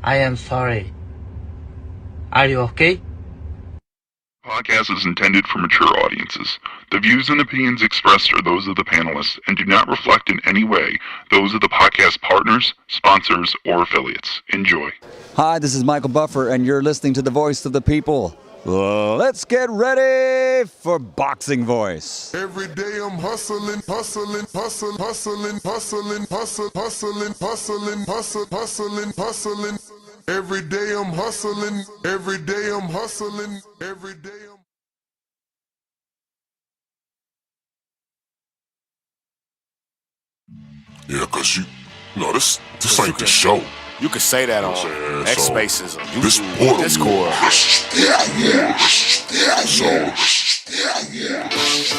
I am sorry. Are you okay? Podcast is intended for mature audiences. The views and opinions expressed are those of the panelists and do not reflect in any way those of the podcast partners, sponsors, or affiliates. Enjoy. Hi, this is Michael Buffer, and you're listening to the voice of the people. Let's get ready for Boxing Voice. Every day I'm hustling, hustling, hustling, hustling, hustling, hustling, hustling, hustling, hustling, hustling, hustling. Every day I'm hustling, every day I'm hustling, every day I'm... Yeah, cause you know, this ain't the show. You could say that on X Spaces or This YouTube, Discord. So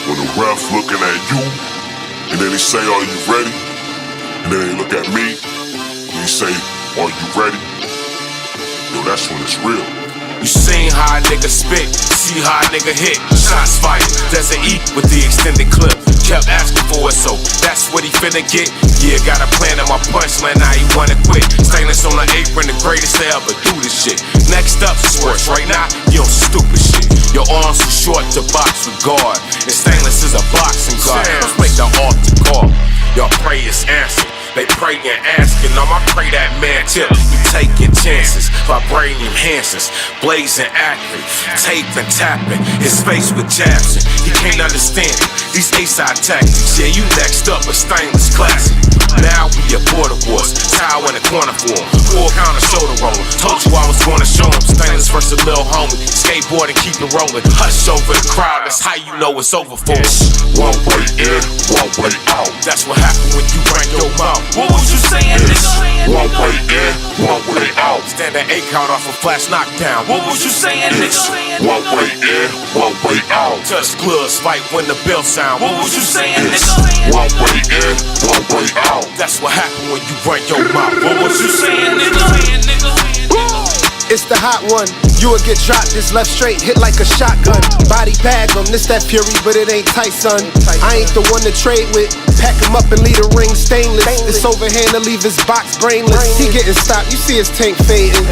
when the ref looking at you, and then he say, "Are you ready?" And then he look at me, and he say, "Are you ready?" Yo, that's when it's real. You seen how a nigga spit, see how a nigga hit. Shots fired, doesn't eat with the extended clip. Kept asking for it, so that's what he finna get. Yeah, got a plan on my punchline, now he wanna quit. Stainless on the apron, the greatest to ever do this shit. Next up, sports. Right now, you on stupid shit. Your arms too short to box with guard, and Stainless is a boxing guard. Let's make the altar call. Y'all pray is answered. They pray and asking, I'ma pray that man tip. You taking chances, vibrating enhancers, blazing accurate, taping, tapping, his face with jabs. He can't understand it. These A-side tactics, yeah, you next up a Stainless classic. Now we at Border Wars, towel in the corner for him, full counter shoulder roll. Told you I was gonna show him Stainless versus a little homie. Skateboard and keep it rolling. Hush over the crowd, that's how you know it's over for us. One way in, one way out. That's what happened when you bring your mouth. What was you saying, nigga? One way in, one way out. Stand an 8 count off a flash knockdown. What was you saying, nigga? One way in, one way out. Touch gloves, fight when the bell sound. What was you saying, nigga? One way in, one way out. That's what happened when you run your mouth. What was you saying, nigga? It's the hot one. You will get dropped, this left straight, hit like a shotgun. Body bag him, this that Fury, but it ain't tight, son. I ain't the one to trade with. Pack him up and leave the ring stainless. This overhand to leave his box brainless. He getting stopped, you see his tank fading.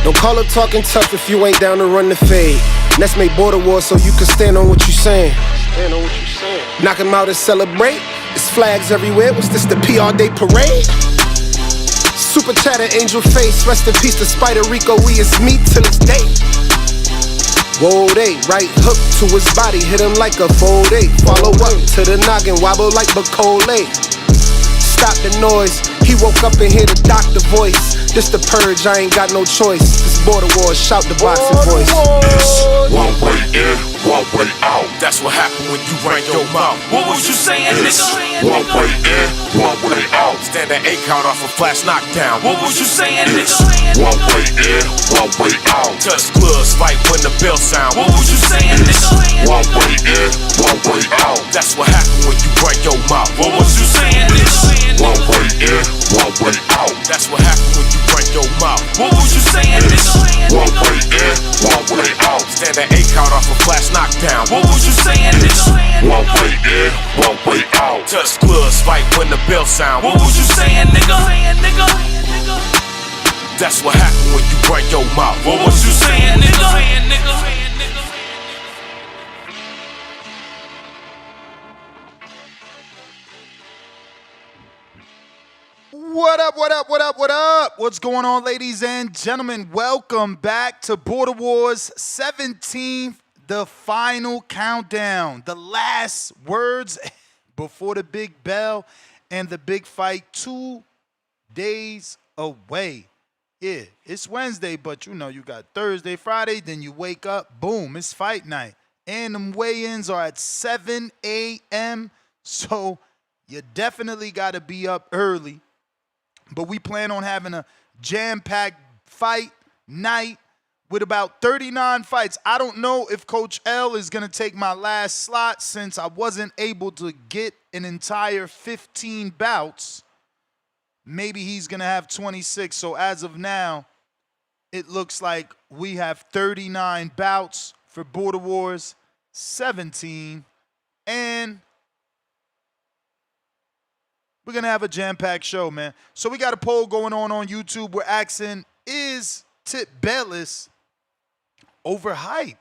Don't call up talking tough if you ain't down to run the fade. Ness made Border Wars so you can stand on what you saying. Knock him out and celebrate. It's flags everywhere. What's this, the PR Day parade? Super chatter, angel face. Rest in peace to Spider Rico. We is meat till it's day. Whoa, they right hook to his body, hit him like a fold 8. Follow up to the noggin, wobble like Bacole. Stop the noise. He woke up and hear the doctor voice. This the purge, I ain't got no choice. This Border Wars, shout the boxing voice. One way in, one way out. That's what happened when you ran your mouth. What was you saying, nigga? One way in, one way out. Stand an 8 count off a flash knockdown. What was you saying, nigga? One way in, one way out. Touch gloves, fight when the bell sound. What was you saying, nigga? One way in, one way out. That's what happened when you run your mouth. What was you saying, nigga? One way in, one way out. That's what happened when you run your mouth. What was you saying, nigga? One way in, one way out. Stand an 8 count off a flash knockdown. What was you saying, nigga? One way in, one way out. Touch gloves, fight when the bell sound. What was you saying, nigga? That's what happened when you run your mouth. What was you saying, nigga? What up, what up, what up, what up? What's going on, ladies and gentlemen? Welcome back to Border Wars 17th, the final countdown. The last words before the big bell and the big fight 2 days away. Yeah, it's Wednesday, but you know you got Thursday, Friday, then you wake up, boom, it's fight night. And them weigh-ins are at 7 a.m., so you definitely got to be up early. But we plan on having a jam-packed fight night with about 39 fights. I don't know if Coach L is going to take my last slot since I wasn't able to get an entire 15 bouts. Maybe he's going to have 26. So as of now, it looks like we have 39 bouts for Border Wars 17. And We're going to have a jam-packed show, man. So we got a poll going on YouTube. We're asking, is Tip Bellis overhyped?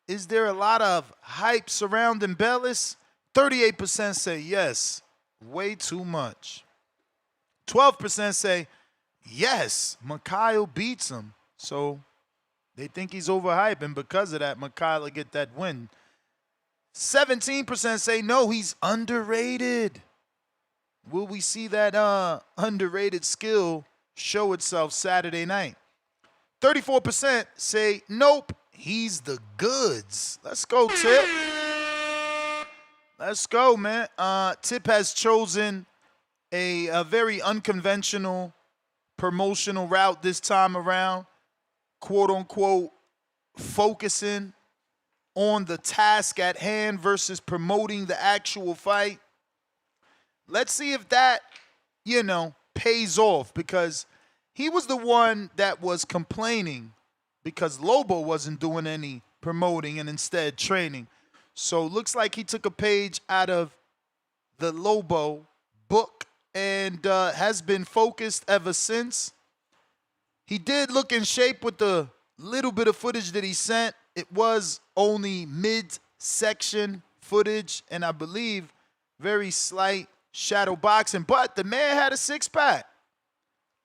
Is there a lot of hype surrounding Bellis? 38% say yes, way too much. 12% say yes, Mikhail beats him. So they think he's overhyped, and because of that, Mikhail will get that win. 17% say no, he's underrated. Will we see that underrated skill show itself Saturday night? 34% say nope, he's the goods. Let's go, Tip. Let's go, man. Tip has chosen a very unconventional promotional route this time around, quote-unquote, focusing on the task at hand versus promoting the actual fight. Let's see if that, pays off, because he was the one that was complaining because Lobo wasn't doing any promoting and instead training. So looks like he took a page out of the Lobo book and has been focused ever since. He did look in shape with the little bit of footage that he sent. It was only mid-section footage and I believe very slight shadow boxing, but the man had a six-pack.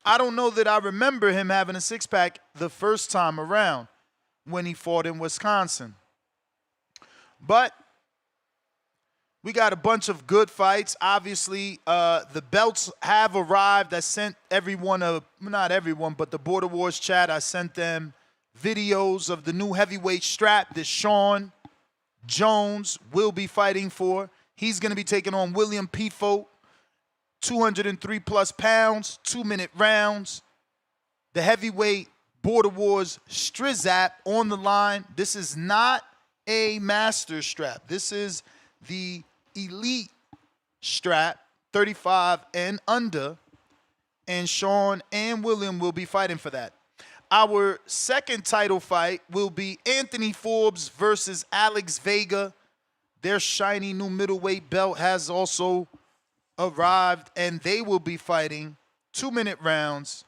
I don't know that I remember him having a six-pack the first time around when he fought in Wisconsin. But we got a bunch of good fights. Obviously, the belts have arrived. I sent everyone, not everyone, but the Border Wars chat, I sent them videos of the new heavyweight strap that Sean Jones will be fighting for. He's going to be taking on William Pifo, 203-plus pounds, 2-minute rounds. The heavyweight Border Wars Strizap on the line. This is not a master strap. This is the elite strap, 35 and under. And Sean and William will be fighting for that. Our second title fight will be Anthony Forbes versus Alex Vega. Their shiny new middleweight belt has also arrived, and they will be fighting 2-minute rounds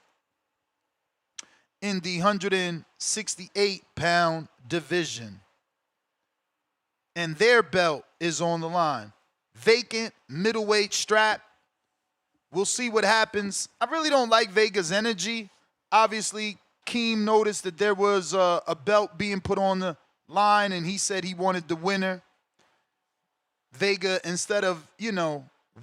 in the 168-pound division. And their belt is on the line. Vacant middleweight strap. We'll see what happens. I really don't like Vega's energy. Obviously, Keem noticed that there was a belt being put on the line, and he said he wanted the winner. Vega, instead of,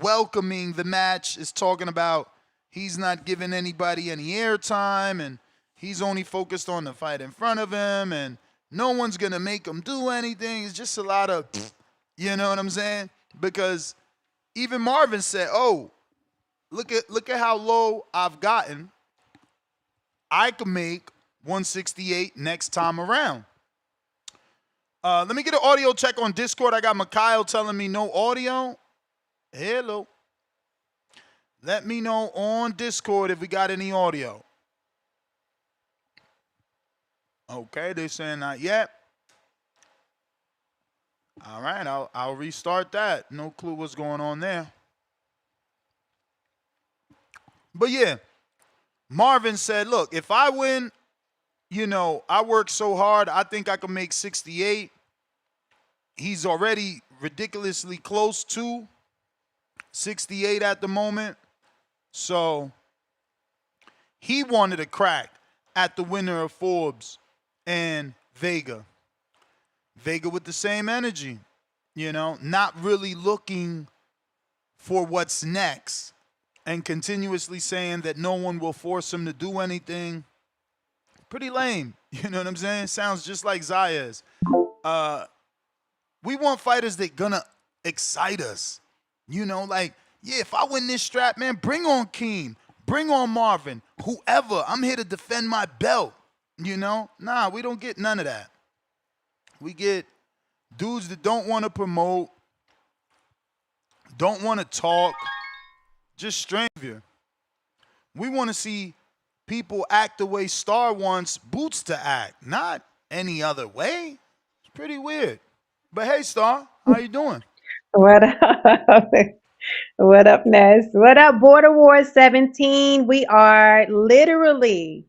welcoming the match, is talking about he's not giving anybody any airtime, and he's only focused on the fight in front of him, and no one's going to make him do anything. It's just a lot of, you know what I'm saying? Because even Marvin said, oh, look at how low I've gotten. I can make 168 next time around. Let me get an audio check on Discord. I got Mikhail telling me no audio. Hello. Let me know on Discord if we got any audio. Okay, they're saying not yet. All right, I'll restart that. No clue what's going on there. But yeah, Marvin said, look, if I win, I work so hard, I think I can make 68. He's already ridiculously close to 68 at the moment. So he wanted a crack at the winner of Forbes and Vega. Vega with the same energy, not really looking for what's next and continuously saying that no one will force him to do anything. Pretty lame, you know what I'm saying? Sounds just like Zayas. We want fighters that gonna excite us. If I win this strap, man, bring on Keem, bring on Marvin, whoever. I'm here to defend my belt, Nah, we don't get none of that. We get dudes that don't want to promote, don't want to talk, just stranger. We want to see people act the way Star wants Boots to act, not any other way. It's pretty weird. But hey, Star, how you doing? What up? What up, Ness? What up, Border Wars 17? We are literally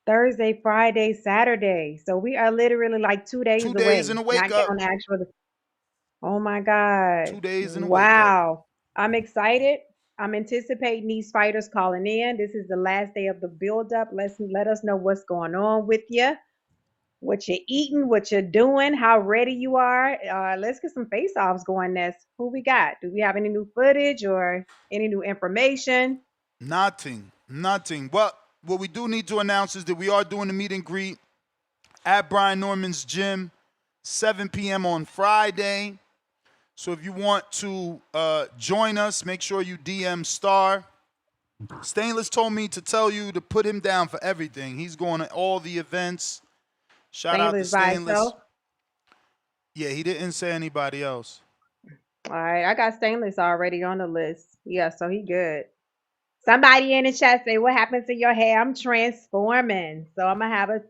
Thursday, Friday, Saturday. So we are literally like 2 days 2 days in away, a wake not up. counting the actual. Oh my God. 2 days in a wake up. Wow. I'm excited. I'm anticipating these fighters calling in. This is the last day of the build-up. Let us know what's going on with you, what you're eating, what you're doing, how ready you are. Let's get some face-offs going, Ness. Who we got? Do we have any new footage or any new information? Nothing. What we do need to announce is that we are doing the meet and greet at Brian Norman's gym, 7 p.m. on Friday. So if you want to join us, make sure you DM Star. Stainless told me to tell you to put him down for everything. He's going to all the events. Shout out to Stainless by Stainless. itself. Yeah, he didn't say anybody else. All right, I got Stainless already on the list. Yeah, so he good. Somebody in the chat say, "What happened to your hair?" I'm transforming, so I'm gonna have a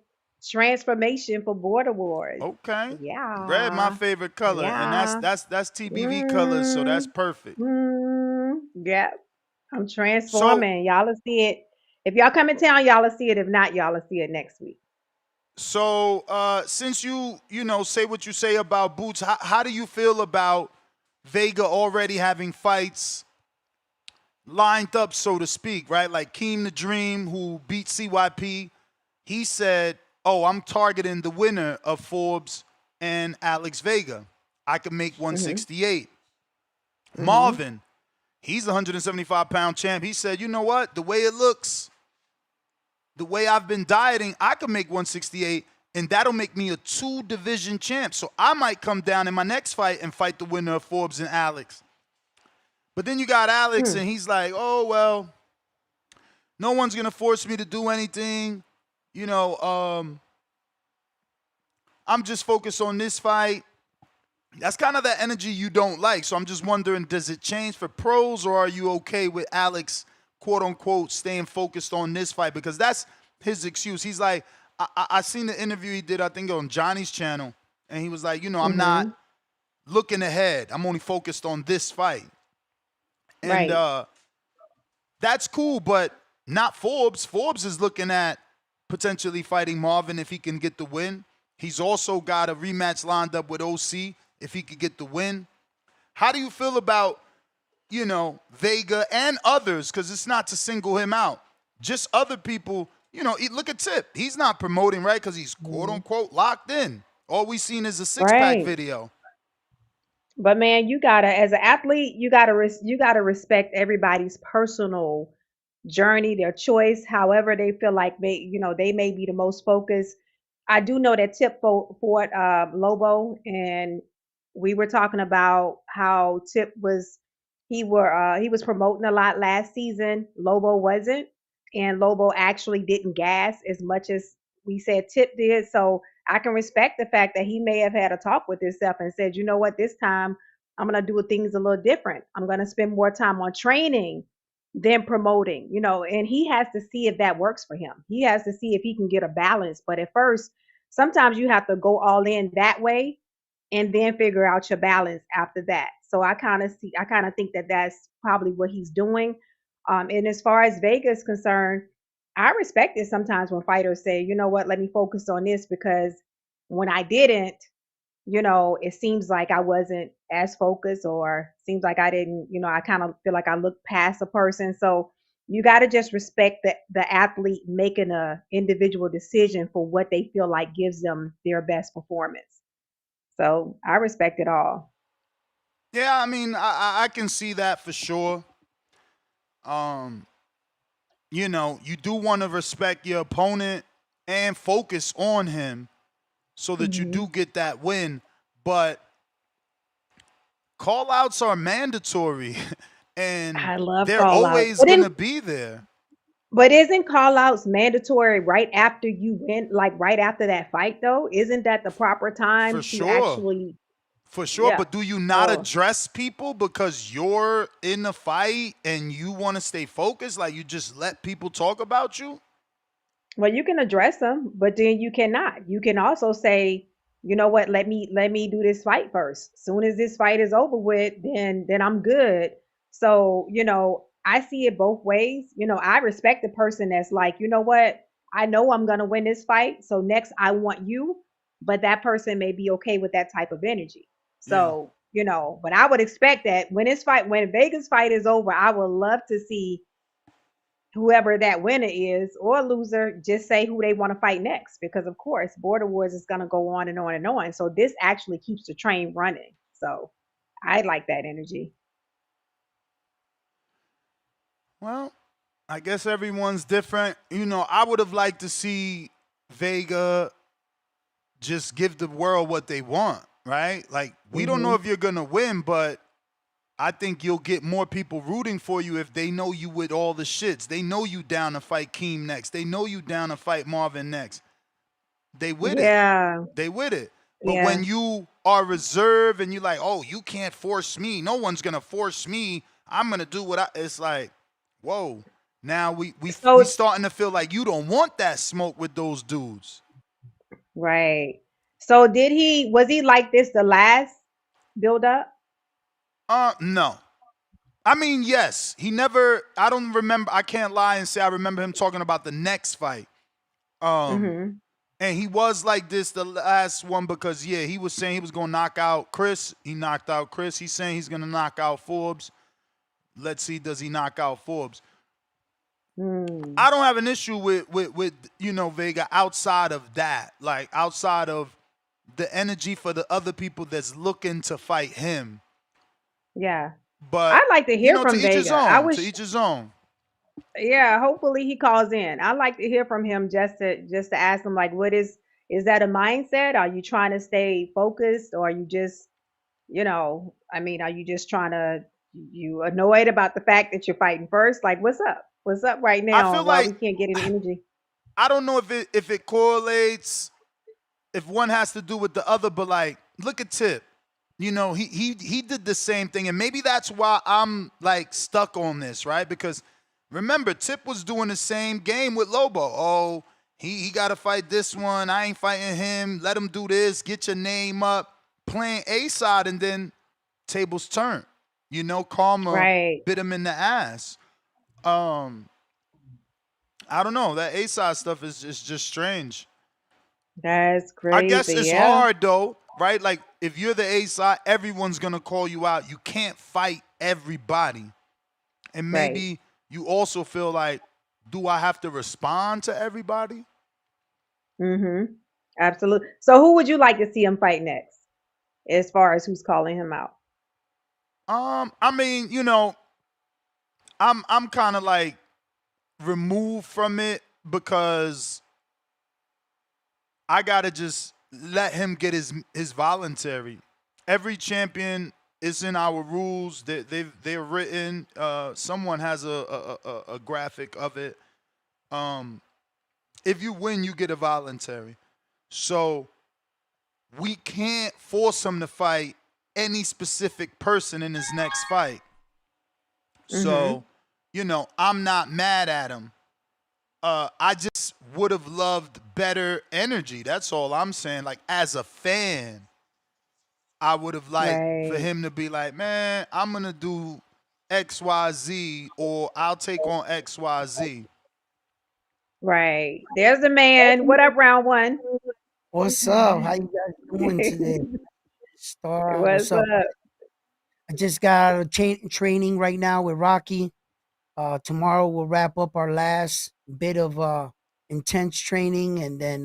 transformation for Border Wars. Okay. Red, my Yeah, favorite color, and that's yeah. TBV colors, so that's perfect. Yeah. I'm So transforming. Y'all will see it. If y'all come in town, y'all will see it. If not, y'all will see it next week. since you know say what you say about Boots, how do you feel about Vega already having fights lined up, so to speak, right? Like Keem the Dream, who beat CYP, he said, "Oh, I'm targeting the winner of Forbes and Alex Vega. I could make Mm-hmm. 168." Mm-hmm. Marvin, he's a 175-pound champ. He said, "You know what? The way it looks, the way I've been dieting, I could make 168, and that'll make me a 2-division champ. So I might come down in my next fight and fight the winner of Forbes and Alex." But then you got Alex, and he's like, "Oh, well, no one's going to force me to do anything. You know, I'm just focused on this fight." That's kind of the energy you don't like. So I'm just wondering, does it change for pros, or are you okay with Alex, quote unquote, staying focused on this fight? Because that's his excuse. He's like, I seen the interview he did, I think, on Johnny's channel, and he was like, you know, I'm not looking ahead. I'm only focused on this fight. And Right. that's cool, but not Forbes. Forbes is looking at potentially fighting Marvin if he can get the win. He's also got a rematch lined up with OC if he could get the win. How do you feel about, you know, Vega and others? Because it's not to single him out. Just other people, you know, look at Tip. He's not promoting, right? Because he's quote unquote locked in. All we seen is a 6-pack Right. video. But man, you gotta, as an athlete, you gotta respect everybody's personal journey, their choice, however they feel like they may be the most focused. I do know that Tip fought Lobo, and we were talking about how Tip he was promoting a lot last season. Lobo wasn't, and Lobo actually didn't gas as much as we said Tip did. So I can respect the fact that he may have had a talk with himself and said, you know what, this time I'm gonna do things a little different. I'm gonna spend more time on training than promoting, and he has to see if that works for him. He has to see if he can get a balance. But at first, sometimes you have to go all in that way and then figure out your balance after that. So I kind of think that that's probably what he's doing. And as far as Vega is concerned, I respect it sometimes when fighters say, you know what, let me focus on this, because when I didn't, it seems like I wasn't as focused, or seems like I didn't, I kind of feel like I looked past a person. So you got to just respect the athlete making a individual decision for what they feel like gives them their best performance. So I respect it all. Yeah, I mean, I can see that for sure. You know, you do want to respect your opponent and focus on him so that you do get that win. But call outs are mandatory and I love they're call outs. always going to be there. But isn't call outs mandatory right after you win, like right after that fight though? Isn't that the proper For time to sure. actually, For sure. yeah. But do you not So, address people because you're in the fight and you want to stay focused? Like you just let people talk about you? well, you can address them, but then you cannot. You can also say, you know what, let me do this fight first. Soon as this fight is over with, then I'm good. So, I see it both ways. I respect the person that's like, you know what, I know I'm gonna win this fight, so next I want you, but that person may be okay with that type of energy. Yeah. So, but I would expect that when Vegas fight is over, I would love to see whoever that winner is or loser just say who they want to fight next, because of course Border Wars is going to go on and on and on, so this actually keeps the train running. So I like that energy. Well, I guess everyone's different. I would have liked to see Vega just give the world what they want, right? Like, we don't know if you're going to win, but I think you'll get more people rooting for you if they know you with all the shits. They know you down to fight Keem next. They know you down to fight Marvin next. They with it. Yeah. They with it. But Yeah. when you are reserved and you're like, oh, you can't force me. No one's going to force me. I'm going to do what it's like, whoa. Now we starting to feel like you don't want that smoke with those dudes. Right. So was he like this the last build up? No. I mean, yes. I don't remember, I can't lie and say I remember him talking about the next fight. And he was like this the last one because, yeah, he was saying he was going to knock out Chris. He knocked out Chris. He's saying he's going to knock out Forbes. Let's see, does he knock out Forbes? I don't have an issue with Vega outside of that. Like, outside of the energy for the other people that's looking to fight him. Yeah. But I'd like to hear from to Vega. To each his own. Yeah, hopefully he calls in. I'd like to hear from him just to ask him, like, what is that a mindset? Are you trying to stay focused, or are you just, are you just trying to, you annoyed about the fact that you're fighting first? Like, what's up? What's up right now? I feel Why like we can't get any energy? I don't know if it correlates, if one has to do with the other, but like, look at Tip. He did the same thing, and maybe that's why I'm like stuck on this, right? Because remember, Tip was doing the same game with Lobo. Oh, he got to fight this one. I ain't fighting him. Let him do this. Get your name up. Playing A side, and then tables turn. Karma bit him in the ass. I don't know. That A side stuff is just strange. That's crazy. I guess it's hard though, right? Like, if you're the A side, everyone's gonna call you out. You can't fight everybody, and maybe you also feel like, do I have to respond to everybody? Absolutely. So who would you like to see him fight next, as far as who's calling him out? I mean, I'm kind of like removed from it because I gotta just let him get his voluntary. Every champion is in our rules. They're written. Someone has a graphic of it. If you win, you get a voluntary. So we can't force him to fight any specific person in his next fight. So, I'm not mad at him. I just would have loved better energy. That's all I'm saying. Like, as a fan, I would have liked for him to be like, man, I'm going to do XYZ, or I'll take on XYZ. Right. There's the man. What up, round one? What's up? How you guys doing today? Star, what's up? I just got out of training right now with Rocky. Tomorrow we'll wrap up our last bit of intense training, and then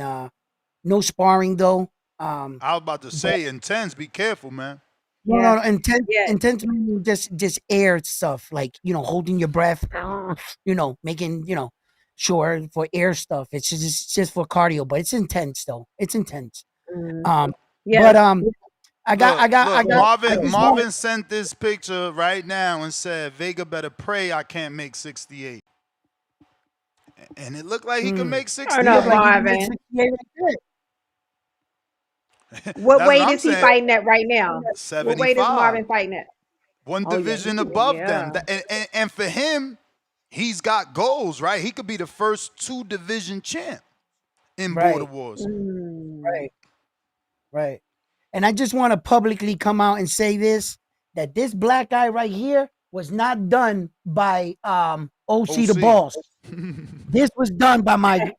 no sparring though. I was about to say intense. Be careful, man. No, intense meaning just air stuff, like holding your breath, making sure for air stuff. It's just for cardio, but it's intense though. It's intense. I got Marvin sent this picture right now and said Vega better pray I can't make 68. And it looked like he could make 68. Oh, no, Marvin. What weight is he fighting at right now? 75. What weight is Marvin fighting at? One division above them. And for him, he's got goals, right? He could be the first 2 division champ in Border Wars. Right. And I just want to publicly come out and say this, that this black guy right here was not done by OC the OC. boss. This was done by my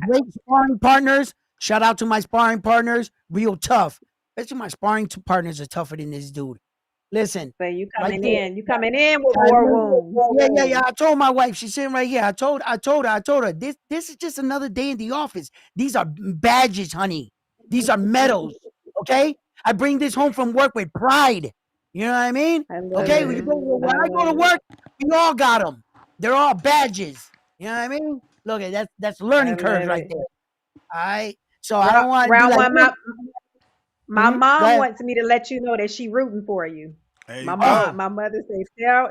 great sparring partners. Shout out to my sparring partners, real tough. Especially my sparring partners are tougher than this dude. Listen. So you right coming there. in. You coming in with war wounds. Yeah. I told my wife, she's sitting right here. I told her, this is just another day in the office. These are badges, honey. These are medals. Okay? I bring this home from work with pride. You know what I mean? Okay, when I go to work, we all got them. They're all badges. You know what I mean? Look at that's learning curve right there. All right. So I don't want to round do like one. My mom ahead. wants me to let you know that she rooting for you. There My you mom, go. my mother says,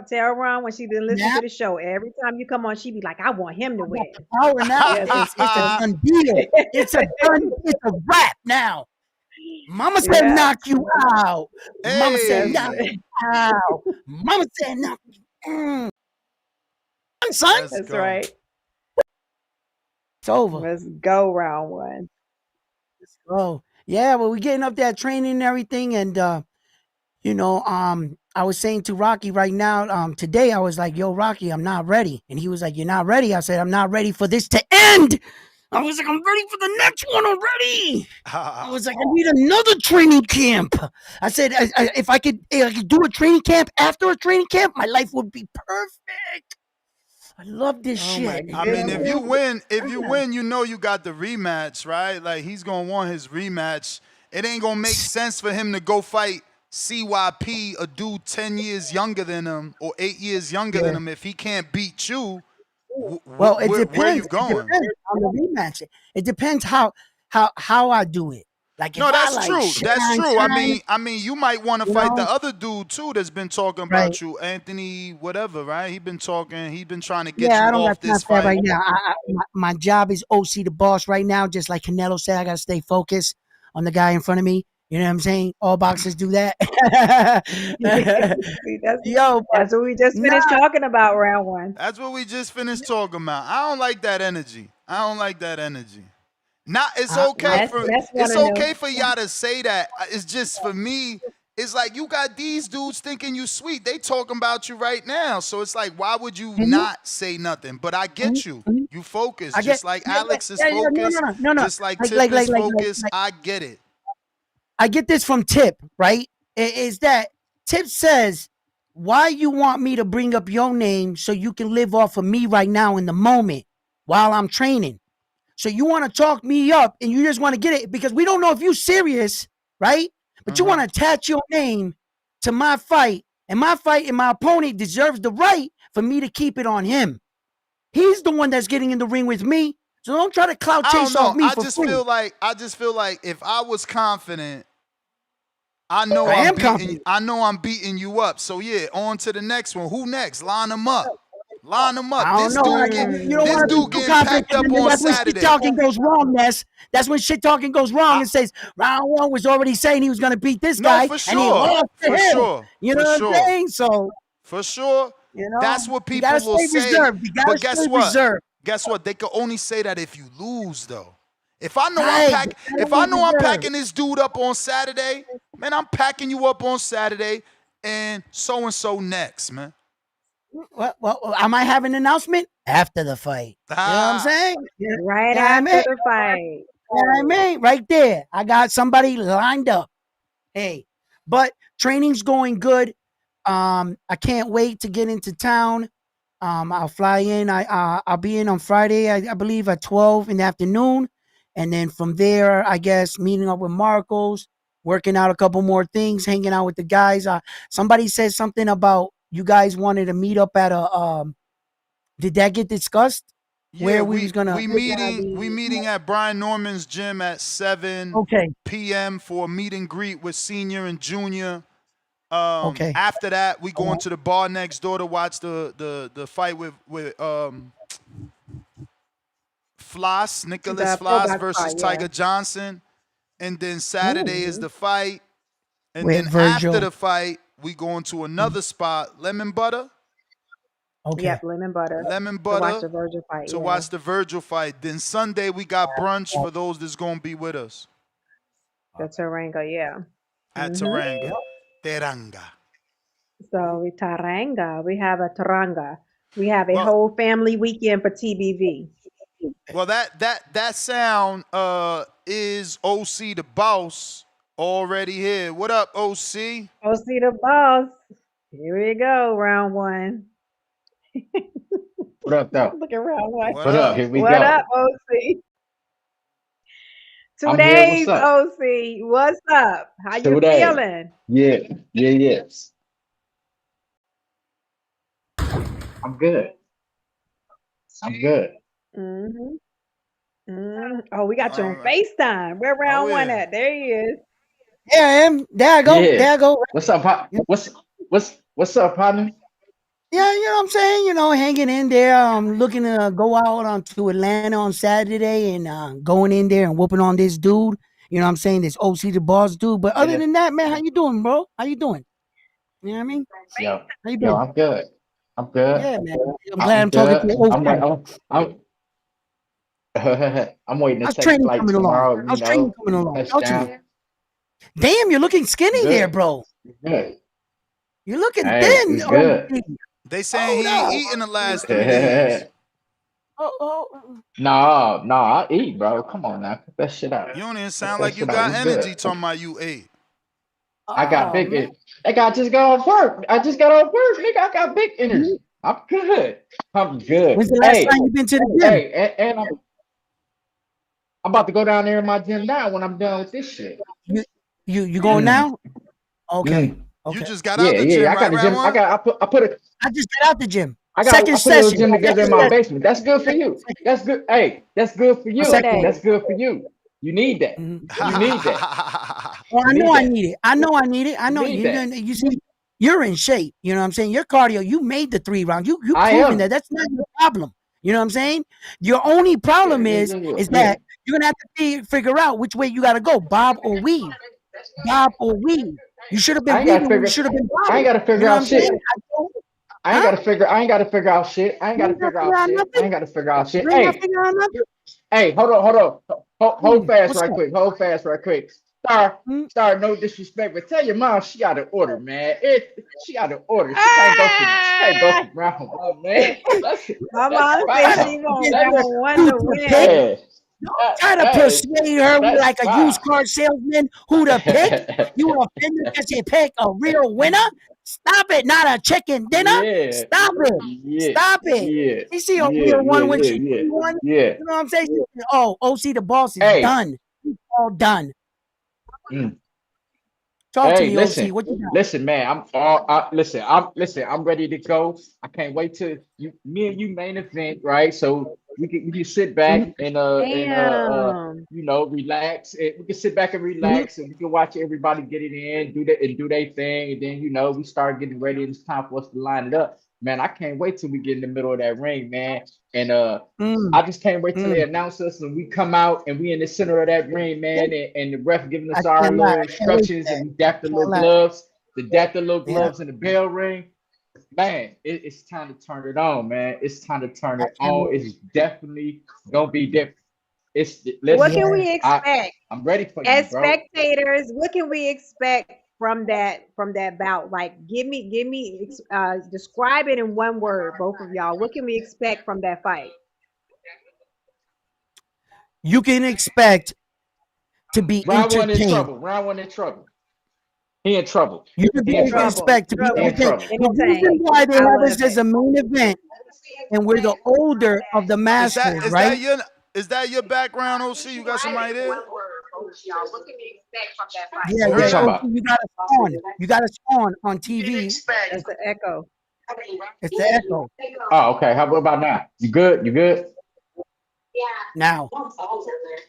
tell Ron when she been listening to the show. Every time you come on, she be like, I want him to win. Power now. It's a done deal. It's a wrap now. Mama said knock you out. Mama said knock you out. Mama said knock you out. Son. That's right. It's over. Let's go round one. Let's go. Yeah, well, we're getting up that training and everything. And I was saying to Rocky right now, today I was like, yo, Rocky, I'm not ready. And he was like, you're not ready? I said, I'm not ready for this to end. I was like, I'm ready for the next one already. I was like, I need another training camp. I said, if I could do a training camp after a training camp, my life would be perfect. I love this shit. I mean, if you win, you know you got the rematch, right? Like, he's going to want his rematch. It ain't going to make sense for him to go fight CYP, a dude 10 years younger than him or 8 years younger than him. If he can't beat you, well, it depends. Where are you going? It depends on the rematch. It depends how I do it. Like, no, that's true. That's true. Shine, I mean, you might want to fight the other dude too. That's been talking about you, Anthony, whatever, right? He been talking. He been trying to get you I don't off got time this for that fight right now. My job is OC the boss right now. Just like Canelo said, I got to stay focused on the guy in front of me. You know what I'm saying? All boxers do that. That's what we just finished talking about round one. That's what we just finished talking about. I don't like that energy. It's okay for y'all to say that. It's just for me. It's like you got these dudes thinking you sweet. They talking about you right now. So it's like, why would you not say nothing? But I get you. You focus just like Alex is focused. No. Just like Tip is focused. I get it. I get this from Tip, right? Is that Tip says, why you want me to bring up your name so you can live off of me right now in the moment while I'm training? So you want to talk me up and you just want to get it because we don't know if you're serious, right? But you want to attach your name to my fight, and my opponent deserves the right for me to keep it on him. He's the one that's getting in the ring with me. So don't try to clout chase off me for free. I just feel like if I was confident, I know I'm beating you up. So yeah, on to the next one. Who next? Line them up. This dude getting packed up on Saturday. Shit talking goes wrong, Ness. That's when shit talking goes wrong and says round one was already saying he was going to beat this guy. For sure. And he lost to him. Sure. You know what I'm saying? So for sure, that's what people will say. But guess what? Guess what? They can only say that if you lose, though. If I know I'm packing this dude up on Saturday, man, I'm packing you up on Saturday, and so next, man. Well, I might have an announcement after the fight. You know what I'm saying? Right after the fight. You know what I mean? Right there. I got somebody lined up. Hey, but training's going good. I can't wait to get into town. I'll fly in. I'll be in on Friday, I believe, at 12 in the afternoon. And then from there, I guess, meeting up with Marcos, working out a couple more things, hanging out with the guys. Somebody said something about you guys wanted to meet up at a did that get discussed? Yeah, where we meeting at Brian Norman's gym at 7 p.m. for a meet and greet with senior and junior. After that, we going to the bar next door to watch the fight with Nicholas Floss versus Tiger Johnson. And then Saturday is the fight. And then after the fight, we going to another spot, Lemon Butter. Yep, Lemon Butter. To watch the Virgil fight. Watch the Virgil fight. Then Sunday, we got brunch for those that's going to be with us. The Taranga, yeah. At Mm-hmm. Taranga. Teranga. So we Taranga. We have a Taranga. We have a Well, whole family weekend for TBV. well, that sound is OC the boss already here. What up, OC? Oh, see the boss. Here we go, round one. What up, though? Look at round one. What What up? up? Here we What up, go. OC? Two I'm good. What's days, up? OC. What's up? How you Today. feeling? Yeah. Yes. I'm good. I'm good. Mm-hmm. Oh, we got you All on right. FaceTime. Where Oh round one yeah. at? There he is. Yeah, I am. There I go. Yeah. There I go. What's up? What's up, partner? Yeah, you know what I'm saying? Hanging in there. Looking to go out onto Atlanta on Saturday and going in there and whooping on this dude. You know what I'm saying? This OC the boss dude. But other Yeah. than that, man, how you doing, bro? How you doing? You know what I mean? Yo, How you yo, been? I'm good. I'm good. Yeah, man. I'm glad I'm I'm talking to good. you. I'm waiting to How's take training flight coming along? tomorrow. How's training coming along? Talk to me. Touchdown. Damn, you're looking skinny there, Good. bro. Good. You're looking Hey, thin. we good. They saying Hold he ain't up. eaten the last 3 days. No, I eat, bro. Come on now, cut that shit out. You don't even Cut sound that like you shit out. got We energy good. talking about you ate. I got big man. energy. That guy just got off work. I just got off work, nigga. I got big energy. I'm good. I'm good. When's the last Hey, time you been to the gym? hey, and I'm about to go down there in my gym now when I'm done with this shit. You going now? Okay. Mm. Okay. You just got out the Yeah. gym, I got right, a round gym. one? I put a I just got out the gym. I Second put a little session. gym together in Second my session. basement. That's good for you. That's good. Hey, that's good for you. Second. That's good for you. You need that. Mhm. You need that. Well, I You know need I that. need it. I know I need it. I You know need that. you see, you're in shape. You know what I'm saying? Your cardio, you made the 3 rounds. You I proven am. that. That's not your problem. You know what I'm saying? Your only problem Yeah. is that you're gonna have to figure out which way you gotta go, bob or weave. Bob or weave. You should have I been ain't gotta weaving when you figure. should have been I ain't bobbing. gotta You figure know what out I'm saying? shit. I ain't Huh? gotta figure. I ain't gotta figure out shit. I ain't You gotta ain't gotta figure figure out out shit. I nothing. ain't gotta figure out shit. You ain't gotta figure out nothing. Hey, hold on. Hold fast What's right up? quick. Hold fast right quick. Star, no disrespect, but tell your mom she got an order, man. She got an order. She can't go for round one, man. My That's mom said foul. she want Get That's her round one dude to to pick. win. hey, Don't try to hey, persuade her that's like a used foul. car salesman who to pick. You offended because you pick a real winner? Stop it, not a chicken dinner. Yeah, Stop it. yeah, Stop it. yeah, You see a yeah, real one when yeah, she yeah, see one? yeah. You know what I'm saying? Oh, OC the boss is Hey, done. He's all done. mm. Talk to Hey, me, OC. What you got? listen, man. I'm ready to go. I can't wait till me and you main event, right? So we can sit back Mhm, Damn. relax. We can sit back and mhm. relax, and we can watch everybody get it in, do their thing, and then we start getting ready. And it's time for us to line it up, man. I can't wait till we get in the middle of that ring, man. And Mm, I just can't wait till they mm. announce us and we come out and we in the center of that ring, man, and the ref giving I us our can't lie. little I can't wait for instructions and that. we dap the Can't little lie. gloves, the little Yeah, gloves and the bell ring. Man, it's time to turn it on, man. It's time to turn I it can't on. wait. It's definitely gonna be different. What Listen, can Yeah. we expect I'm ready for you, as bro. spectators? What can we expect from that bout? Like, give me, describe it in one word, both of y'all. What can we expect from that fight? You can expect to be Round one in entertained. trouble. Round one in trouble. He in trouble. You He in can trouble. Trouble, expect to be He in trouble, entertained. trouble. The reason entertained. why they I have love us as it. a main event and we're the older of the Is that masters, is right? that your is that your background, OC? You got somebody there? Yeah, What you yeah. Word talking Oh, up. about? you got us on. You got us on TV. That's the echo. It's the echo Oh, okay. How about now? You good? You good? now.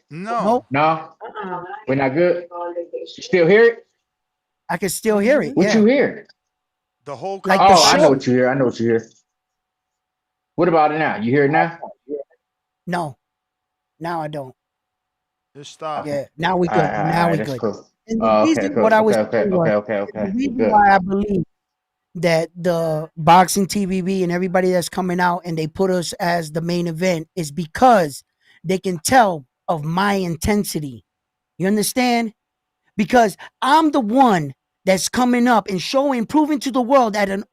No. Nope, No, Uh-uh. we're not good. You still hear it? I can still hear it. Mm-hmm. What you Yeah, hear? The whole like the Oh, I know conversation? what show. you hear. I know what you hear. What about it now? You hear it now? No, now I don't. It stopped. Okay. Yeah, now we All right, good. all right, all Now right. we That's good. cool. And the Oh, okay, reason cool. what I was Okay, okay, saying was okay, okay, the okay. reason Good. why I believe that the boxing TVB and everybody that's coming out and they put us as the main event is because they can tell of my intensity. You understand? because I'm the one that's coming up and showing, proving to the world at an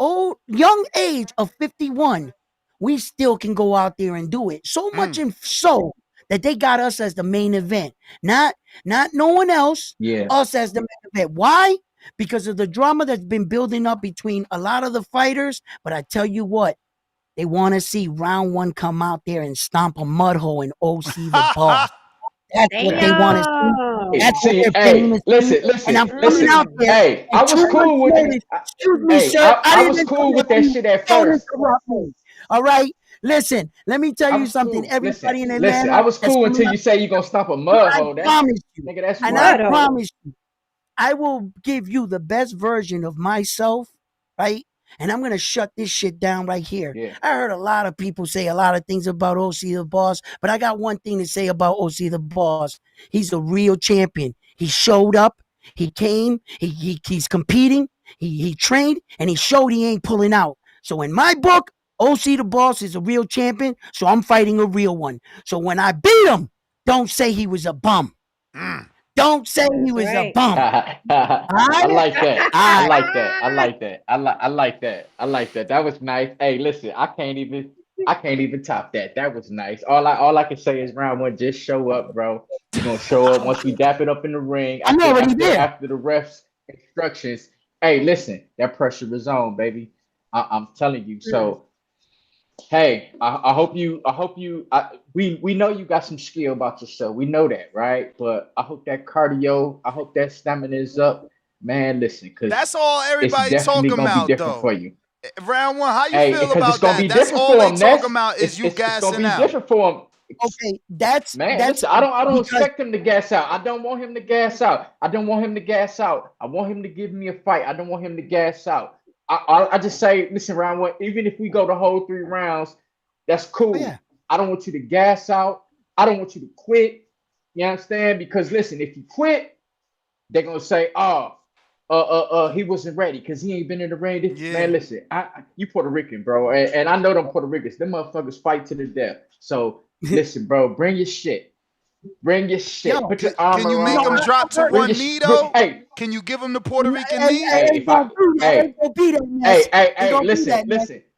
young age of 51, we still can go out there and do it. So much and so that they got us as the main event, not no one else. Yeah. Us as the main event. Why? Because of the drama that's been building up between a lot of the fighters. But I tell you what, they want to see round one come out there and stomp a mud hole and OC the boss. That's what they want to see. That's what they're famous. Listen. And I'm coming out there. Hey, I was cool with it. Excuse me, sir. I was cool with that shit at first. All right. Listen, let me tell you something. Cool. Everybody in Atlanta. Listen, I was cool until you say you're gonna stop a mud hole. I promise you. Nigga, that's and right. I promise you, I will give you the best version of myself, right? And I'm going to shut this shit down right here. Yeah. I heard a lot of people say a lot of things about OC the Boss, but I got one thing to say about OC the Boss. He's a real champion. He showed up. He came. He's competing. He trained, and he showed he ain't pulling out. So in my book, OC the Boss is a real champion, so I'm fighting a real one. So when I beat him, don't say he was a bum. Don't say he was a bum. I like that. I like that. I like that. I like that. I like that. That was nice. Hey, listen, I can't even top that. That was nice. All I can say is round one, just show up, bro. You're gonna show up once we dap it up in the ring. I'm already there. After the refs' instructions. Hey, listen, that pressure is on, baby. I'm telling you. So hey, I hope you. We know you got some skill about yourself. We know that, right? But I hope that cardio, I hope that stamina is up, man. Listen, because that's all everybody's talking about, though. For you. Round one, how you feel about that? Be that's all they talking about is you gassing out. It's gonna be different for him. Okay, that's listen, I don't expect him to gas out. I don't want him to gas out. I want him to give me a fight. I don't want him to gas out. I just say, listen, round one, even if we go the whole 3 rounds, that's cool. Yeah. I don't want you to gas out. I don't want you to quit. You understand? Because listen, if you quit, they're gonna say, he wasn't ready because he ain't been in the ring. Man, listen, you Puerto Rican, bro, and I know them Puerto Ricans. Them motherfuckers fight to the death. So listen, bro, bring your shit. Bring your shit. Yo, put your arm can you around make him drop to one knee though? Hey, can you give him the Puerto Rican knee?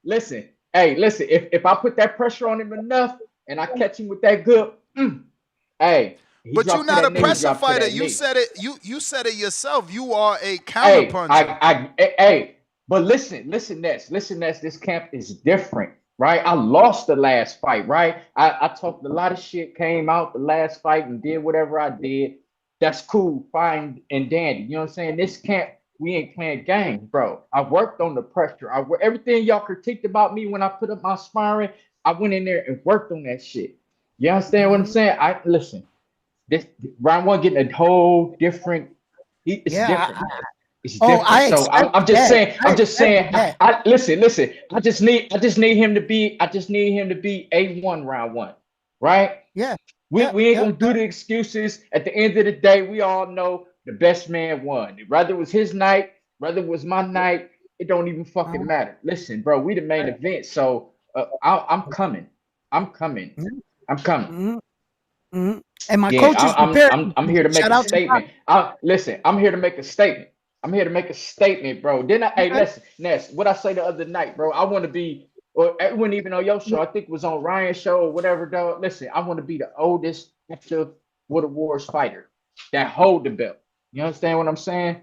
Listen. Hey, listen. If I put that pressure on him enough and I catch him with that good, hey. But you're not a pressure fighter. You said it. You said it yourself. You are a counter puncher. But listen, Ness. This camp is different. Right, I lost the last fight. Right, I talked a lot of shit, came out the last fight and did whatever I did. That's cool, fine and dandy. You know what I'm saying? This camp, we ain't playing games, bro. I worked on the pressure. Everything y'all critiqued about me when I put up my sparring, I went in there and worked on that shit. You understand what I'm saying? Listen. This round one getting a whole different. It's different. It's different. I'm just saying. Listen. I just need him to be A1 round one, right? Yeah. We ain't gonna do the excuses. At the end of the day, we all know the best man won. Whether it was his night, whether it was my night, it don't even fucking matter. Listen, bro, we the main event, so I'm coming. Mm-hmm. And my coach is prepared. I'm here to make a statement. I'm here to make a statement. I'm here to make a statement, bro. Listen, Ness, what I say the other night, bro, I want to be, or it wasn't even on your show, I think it was on Ryan's show or whatever, dog. Listen, I want to be the oldest active Water Wars fighter that hold the belt. You understand what I'm saying?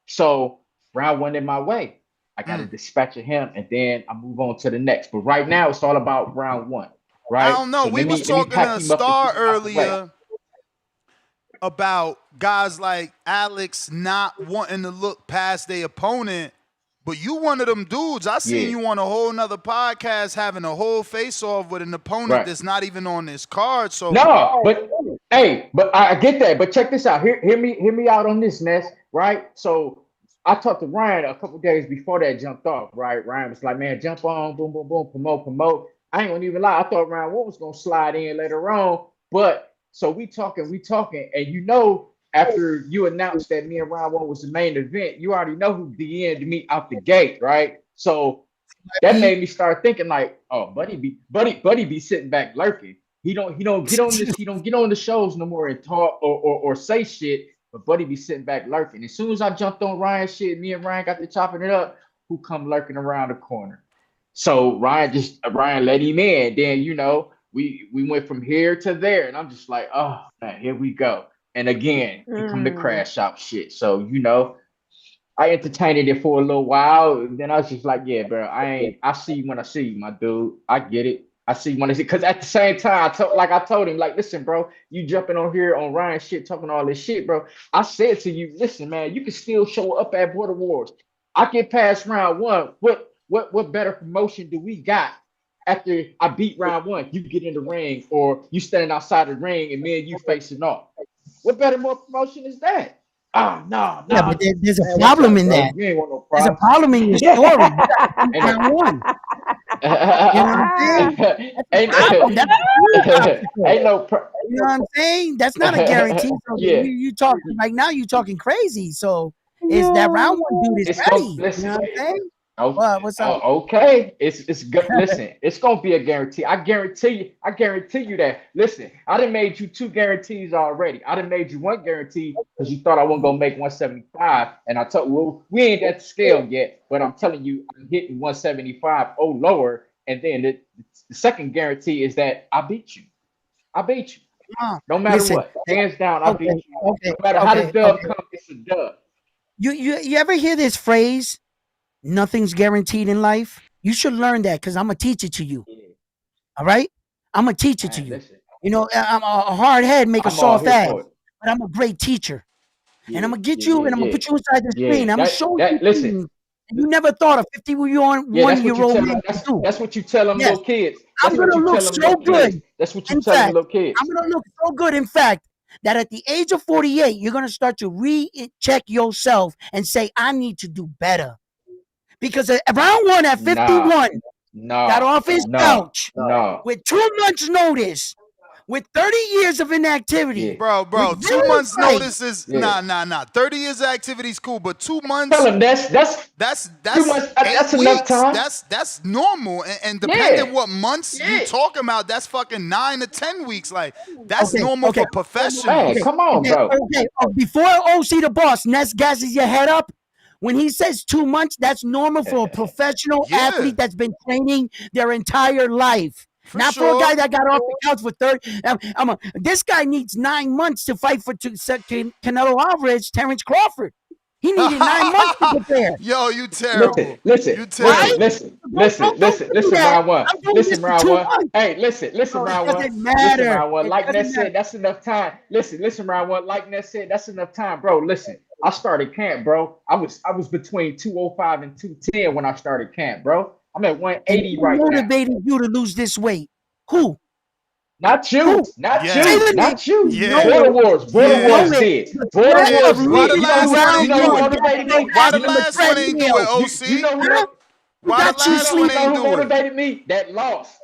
So round one in my way. I got to dispatch of him, and then I move on to the next. But right now, it's all about round one, right? I don't know. So we was talking to Star earlier about guys like Alex not wanting to look past their opponent, but you one of them dudes. I seen you on a whole nother podcast having a whole face-off with an opponent that's not even on this card. So no, but I get that. But check this out. Hear me out on this, Ness. Right? So I talked to Ryan a couple days before that jumped off. Right? Ryan was like, "Man, jump on, boom, boom, boom, promote." I ain't gonna even lie. I thought Ryan was gonna slide in later on, but. So we talking, and you know, after you announced that me and Round One was the main event, you already know who DM'd me out the gate, right? So that made me start thinking like, oh, Buddy be sitting back lurking. He don't get on this, he don't get on the shows no more and talk or say shit. but Buddy be sitting back lurking. As soon as I jumped on Ryan's shit, me and Ryan got to chopping it up. Who come lurking around the corner? So Ryan let him in. Then we went from here to there, and I'm just like, oh man, here we go. And again, he come to crash out shit. So I entertained it for a little while. And then I was just like, yeah, bro, I see you when I see you, my dude. I get it. I see you when I see, because at the same time, I told him, like, listen, bro, you jumping on here on Ryan shit, talking all this shit, bro. I said to you, listen, man, you can still show up at Border Wars. I get past round one. What better promotion do we got after I beat round one? You get in the ring, or you standing outside the ring and me and you facing off. What better more promotion is that? Oh, no. Yeah, but there's a problem in that. You ain't want no There's a problem. problem in your story. Round one. You know what I'm saying? Ain't no. You know what I'm saying? That's not a guarantee. So Yeah. you talking right now. You talking crazy. So is that round one dude is ready? You know what I'm saying? What's up? Okay, it's good. Listen, it's gonna be a guarantee. I guarantee you that. Listen, I done made you 2 guarantees already. I done made you 1 guarantee because you thought I wasn't gonna make 175, and I told we ain't at the scale yet, but I'm telling you, I'm hitting 175 or lower. And then the second guarantee is that I beat you. No matter what, hands down, I beat you. No matter how the dub comes, it's a dub. You ever hear this phrase? Nothing's guaranteed in life. You should learn that because I'm gonna teach it to you. All right, I'm gonna teach it to you. Listen. I'm a hard head make a I'm all soft here ass, for it. but I'm a great teacher, and I'm gonna get Yeah, you and I'm gonna put you inside the screen. I'm gonna show you listen. things you never thought a 51-year-old man could do. That's what you tell them little kids. I'm gonna look so good. That's what you tell them little kids. I'm gonna look so good. In fact, that at the age of 48, you're gonna start to recheck yourself and say, I need to do better. Because round one at 51, got off his couch with 2 months' notice, with 30 years of inactivity. Bro, 2 months' notice is nah. 30 years of activity is cool, but 2 months. Tell him that's 2 months. That's enough time. That's normal, and depending what months you talking about, that's fucking 9 to 10 weeks. Like that's normal for professionals. Hey, come on, bro. Okay. Before OC the boss, Ness gasses your head up. When he says 2 months, that's normal for a professional athlete that's been training their entire life. Not for a guy that got off the couch for 30. This guy needs 9 months to fight for Canelo Alvarez, Terrence Crawford. He needed 9 months to prepare. Yo, you terrible. Listen, you terrible. Listen, round one. Listen, round one. Hey, listen, round one. Listen, round one. Like Ness said, that's enough time. Listen, round one. Like Ness said, that's enough time, bro. Listen, I started camp, bro. I was between 205 and 210 when I started camp, bro. I'm at 180 right now. Who motivated you to lose this weight? Who? Not you. Not you. Not you. Yeah. Border Wars did. Border Wars did. Why the last one ain't do it? Why the You know last one ain't do it, OC? You know who? Why the last one ain't do it? Motivated me? That loss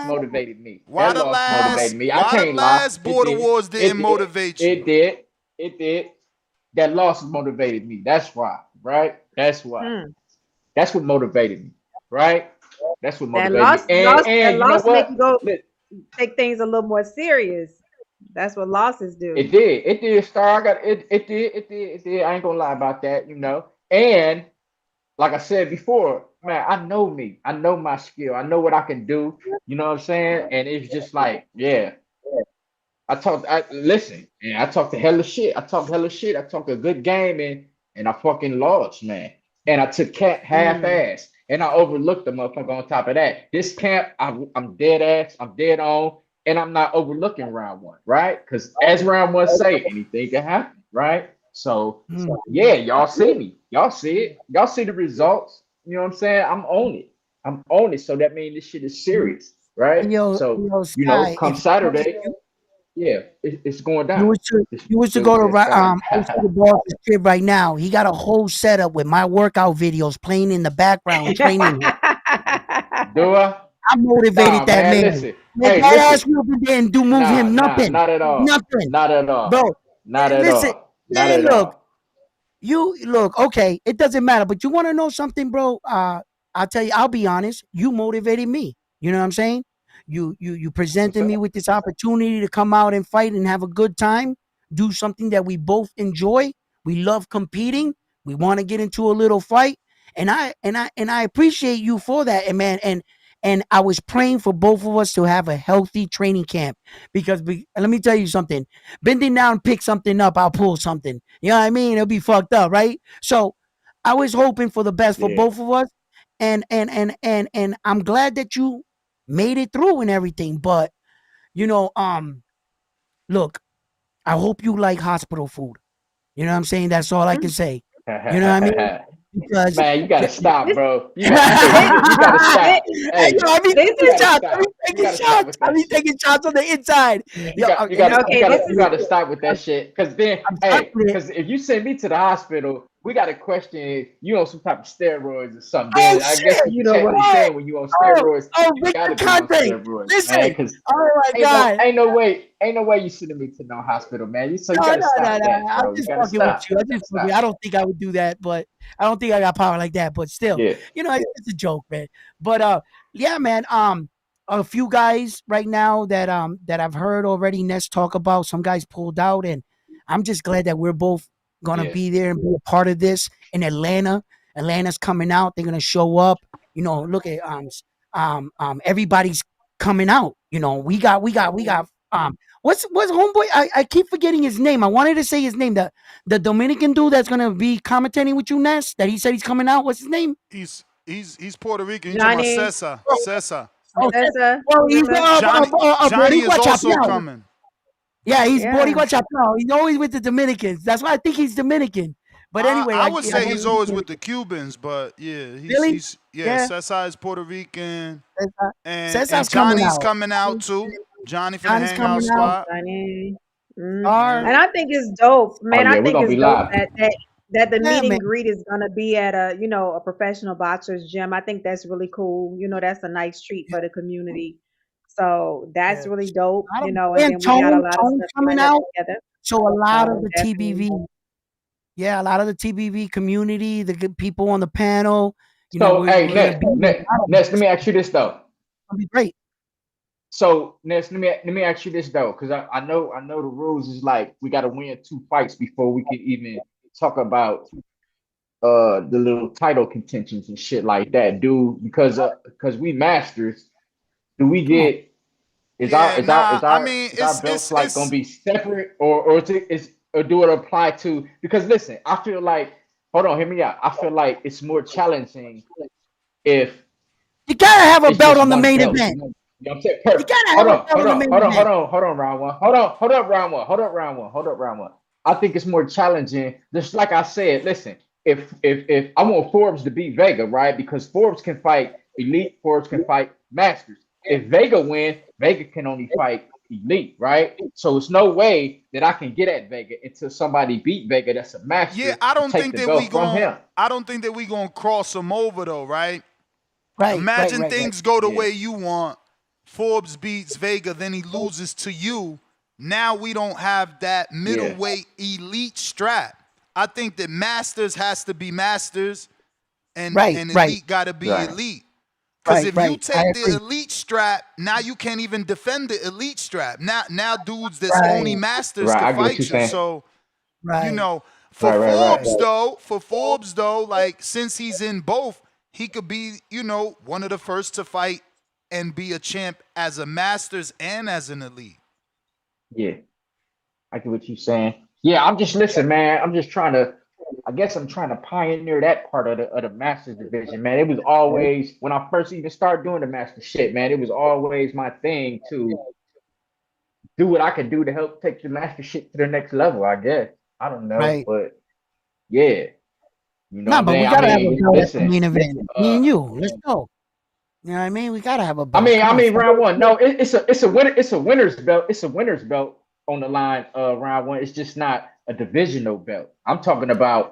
motivated me. Why the last Border Wars didn't motivate you? It did. That loss motivated me. That's why, right? That's why. That's what motivated me, right? That's what motivated me. And loss make you go take things a little more serious. That's what losses do. It did, Star. It did. I ain't gonna lie about that, And like I said before, man, I know me. I know my skill. I know what I can do. You know what I'm saying? And it's just like, yeah. I talk the hella shit. I talk a good game and I fucking lost, man. And I took camp half-ass. And I overlooked the motherfucker on top of that. This camp, I'm dead ass. I'm dead on. And I'm not overlooking round one, right? Because as round one say, anything can happen, right? So yeah, y'all see me. Y'all see it. Y'all see the results. You know what I'm saying? I'm on it. So that means this shit is serious, right? Sky, come Saturday, it's going down. You wish to go to the boss's crib right now. He got a whole setup with my workout videos playing in the background, training. Do I? I motivated that man. Listen. Hey, that ass whooping didn't do him nothing. Not at all. Nothing. Not at all. Bro, not at listen, all. Not at all. You look, okay, it doesn't matter, but you want to know something, bro? I'll tell you, I'll be honest. You motivated me. You know what I'm saying? You presented me with this opportunity to come out and fight and have a good time. do something that we both enjoy. We love competing. We want to get into a little fight. And I appreciate you for that, and man, and I was praying for both of us to have a healthy training camp because let me tell you something. Bending down, pick something up, I'll pull something. You know what I mean? It'll be fucked up, right? So I was hoping for the best for both of us, and I'm glad that you made it through and everything. But look, I hope you like hospital food. You know what I'm saying? That's all I can say. You know what I mean? Because man, you gotta stop, bro. You gotta stop. Hey, I be taking shots on the inside. You gotta stop with that shit. Cause then, because if you send me to the hospital, we gotta question you on some type of steroids or something. Oh, I guess you know what I'm saying when you on steroids. You gotta be on steroids. Listen, man, oh my God, ain't no way you sending me to no hospital, man. You gotta stop that, bro. I'm just fucking with you. I don't think I would do that, but I don't think I got power like that. But still, it's a joke, man. But yeah, man. A few guys right now that I've heard already Ness talk about. Some guys pulled out, and I'm just glad that we're both gonna be there and be a part of this in Atlanta. Atlanta's coming out. They're gonna show up. Look at everybody's coming out. We got what's homeboy? I keep forgetting his name. I wanted to say his name. The Dominican dude that's gonna be commentating with you, Ness. That he said he's coming out. What's his name? He's Puerto Rican. He's Johnny. talking about Cesar. Well, he's Johnny is also coming. Yeah, he's Boricua Chapel. He's always with the Dominicans. That's why I think he's Dominican. But anyway, I would say he's always with the Cubans, but yeah, Cesar is Puerto Rican, and Johnny's coming out too. Johnny from the Hangout Squad. And I think it's dope, man. I think it's dope that the meet and greet is gonna be at a professional boxer's gym. I think that's really cool. That's a nice treat for the community. So that's really dope. And then we got a lot of stuff coming out together. So a lot of the TBV. Yeah, a lot of the TBV community, the good people on the panel. Ness, let me ask you this though. That'd be great. So Ness, let me ask you this though, because I know the rules is like we got to win 2 fights before we can even talk about the little title contentions and shit like that, dude. Because we masters, do we get our belts like gonna be separate or do it apply to? Because listen, I feel like hear me out. I feel like it's more challenging if you gotta have a belt on the main event. You know what I'm saying? Perfect. Hold on, round one. Hold up, round one. I think it's more challenging. Just like I said, listen, if I want Forbes to beat Vega, right? Because Forbes can fight elite, Forbes can fight masters. If Vega win, Vega can only fight elite, right? So it's no way that I can get at Vega until somebody beat Vega that's a master. Yeah, I don't think that we gonna cross him over though, right? Right. Imagine things go the way you want. Forbes beats Vega, then he loses to you. Now we don't have that middleweight elite strap. I think that masters has to be masters, and elite got to be elite. Because if you take the elite strap, now you can't even defend the elite strap. Now dudes that's only masters can fight you. So, for Forbes though, like since he's in both, he could be, one of the first to fight and be a champ as a masters and as an elite. Yeah, I get what you're saying. Yeah, I'm just man. I'm just trying to pioneer that part of the Masters division, man. It was always, when I first even started doing the Master shit, man, it was always my thing to do what I could do to help take the Master shit to the next level, I guess. I don't know, but yeah. But we gotta have a belt at the main event. Me and you, let's go. You know what I mean? We gotta have a belt. I mean, round one. No, it's a winner's belt. It's a winner's belt on the line. Round one. It's just not a divisional belt. I'm talking about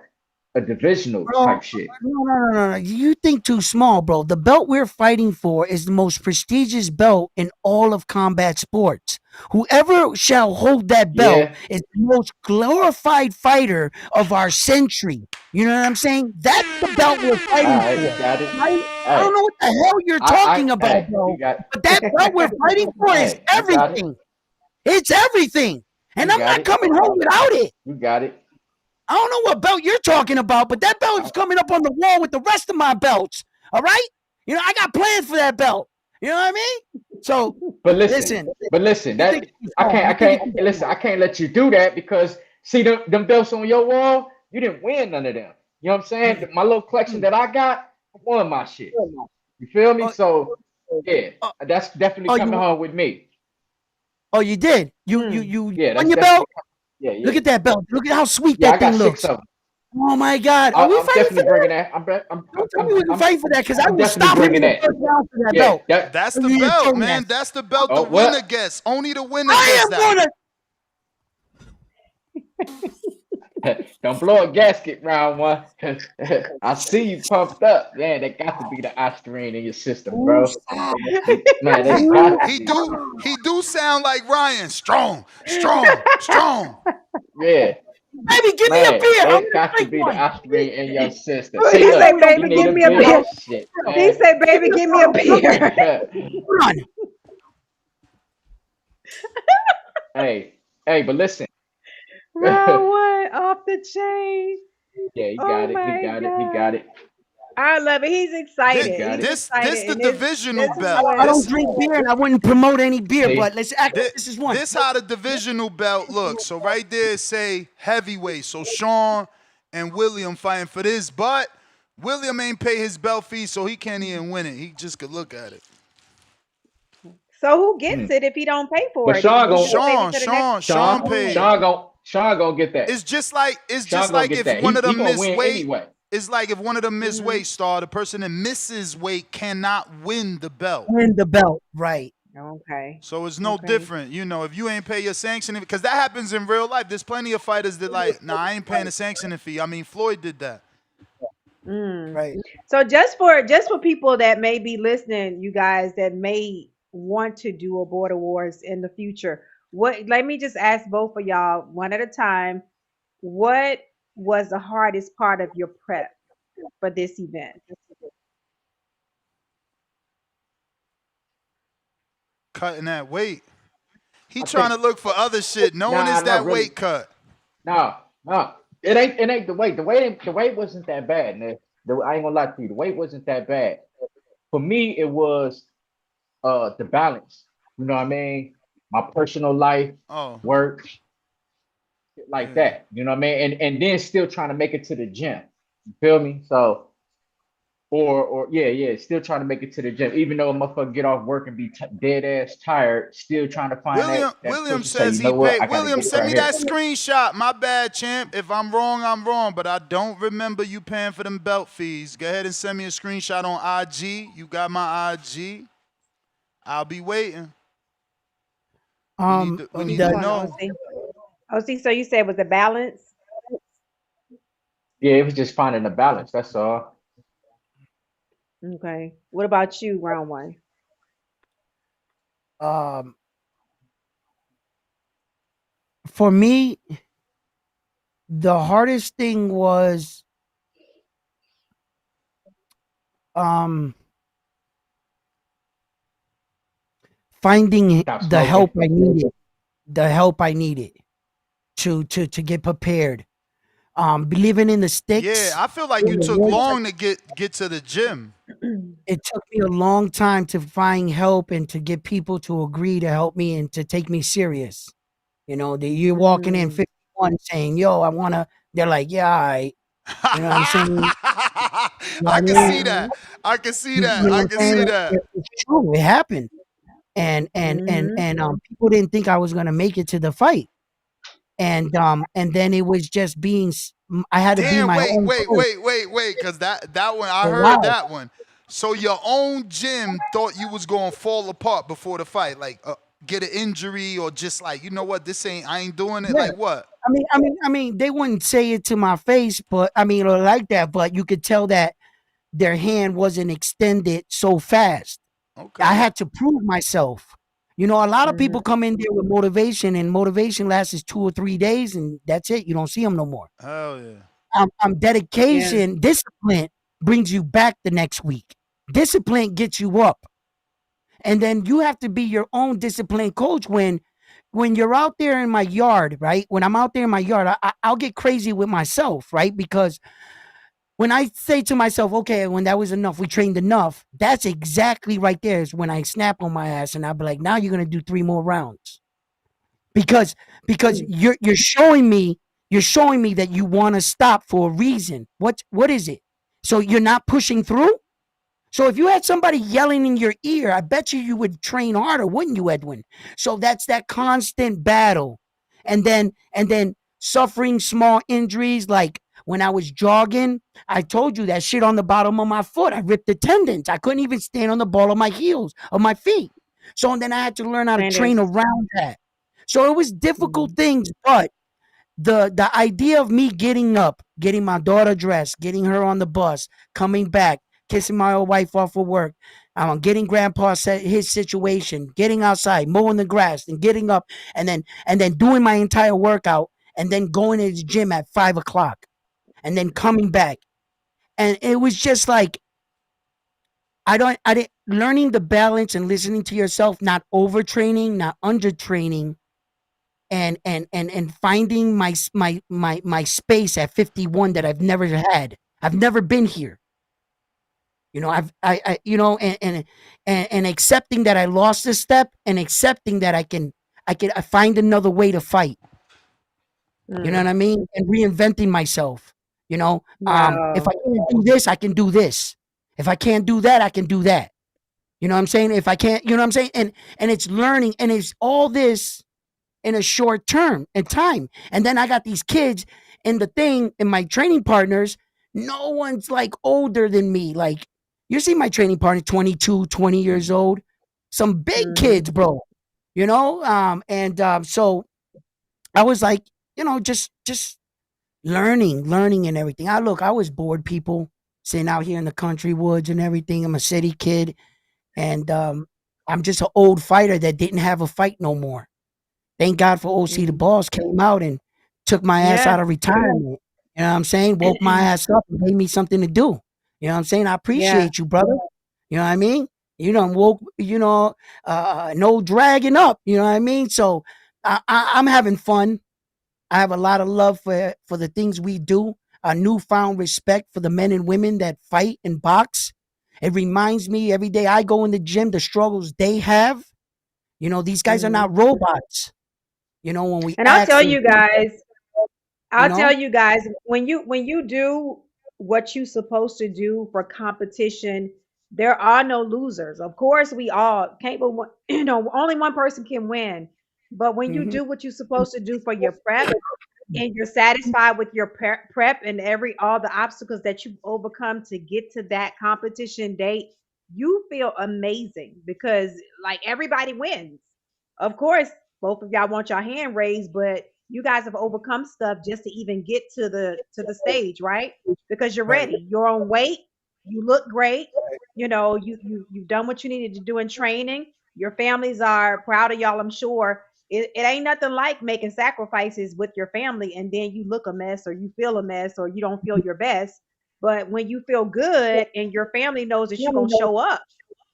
a divisional type shit. No. You think too small, bro. The belt we're fighting for is the most prestigious belt in all of combat sports. Whoever shall hold that belt is the most glorified fighter of our century. You know what I'm saying? That's the belt we're fighting for. Got it. Right? I don't know what the hell you're talking about, bro. But that belt we're fighting for is everything. It's everything. And You I'm got not it. coming home without it. You got it. I don't know what belt you're talking about, but that belt is coming up on the wall with the rest of my belts. All right? You know, I got plans for that belt. You know what I mean? So, But listen, that I can't let you do that because see them belts on your wall, you didn't win none of them. You know what I'm saying? My little collection that I got, I won my shit. You feel me? So yeah, that's definitely coming home with me. Oh, you did? You won your belt? Yeah. Look at that belt. Look at how sweet Yeah, that I got thing 6 looks. of them. Oh my God! Are we I'm fighting definitely for bringing that? that. Don't tell me we're fighting for that because I I'm will definitely stop him in bringing the that. first round for that Yeah, belt. That's the belt, man. That's the belt the winner gets. Only the winner gets that. Don't blow a gasket round one. I see you pumped up. Man, that got to be the Austrian in your system, bro. Man, they got to be. He do sound like Ryan. Strong. Yeah. Baby, give me a beer. It got to be the Austrian in your system. He See, look, say, baby, you need give a me a beer. beer. Shit, He man. say, baby, give me a beer. Run. Hey, but listen. Round one off the chain. Yeah, he Oh got it. my He got it. God. He got it. I love it. He's excited. This the And divisional this is belt. what- I don't drink beer and I wouldn't promote any beer, Hey. but let's act like this is one. This how the divisional belt looks. So right there say heavyweight. So Sean and William fighting for this, but William ain't pay his belt fee, so he can't even win it. He just could look at it. So who gets it if he don't pay for But it? Sean gonna Sean paid. Sean gonna get that. It's just like Sean gonna get if that. one of He them gonna miss win weight. anyway. It's like if one of them miss weight, Star, the person that misses weight cannot win the belt. Win the belt, right? Okay. So it's no different, you know, if you ain't pay your sanctioning, because that happens in real life. There's plenty of fighters that like, nah, I ain't paying a sanctioning fee. I mean, Floyd did that. Right. So just for people that may be listening, you guys that may want to do a Border Wars in the future, let me just ask both of y'all one at a time. What was the hardest part of your prep for this event? Cutting that weight. He trying to look for other shit, knowing it's that really. weight cut. No. It ain't the weight. The weight wasn't that bad, man. I ain't gonna lie to you. The weight wasn't that bad. For me, it was the balance. You know what I mean? My personal life, work, shit like that. You know what I mean? And then still trying to make it to the gym. You feel me? So still trying to make it to the gym. Even though a motherfucker get off work and be dead ass tired, still trying to find that William push to say, says you know he what? paid. I gotta William, get send me right that here. screenshot. My bad, champ. If I'm wrong, I'm wrong. But I don't remember you paying for them belt fees. Go ahead and send me a screenshot on IG. You got my IG. I'll be waiting. We need to know. OC, so you said it was a balance? Yeah, it was just finding the balance. That's all. Okay. What about you, round one? For me, the hardest thing was finding the help I needed. The help I needed to get prepared. Believing in the sticks. Yeah, I feel like you took long to get to the gym. It took me a long time to find help and to get people to agree to help me and to take me serious. You know, you're walking in 51 saying, yo, I want to, they're like, yeah, all right. You know what I'm saying? I can see that. I can see that. I can see that. It's true. It happened. And people didn't think I was going to make it to the fight. And then it was just being, I had to be my own coach. Wait, because that one, I heard that one. So your own gym thought you was going to fall apart before the fight, like get an injury or just like, you know what, I ain't doing it. Yeah. Like what? I mean, they wouldn't say it to my face, but or like that, but you could tell that their hand wasn't extended so fast. Okay. I had to prove myself. You know, a lot of people come in there with motivation, and motivation lasts 2 or 3 days, and that's it. You don't see them no more. Oh yeah. I'm dedication, discipline brings you back the next week. Discipline gets you up, and then you have to be your own discipline coach when when you're out there in my yard, right? When I'm out there in my yard, I'll get crazy with myself, right? Because when I say to myself, okay, when that was enough, we trained enough, that's exactly right there is when I snap on my ass and I'll be like, now you're gonna do 3 more rounds. Because you're showing me that you want to stop for a reason. What is it? So you're not pushing through? So if you had somebody yelling in your ear, I bet you would train harder, wouldn't you, Edwin? So that's that constant battle. And then suffering small injuries, like when I was jogging, I told you that shit on the bottom of my foot. I ripped the tendons. I couldn't even stand on the ball of my heels, of my feet. So then I had to learn how to train around that. So it was difficult things, but the idea of me getting up, getting my daughter dressed, getting her on the bus, coming back, kissing my old wife off of work, getting grandpa his situation, getting outside, mowing the grass, and getting up, and then doing my entire workout, and then going to the gym at 5 o'clock, and then coming back. And it was just like I didn't learning the balance and listening to yourself, not overtraining, not undertraining, and finding my space at 51 that I've never had. I've never been here. You know, I you know, and accepting that I lost a step, and accepting that I find another way to fight. You know what I mean? And reinventing myself. You know, if I can't do this, I can do this. If I can't do that, I can do that. You know what I'm saying? If I can't, you know what I'm saying? And it's learning, and it's all this in a short term and time. And then I got these kids and the thing, and my training partners, no one's like older than me. Like, you see my training partner, 22, 20 years old, some big kids, bro, you know? So I was like, you know, just learning and everything. I was bored, people, sitting out here in the country woods and everything. I'm a city kid, and I'm just an old fighter that didn't have a fight no more. Thank God for OC the Boss came out and took my ass out of retirement. You know what I'm saying? Woke my ass up and gave me something to do. You know what I'm saying? I appreciate you, brother. You know what I mean? You done woke, you know, no dragging up. You know what I mean? So I'm having fun. I have a lot of love for the things we do. A newfound respect for the men and women that fight and box. It reminds me every day I go in the gym, the struggles they have. You know, these guys are not robots. You know, when we and I'll tell you guys, when you do what you're supposed to do for competition, there are no losers. Of course, we all can't, but you know, only one person can win. But when you do what you're supposed to do for your prep, and you're satisfied with your prep and all the obstacles that you've overcome to get to that competition date, you feel amazing because like everybody wins. Of course, both of y'all want your hand raised, but you guys have overcome stuff just to even get to the stage, right? Because you're ready. You're on weight. You look great. You know, you've done what you needed to do in training. Your families are proud of y'all, I'm sure. It ain't nothing like making sacrifices with your family and then you look a mess or you feel a mess or you don't feel your best. But when you feel good and your family knows that you're going to show up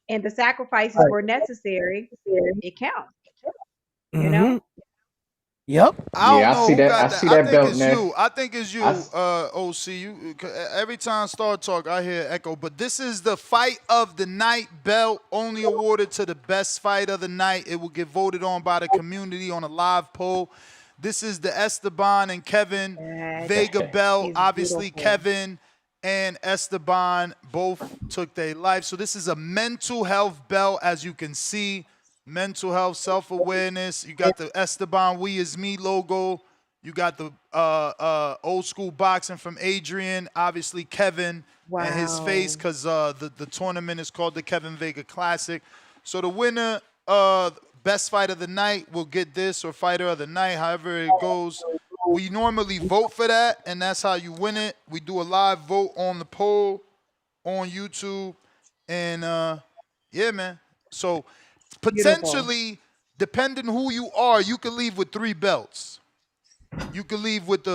and the sacrifices were necessary, it counts. You know? Yep. I don't know see who that. got I that. see I that think belt, it's Ness. you. I think it's you, OC. You every time Star Talk, I hear echo. But this is the fight of the night belt, only awarded to the best fight of the night. It will get voted on by the community on a live poll. This is the Esteban and Kevin Vega belt. Obviously, Kevin and Esteban both took their life. So this is a mental health belt, as you can see. Mental health, self-awareness. You got the Esteban We Is Me logo. You got the old school boxing from Adrian. Obviously, Kevin and his face, because the tournament is called the Kevin Vega Classic. So the winner, best fight of the night, will get this, or fighter of the night, however it goes. We normally vote for that, and that's how you win it. We do a live vote on the poll on YouTube. And, yeah, man. So potentially, depending who you are, you can leave with 3 belts. You can leave with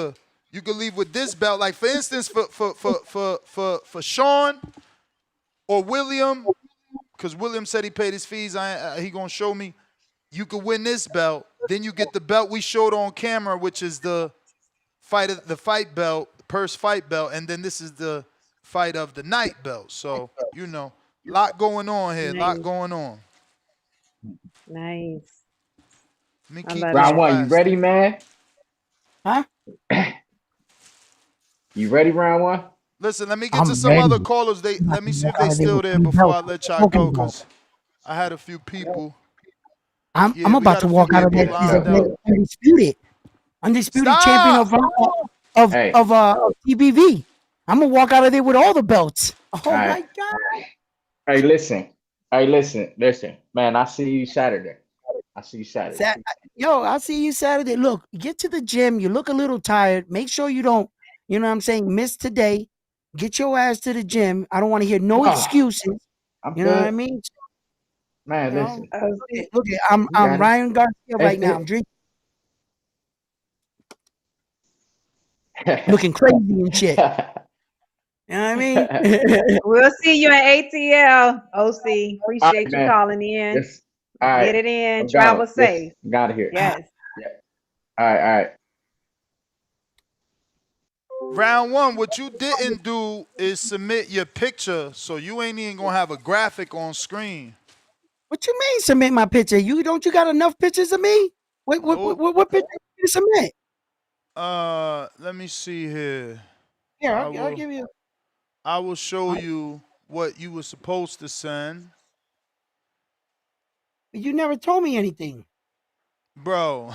this belt. Like for instance, for Sean or William, because William said he paid his fees. He gonna show me. You could win this belt, Then you get the belt we showed on camera, which is the fight belt, purse fight belt, and then this is the fight of the night belt. So, lot going on here, lot Nice. going on. Nice. Let me I keep love this Round it. one, you plastic. ready, man? Huh? You ready, round one? Listen, let me get to I'm some ready. other callers. Let me see if they still there before I let y'all go, because I had a few people. I'm Yeah, we about got to a few walk out of people that Let's lined go. up. undisputed champion Stop! Hey, of TBV. I'm gonna walk out of there with all the belts. all Oh right. my god! Hey, listen. Hey, listen. Man, I see you Saturday. I see you Saturday. Yo, I'll see you Saturday. Look, get to the gym. You look a little tired. Make sure you don't, you know what I'm saying, miss today. Get your ass to the gym. I don't want to hear no No, excuses. I'm You know what I good. mean? Man, You know, listen. look at I'm You got Ryan Garcia right now. I'm it. drinking, looking crazy and shit. You know what I mean? We'll see you in ATL, OC. All right, Appreciate you man. calling in. Yes. All right. Get it in. I'm got Travel it. Yes. safe. Got it here. Yes. Yeah. All right. All right. Round one, what you didn't do is submit your picture, so you ain't even gonna have a graphic on screen. What you mean submit my picture? You got enough pictures of me? Nope. What picture you submit? Let me see here. Here, I I'll will give you. I will show you what you were supposed to send. You never told me anything. Bro,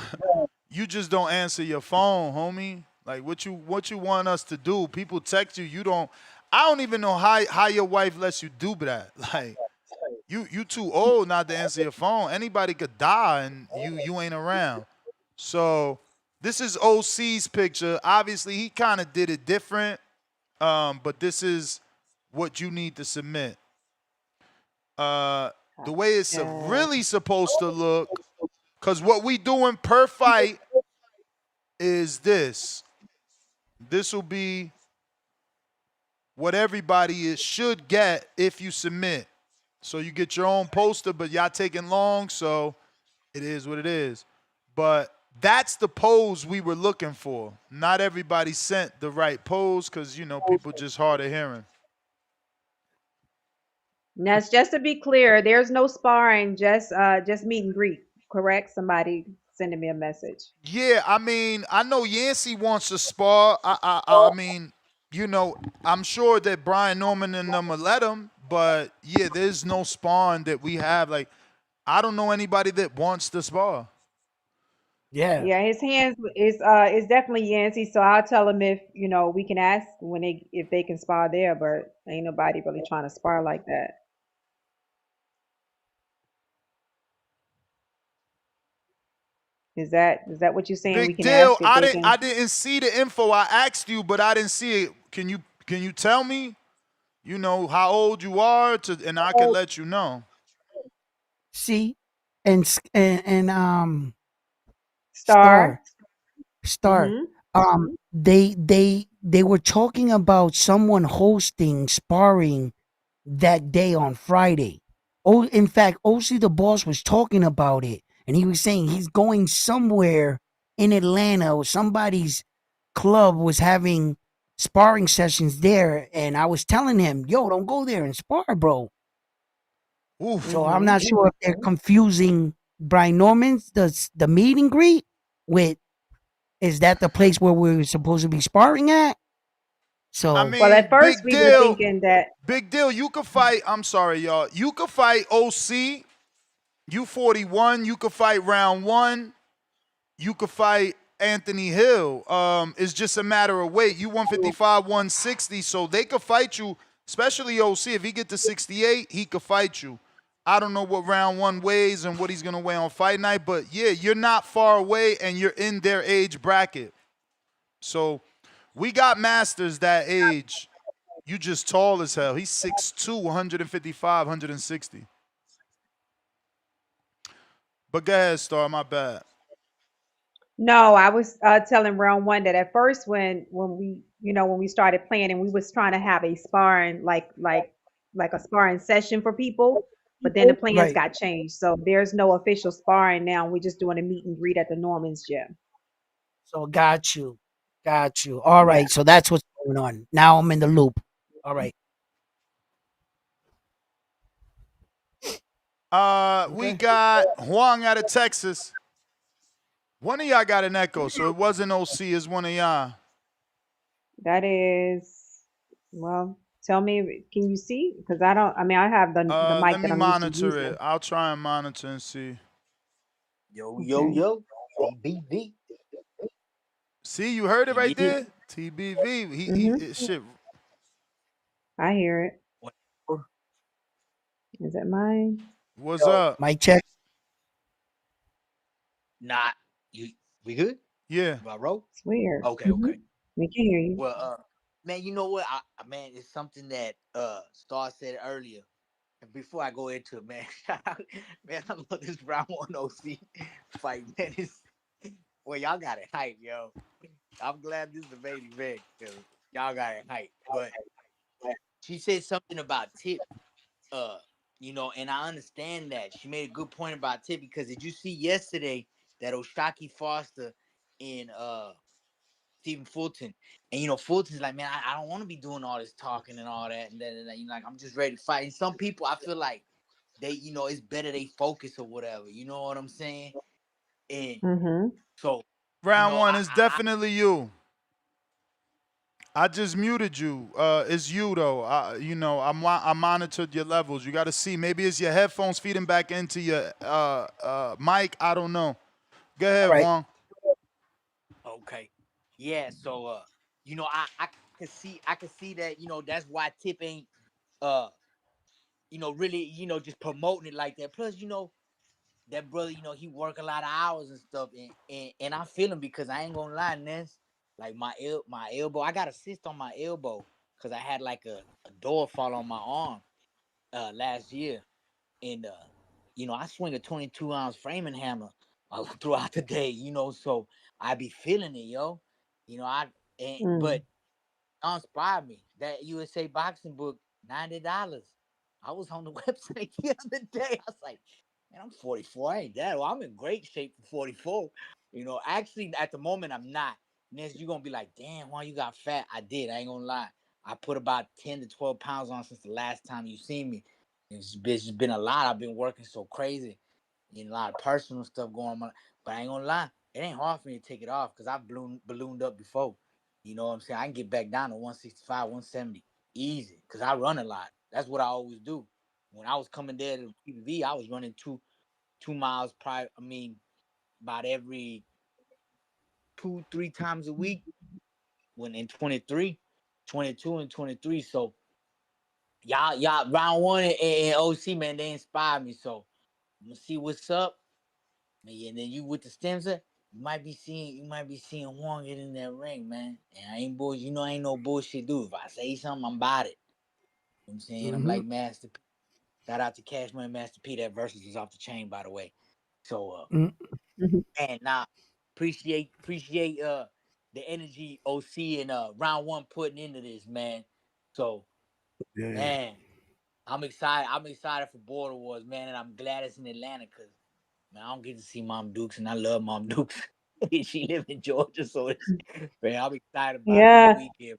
you just don't answer your phone, homie. Like what you want us to do? People text you, you don't. I don't even know how your wife lets you do that. Like you too old not to answer your phone. Anybody could die and you ain't around. So this is OC's picture. Obviously he kind of did it different, but this is what you need to submit. The way it's really supposed to look, because what we doing per fight is this. This will be what everybody should get if you submit. So you get your own poster, but y'all taking long, so it is what it is. But that's the pose we were looking for. Not everybody sent the right pose because, people just hard of hearing. Ness, just to be clear, there's no sparring, just meet and greet. Correct? Somebody sending me a message. Yeah, I mean, I know Yancey wants to spar. I mean, I'm sure that Brian Norman and them will let him, but yeah, there's no sparring that we have. Like, I don't know anybody that wants to spar. Yeah. Yeah, his hands is definitely Yancey. So I'll tell him if we can ask if they can spar there, but ain't nobody really trying to spar like that. Is that what you're saying? We Big can ask deal. if they can. I didn't see the info. I asked you, but I didn't see it. Can you tell me? How old you are, and I can let you know. See, and Star. Star. They were talking about someone hosting sparring that day on Friday. Oh, in fact, OC the boss was talking about it, and he was saying he's going somewhere in Atlanta or somebody's club was having sparring sessions there, and I was telling him, "Yo, don't go there and spar, bro." Oof. So I'm not sure if they're confusing Brian Norman's the meet and greet with, is that the place where we're supposed to be sparring at? So I mean, well, at first big we were deal. thinking that. Big deal. You could fight. I'm sorry, y'all. You could fight OC. You 41. You could fight round one. You could fight Anthony Hill. It's just a matter of weight. You 155, 160, so they could fight you. Especially OC. If he get to 68, he could fight you. I don't know what round one weighs and what he's gonna weigh on fight night, but yeah, you're not far away and you're in their age bracket. So we got masters that age. You just tall as hell. He's 6'2", 155, 160. But go ahead, Star. My bad. No, I was telling round one that at first when we started playing and we was trying to have a sparring like a sparring session for people. but then the plans Right. got changed. So there's no official sparring now. We're just doing a meet and greet at the Norman's gym. So got you. Got you. All Yeah. right. So that's what's going on. Now I'm in the loop. All right. We Okay. got Huang out of Texas. One of y'all got an echo, so it wasn't OC, it's one of y'all. That is, well, tell me, can you see? Because I don't, I mean, I have the Let mic that me I'm used to monitor using. it. I'll try and monitor and see. Okay. TBV. See, you heard it right Yeah. there? TBV. Mm-hmm. Shit. I hear it. Whatever. Is it mine? What's Yo, up? Mic check. nah, we good? Yeah. Do I roll? It's weird. Okay, Mm-hmm. okay. We can hear you. Well, man, you know what? Man, it's something that Star said earlier. And before I go into it, man, man, I love this round one OC fight, man. It's, well, y'all got it hype, yo. I'm glad this is the main event because y'all got it hype. But she said something about Tip, uh, and I understand that. She made a good point about Tip because did you see yesterday that Oshaki Foster and Stephen Fulton, and Fulton's like, man, I don't want to be doing all this talking and all that, and then like I'm just ready to fight. And some people, I feel like they, it's better they focus or whatever. You know what I'm saying? And Mm-hmm. so, Round one I, is I definitely you. I just muted you. It's you though. I monitored your levels. You got to see. Maybe it's your headphones feeding back into your mic. I don't know. Go ahead, All right. Juan. okay, yeah. So, I can see that, that's why Tip ain't, uh, really, just promoting it like that. Plus, that brother, he work a lot of hours and stuff, and I feel him because I ain't gonna lie, Ness. Like my elbow, I got a cyst on my elbow because I had like a door fall on my arm last year, and I swing a 22-ounce framing hammer throughout the day, so I be feeling it, yo. But Mm. inspired me. That USA boxing book, $90. I was on the website the other day. I was like, man, I'm 44. I ain't that. Well, I'm in great shape for 44. Actually, at the moment, I'm not. Next, you're gonna be like, damn, why you got fat? I did. I ain't gonna lie. I put about 10 to 12 pounds on since the last time you seen me. It's been a lot. I've been working so crazy. A lot of personal stuff going on. But I ain't gonna lie, it ain't hard for me to take it off because I've ballooned up before. You know what I'm saying? I can get back down to 165, 170 easy because I run a lot. That's what I always do. When I was coming there to PBV, I was running 2 miles prior. I mean, about every 2-3 times a week. When in 23, 22 and 23. So y'all round one and OC, man, they inspired me. So I'm gonna see what's up. And then you with the Stemser, you might be seeing Juan get in that ring, man. And I ain't bullshit, I ain't no bullshit dude. If I say something, I'm about it. You know what I'm saying? I'm Mm-hmm. like Master P. Shout out to Cash Money Master P. That versus is off the chain, by the way. So Mhm. and now appreciate the energy OC and round one putting into this, man. So Yeah. man, I'm excited. I'm excited for Border Wars, man, and I'm glad it's in Atlanta because man, I don't get to see Mom Dukes, and I love Mom Dukes. She live in Georgia, so man, I'm excited about this Yeah. weekend.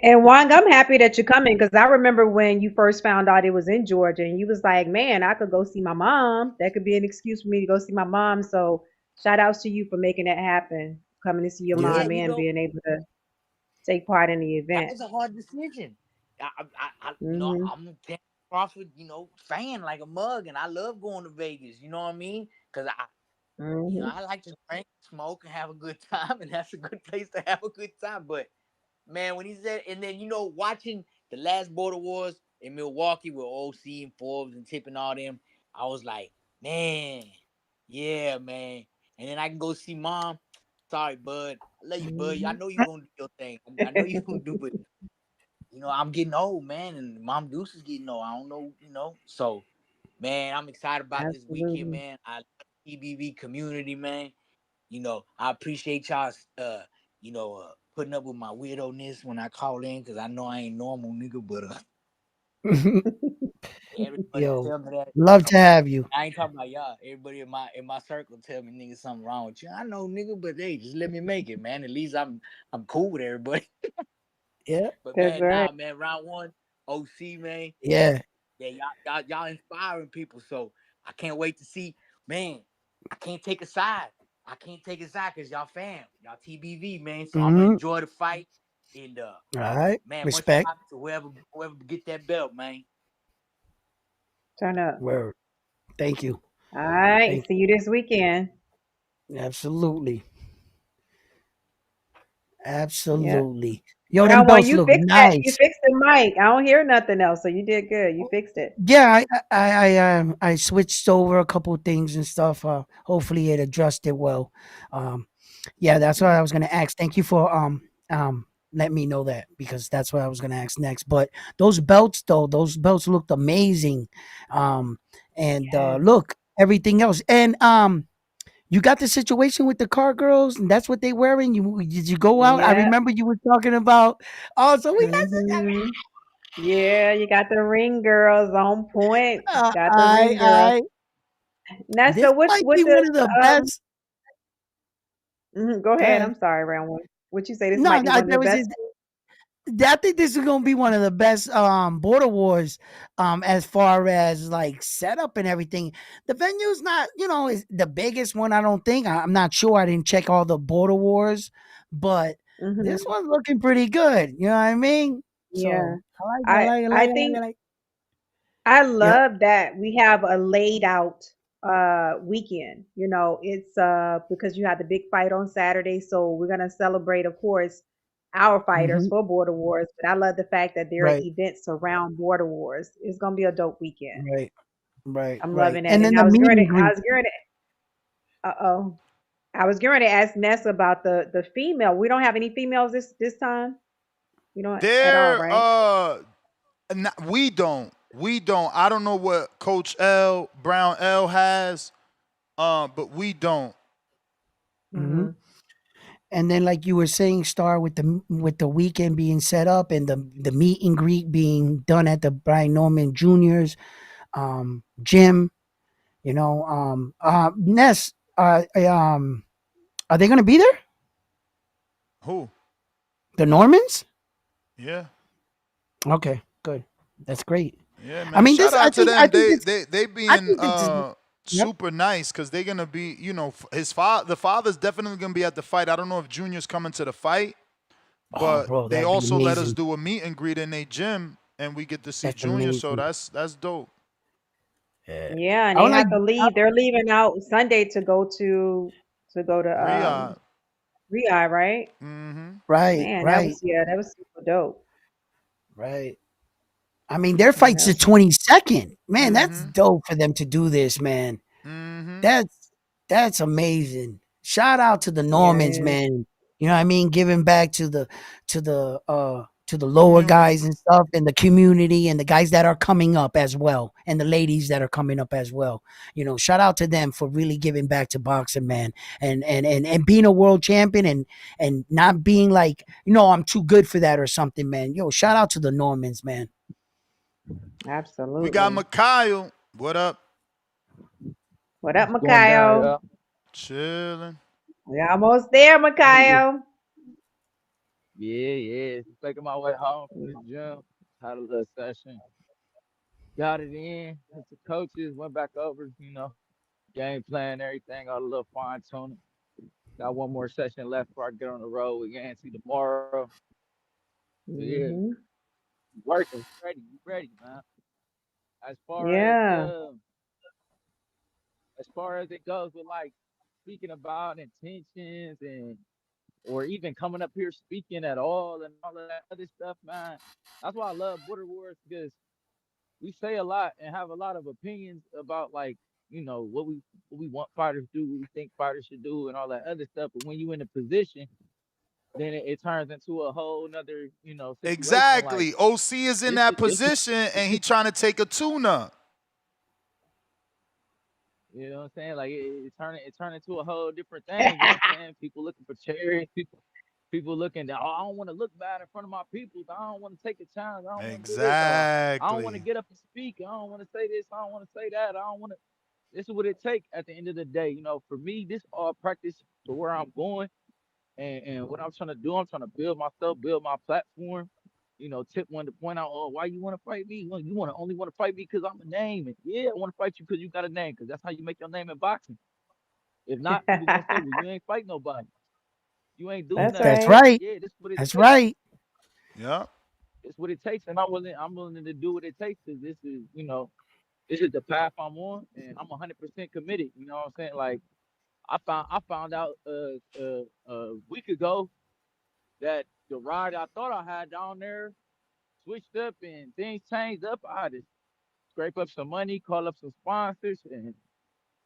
And Wang, I'm happy that you're coming because I remember when you first found out it was in Georgia and you was like, man, I could go see my mom. That could be an excuse for me to go see my mom. So shout outs to you for making that happen, coming to see your Yeah. Yeah, mom and being able to take part in the that event. was a hard decision. Hmm. I'm a Dan Crawford, fan like a mug, and I love going to Vegas. You know what I mean? Because Hmm. I like to drink, smoke, and have a good time, and that's a good place to have a good time. But man, when he said, and then watching the last Border Wars in Milwaukee with OC and Forbes and Tip and all them, I was like, man, yeah, man. And then I can go see Mom. Sorry, Bud. I love you, Bud. I Hmm. know you're gonna do your thing. I know you're gonna do it. I'm getting old, man, and Mom Deuce is getting old. I don't know. So, man, I'm excited about this weekend, Absolutely. man. I love the EBV community, man. I appreciate y'all, putting up with my weirdo-ness when I call in, because I know I ain't normal, nigga, but Everybody Yo, tell me that. love to have you. I ain't talking about y'all. Everybody in my circle tell me nigga something wrong with you. I know nigga, but hey, just let me make it, man. At least I'm cool with everybody. Yeah, But That's man, right. nah, man, round one, OC, man. yeah. Yeah, y'all inspiring people. So I can't wait to see, man. I can't take a side. I can't take a side because y'all fam, y'all TBV, man. So I'm gonna Mm-hmm. enjoy the fight. And All right. man, much Respect. props to whoever get that belt, man. Turn up. Word. Thank you. All right. Thank See you this weekend. you. Absolutely. Yeah. Absolutely. Yo, them Round one, belts you look fixed that. You nice. fixed the mic. I don't hear nothing else, so you did good. You fixed it. Yeah, I switched over a couple things and stuff. Hopefully it adjusted well. Um, yeah, that's what I was gonna ask. Thank you for let me know that because that's what I was gonna ask next. But those belts though, those belts looked amazing. And Yes. look, everything else. And you got the situation with the car girls, and that's what they wearing. You did you go out? I Yeah. remember you were talking about. Oh, so we got Hmm. Yeah, you got the ring girls on point. Got the ring girls. I. Nessa, This what's might what be the one of the um? best. Go Go ahead. ahead. I'm sorry, round one. What you say? This No, might be no, one of the there was. best. I think this is gonna be one of the best border wars as far as like setup and everything. The venue's not, is the biggest one, I don't think. I'm not sure. I didn't check all the border wars, but this Hmm. one's looking pretty good. You know what I mean? Yeah. So I like it, I I like it, I I like it, think I like it. I Yep. love that we have a laid out weekend. It's because you have the big fight on Saturday, so we're gonna celebrate, of course, our fighters Hmm. for Border Wars. But I love the fact that there are Right, events around Border Wars. It's gonna be a dope weekend. right, right, I'm right. loving it. And And then the meet and I greet. was going to uh-oh. I was going to ask Ness about the female. We don't have any females this time. We don't at all, There, right? we don't. I don't know what Coach L Brown L has, but we don't. Hmm. Mhm. And then, like you were saying, Star, with the weekend being set up and the meet and greet being done at the Brian Norman Junior's gym, Ness, are they going to be there? Who? The Normans? Yeah. Okay, good. That's great. Yeah, I man. mean, Shout this. out to them. They I being think this is. Yep. super nice because they're gonna be, the father's definitely gonna be at the fight. I don't know if Junior's coming to the fight, Oh, but bro, they that'd be also let us amazing. do a meet and greet in their gym, and we get to see That's Junior. So amazing. that's dope. Yeah. Yeah, and I they would like. have to leave. They're leaving out Sunday to go to Riyadh. Riyadh, right? Mm-hmm. Right, Man, that right, was yeah, that was super dope. right. I mean, their Yeah, fight's that the was 22nd. Man, that's Mm-hmm. dope for them to do this, man. Mm-hmm. That's amazing. Shout out to the yeah, Normans, it is. man. You know what I mean? Giving back to the lower Community. guys and stuff and the community and the guys that are coming up as well and the ladies that are coming up as well. Shout out to them for really giving back to boxing, man. And being a world champion and not being like, I'm too good for that or something, man. Yo, shout out to the Normans, man. We got Absolutely. Mikhail. What up? What up, What's going down, Mikhail? y'all? Chilling. We almost there, Yeah, Mikhail. yeah. Just making my way home from the gym. Had a little session. Got it in. With the coaches, went back over, game plan, everything, all a little fine tuning. Got one more session left before I get on the road with Yancey tomorrow. So yeah, Hmm. working. We ready, man. As far as Yeah, uh as far as it goes with like speaking about intentions and or even coming up here speaking at all and all of that other stuff, man. That's why I love Border Wars because we say a lot and have a lot of opinions about like, what we want fighters to do, what we think fighters should do and all that other stuff. But when you in a position, then it turns into a whole nother, situation. Like Exactly. OC is in this that is this is position this and he is trying to take a tuna. you know what I'm saying? Like it turned into a whole different thing, you know what I'm saying? People looking for charity, People looking down. Oh, I don't want to look bad in front of my people. I don't want to take a chance. I don't want to do this. I don't want to Exactly. get up and speak. I don't want to say this. I don't want to say that. I don't want to. This is what it takes at the end of the day. You know, for me, this all practice to where I'm going and what I'm trying to do. I'm trying to build myself, build my platform. You know, tip one to point out, oh, why you want to fight me? Well, you only want to fight me because I'm a name. And yeah, I want to fight you because you got a name, because that's how you make your name in boxing. If not, people gonna say, well, you ain't fight nobody. You ain't do That's nothing. That's right. But right. yeah, this is what it That's takes. right. Yeah. It's what it takes, and I'm willing to do what it takes. Cause this is, this is the path I'm on, and I'm 100% committed. You know what I'm saying? Like I found out a week ago that the ride I thought I had down there switched up and things changed up. I had to scrape up some money, call up some sponsors,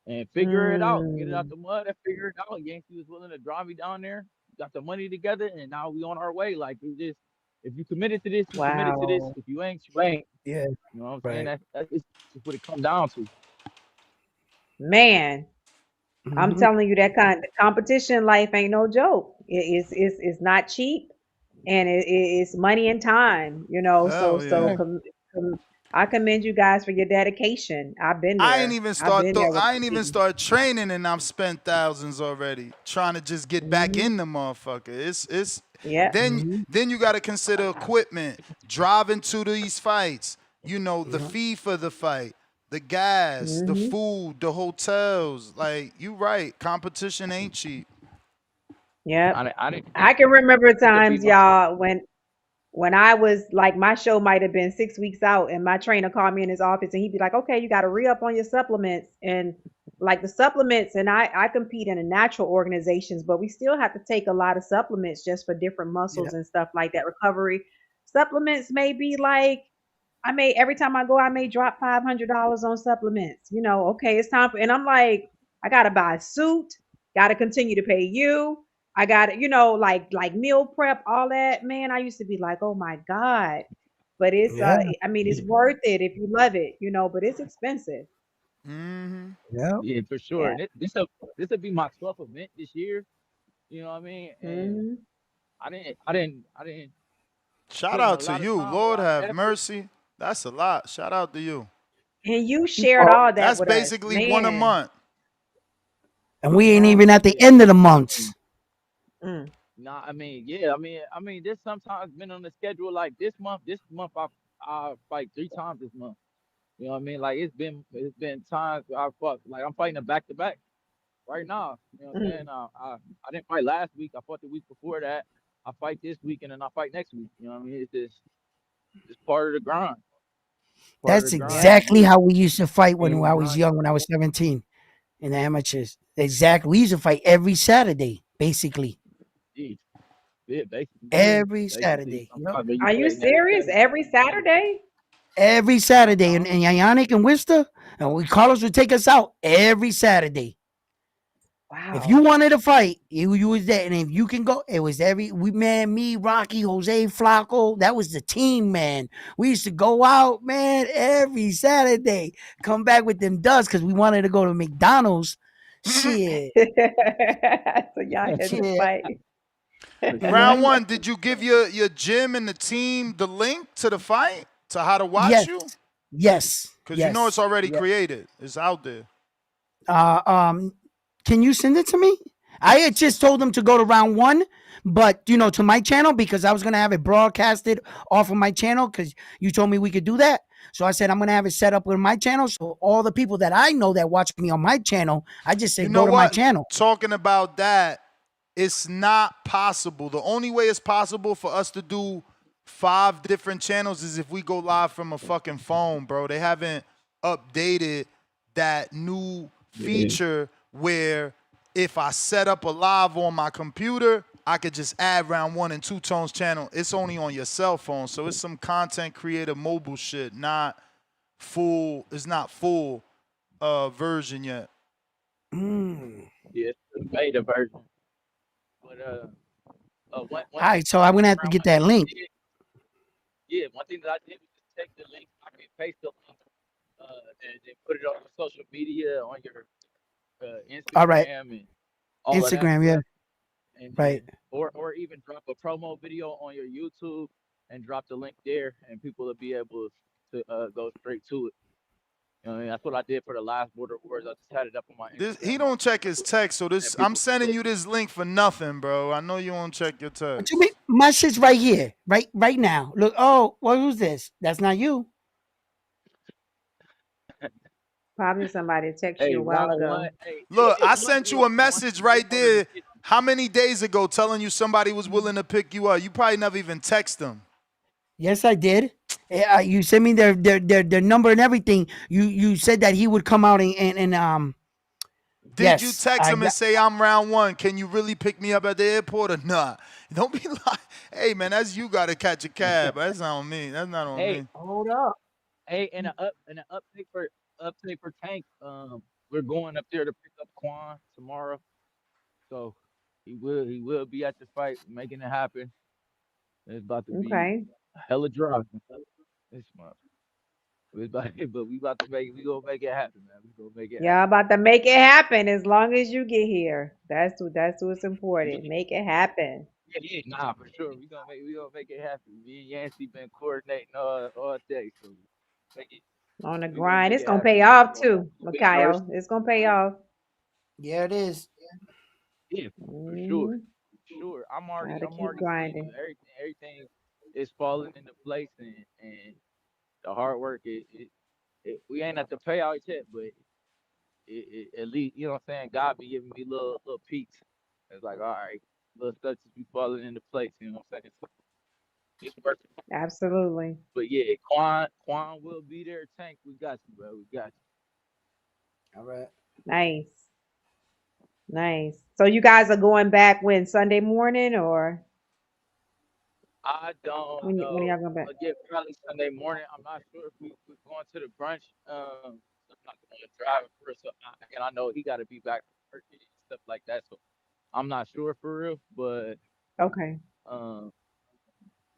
and figure it out. Get it out Mm, the mud and figure it out. Yankee was willing to drive me down there, got the money together, and now we on our way. Like it just, if you committed to this, you committed to this. wow. If you ain't, you ain't. Yeah. You know what I'm saying? Right. That's just what it comes down to. Man, I'm Hmm. telling you that kind of competition life ain't no joke. It's not cheap, and it's money and time. So Hell so yeah. I commend you guys for your dedication. I've been I ain't there. even I've been there with I the ain't even team. start training and I've spent thousands already trying to just get back Hmm. in the motherfucker. It's Yep. Hmm. then you got to consider equipment, driving to these fights, the Yeah. fee for the fight, the gas, the Hmm. food, the hotels. Like you right, competition ain't cheap. Yep. I didn't think I can remember this would be times, my y'all, when I was like, my show might have been 6 weeks out, and my trainer called me in his office, and he'd be like, "Okay, you got to re up on your supplements." And like the supplements, and I compete in a natural organizations, but we still have to take a lot of supplements just for different Yeah. muscles and stuff like that. Recovery supplements may be like, every time I go, I may drop $500 on supplements. Okay, it's time for, and I'm like, I gotta buy a suit, gotta continue to pay you. I got to, like meal prep, all that. Man, I used to be like, oh my God. But Yeah. it's worth it if you love it, but it's expensive. Hmm. Yeah. yeah for sure. Yeah. And this will be my 12th event this year. You know what I mean? And Hmm. I didn't Shout put in a out to lot of you. time, a Lord lot of have effort. mercy. That's a lot. Shout out to you. And you You shared know, all that That's with us, basically one a man. month. and we ain't Wow. even at the Yeah, end of the I mean, months. Mm. nah, I mean, yeah, this sometimes been on the schedule like this month. This month I fight 3 times this month. You know what I mean? Like it's been times where I fought, like I'm fighting a back to back right now. You know what I'm saying? Mm. I didn't fight last week. I fought the week before that. I fight this week and then I fight next week. You know what I mean? It's part of the grind. Part of the That's grind. Yep. And exactly how we used to fight when being I was grind. young, when I was 17 in the amateurs. Exactly. We used to fight every Saturday, basically. Yeah, yeah, basically, Every basically. Saturday. Yep. Sometimes when you Are you fighting every serious? Saturday. Every Saturday? Every Saturday. And Yannick and Wista, and Carlos would take us out every Saturday. If you Wow. wanted to fight, you was there. And if you can go, it was me, Rocky, Jose, Flacco. That was the team, man. We used to go out, man, every Saturday. Come back with them duds because we wanted to go to McDonald's. Shit. So y'all had to Shit. fight. For sure. Round Mhm. one, did you give your gym and the team the link to the fight to how to watch Yes. you? Yes. Because it's Yes. already Yeah. created. It's out there. Uh, um, can you send it to me? I had just told them to go to round one, but to my channel because I was gonna have it broadcasted off of my channel because you told me we could do that. So I said I'm gonna have it set up with my channel. So all the people that I know that watch me on my channel, I just You said know go to my what? channel. Talking about that, it's not possible. The only way it's possible for us to do 5 different channels is if we go live from a fucking phone, bro. They haven't updated that new Yeah. feature where if I set up a live on my computer, I could just add round one and two tones channel. It's only on your cell phone. So it's some content creator mobile shit, not full. It's not full version yet. Mm. Yeah, it's the beta version. But one All thing right, so I'm gonna have to around get one thing that I link. did, yeah, one thing that I did was just take the link, I can paste the link, and then put it on your social media, on your All right, Instagram and all of that Instagram, yeah. stuff. and Right. then or even drop a promo video on your YouTube and drop the link there, and people will be able to go straight to it. You know what I mean? That's what I did for the last Border Wars. I just had it up on my He Instagram on don't my check his Facebook, text, so and I'm people can sending click. you this link for nothing, bro. I know you won't check your What you text. mean? My shit's right here, right now. Look. Oh, well, who's this? That's not you. Probably somebody texted Hey, you a while round one. ago. Hey, Look, it I must sent be you a like one message people right more than there 50. how many days ago telling you somebody was willing to pick you up. You probably never even text them. Yes, I did. You sent me their number and everything. You said that he would come out and. Did you Yes, text I him and got. say, I'm round one? Can you really pick me up at the airport or not? Don't be like, hey, man, that's you got to catch a cab. That's not on me. That's not on Hey, me. Hold up. hey, and an update for Tank. We're going up there to pick up Quan tomorrow, so he will be at the fight, making it happen. It's about to be Okay. a hella drive this month. It's about, but we gonna make it happen, man. We gonna make it Y'all happen. about to make it happen as long as you get here. That's what's important. Yeah, Make it happen. yeah, nah, for sure. We gonna make it happen. Me and Yancey been coordinating all day, so make it, On the we gonna grind. make It's it gonna happen, pay man. We off gonna too, do it first. Mikhail. It's gonna pay off. Yeah, it is. Yeah, for sure, Hmm. for sure. I'm already Gotta I'm keep already seeing grinding. everything is falling into place, and the hard work we ain't at the payout yet, but at least you know what I'm saying. God be giving me little peaks. It's like all right, little stuff just be falling into place. You know what I'm saying? So it's working. Absolutely. But yeah, Quan will be there. Tank, we got you, bro. We got All right. Nice. Nice. So you guys are going back when Sunday morning or you. I don't when know. y'all going back? Again, probably Sunday morning. I'm not sure if we're going to the brunch. I'm not going to drive first, and I know he got to be back for work and stuff like that. So I'm not sure for real, but Okay. um,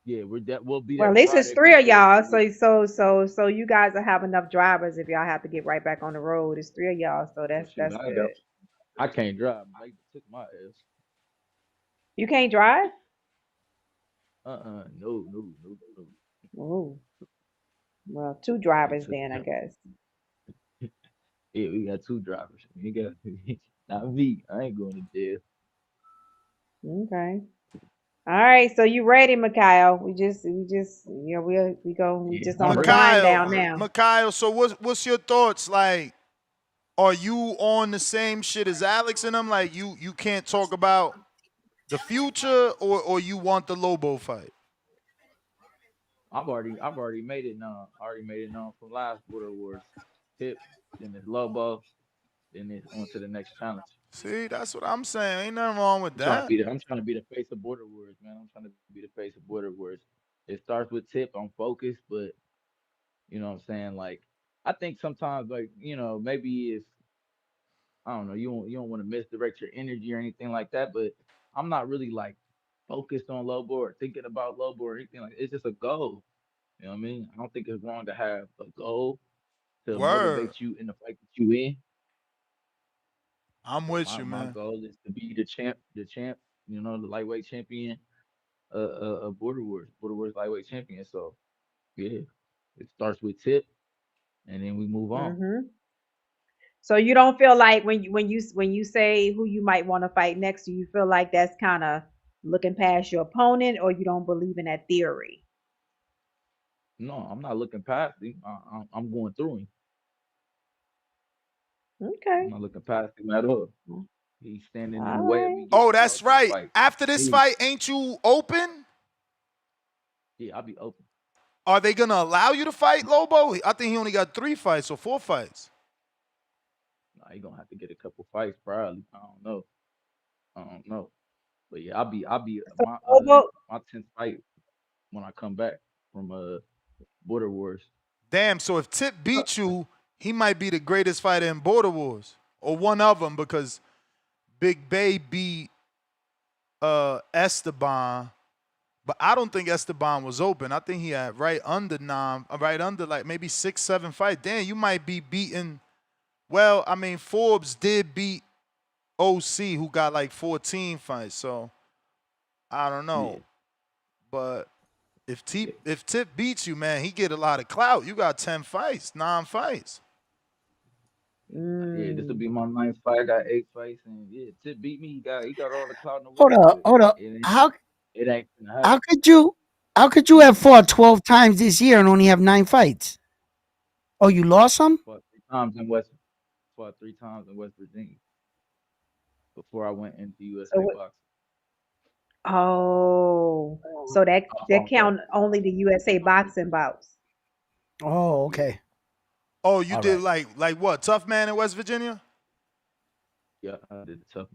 yeah, we'll be Well, there at least it's Friday for three of sure. y'all. So you guys will have enough drivers if y'all have to get right back on the road. It's three of y'all, so Well, shoot, that's good. I can't drive. Mike took my ass. You can't drive? No, no, no, no. Oh, well, two They drivers took then, I him. guess. Yeah, we got two drivers. We got not me. I ain't going to jail. Okay. All right. So you ready, Mikhail? We Yeah, just on I'm the ready. wind Mikhail, down now. Mikhail, so what's your thoughts? Like, are you on the same shit as Alex and them? Like, you can't talk about the future, or you want the Lobo fight? I've already made it known. I already made it known from last Border Wars. Tip, then it's Lobo, then it's on to the next challenge. See, that's what I'm saying. Ain't nothing wrong with that. I'm trying to be the face of Border Wars, man. I'm trying to be the face of Border Wars. It starts with Tip. I'm focused, but you know what I'm saying? Like, I think sometimes, like, maybe it's, I don't know, you don't want to misdirect your energy or anything like that, but I'm not really like focused on Lobo or thinking about Lobo or anything like it's just a goal. You know what I mean? I don't think it's wrong to have a goal to Word. motivate you in the fight that you in. I'm So with my you, my man. goal is to be the champ, the lightweight champion, Border Wars lightweight champion. So yeah, it starts with Tip, and then we move on. Hmm. So you don't feel like when you say who you might want to fight next, do you feel like that's kind of looking past your opponent, or you don't believe in that theory? No, I'm not looking past him. I'm going through him. I'm Okay. not looking past him at all. He's standing in All the way of right. me getting Oh, the that's Lobo right. fight. After this He, fight, ain't you open? yeah, I'll be open. Are they gonna allow you to fight Lobo? I think he only got 3 fights or 4 fights. Nah, he gonna have to get a couple fights probably. I don't know. I don't know. But yeah, I'll be So Lobo, my 10th fight when I come back from Border Wars. Damn. So if Tip beats you, he might be the greatest fighter in Border Wars, or one of them, because Big Bay beat Esteban, but I don't think Esteban was open. I think he had right under like maybe 6, 7 fights. Damn, you might be beating. Well, I mean, Forbes did beat OC who got like 14 fights. So I don't Yeah. know, but if Tip beats you, man, he get a lot of clout. You got 10 fights, 9 fights. Yeah, this will Mm. be my 9th fight. I got 8 fights, and yeah, Tip beat me. He got all the clout in the Hold world, up, but hold up. How it ain't gonna how happen. could you how could you have fought 12 times this year and only have 9 fights? Oh, you lost some? Fought 3 times in West fought 3 times in West Virginia before I went into So USA what? boxing. Oh, so that I that fought count only the USA boxing bouts. Oh, yeah, okay. Oh, you All did right. like what? Tough man in West Virginia? yeah. I did the tough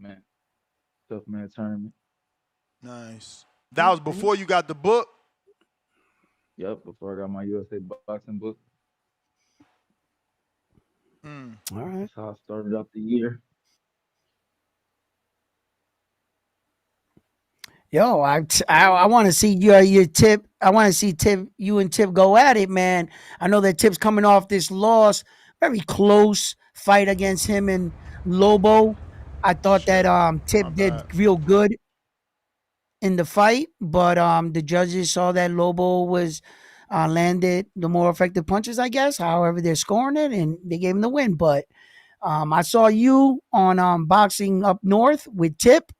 man tournament. Nice. That was Okay. before you got the book. Yep, before I got my USA boxing book. Mm. All right. That's how I started out the year. Yo, I want to see your Tip. I want to see you and Tip go at it, man. I know that Tip's coming off this loss, very close fight against him and Lobo. I thought that Shit. Tip My did bad. real good in the fight, but the judges saw that Lobo was landed the more effective punches, I guess. However, they're scoring it, and they gave him the win. But I saw you on Boxing Up North with Tip,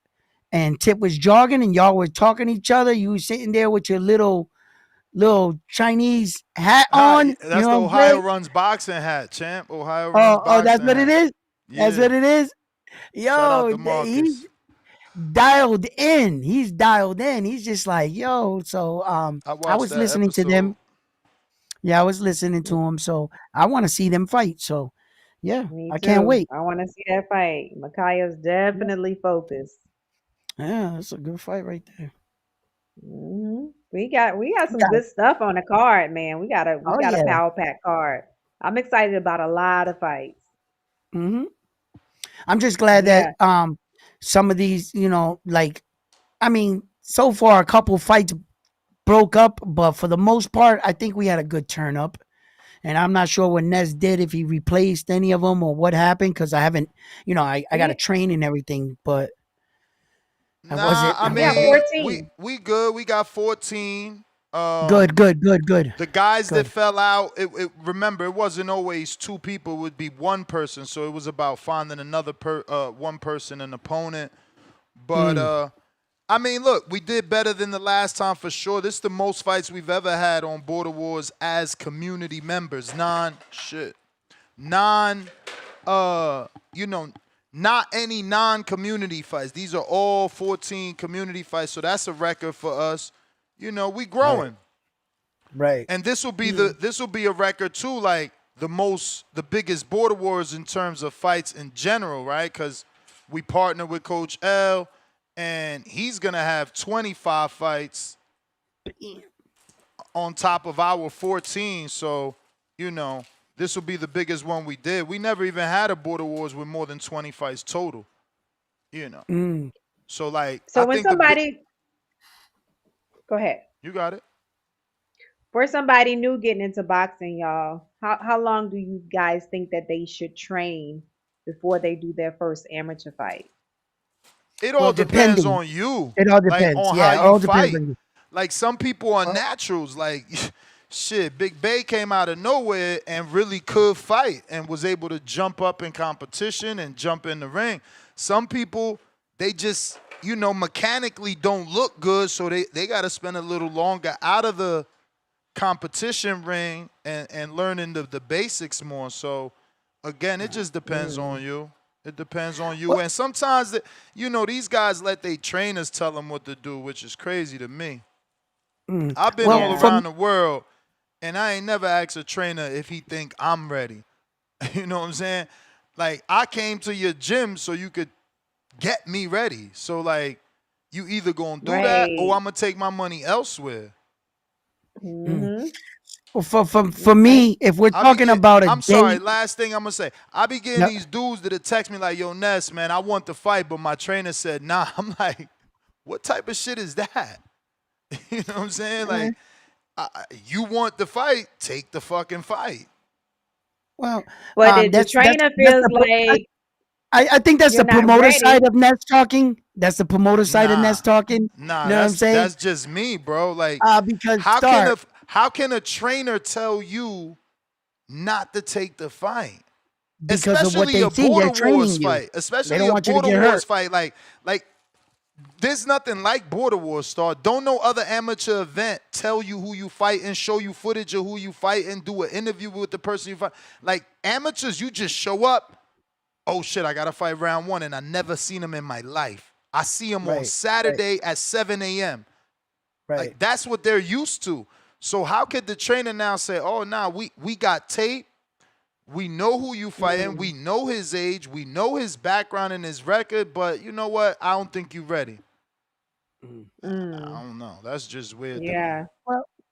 and Tip was jogging, and y'all were talking to each other. You were sitting there with your little Chinese hat on. You That's know the what I'm Ohio saying? Runs boxing hat, champ. Ohio Runs Oh, that's boxing what it hat. is. That's Yeah. what it is. Shout out Yo, to he's Marcus. dialed in. He's dialed in. He's just like, yo. So I I watched was that listening to them. episode. Yeah, I was listening to him. So I want to see them fight. So yeah, Me I can't too. wait. I want to see that fight. Makaya's Yeah, definitely focused. yeah, that's a good fight right there. We got some Yeah. good stuff on the card, man. We Oh got a yeah. power pack card. I'm excited about a lot of fights. hmm I'm just glad that Yeah. some of these, like I mean, so far a couple fights broke up, but for the most part, I think we had a good turn up. And I'm not sure what Ness did, if he replaced any of them or what happened, because I haven't, I got to Yeah, train and everything, but I Nah, wasn't, I I yeah, wasn't mean, we 14. we good. We got 14. good, good, good, good, The guys that good. fell out, remember it wasn't always two people. It would be one person. So it was about finding one person, an opponent. But Mm, I mean, look, we did better than the last time for sure. This is the most fights we've ever had on Border Wars as community members. Non, uh, you know, not any non-community fights. These are all 14 community fights. So that's a record for us. We right, growing. right. And Mm, this will be a record too, like the biggest Border Wars in terms of fights in general, right? Because we partner with Coach L, and he's gonna have 25 fights on top of our 14. So, this will be the biggest one we did. We never even had a Border Wars with more than 20 fights total. You know, mm. so like I So when think the big. somebody, go ahead. You got it. For somebody new getting into boxing, y'all, how long do you guys think that they should train before they do their first amateur fight? It Well, all depends depending. on you, It all like depends. on how Yeah, it you all depends fight. on you. Like some people are Well, naturals. Like shit, Big Bay came out of nowhere and really could fight and was able to jump up in competition and jump in the ring. Some people, they just mechanically don't look good, so they got to spend a little longer out of the competition ring and learning the basics more. So again, it just depends on Mm. you. It depends on you. well, And sometimes these guys let their trainers tell them what to do, which is crazy to me. mm. I've been Well, all Yeah. around the world, and I ain't never asked a trainer if he think I'm ready. You know what I'm saying? Like I came to your gym so you could get me ready. So like you either gonna do that or Right. I'm gonna take my money elsewhere. mm. Mm-hmm. Well, for Right. me, if we're I be talking get. about a I'm sorry. date, Last thing I'm gonna say. I be getting no, these dudes that text me like, "Yo, Ness, man, I want to fight, but my trainer said nah." I'm like, "What type of shit is that?" You know what I'm saying? eh, Like, you want the fight, take the fucking fight. well, But the that's trainer that's feels the like I think that's You're the not promoter side ready. of Ness talking. That's the promoter side of Nah, Ness talking. nah, You know what I'm saying? that's just me, bro. Like, Because how can a trainer tell you not to take the fight? because of what Especially they a see, they're Border Wars training you. fight. They Especially don't a want you to Border get Wars hurt. fight. Like there's nothing like Border Wars, Star. Don't no other amateur event tell you who you fight and show you footage of who you fight and do an interview with the person you fight. Like amateurs, you just show up. Oh shit, I gotta fight round one, and I never seen him in my life. I see him on Saturday at 7 a.m. Like that's what they're used to. So how could the trainer now say, "Oh, nah, we got tape. We know who you fighting. We know his age. We know his background and his record. But you know what? I don't think you're ready." I don't know. That's just weird to me. Yeah.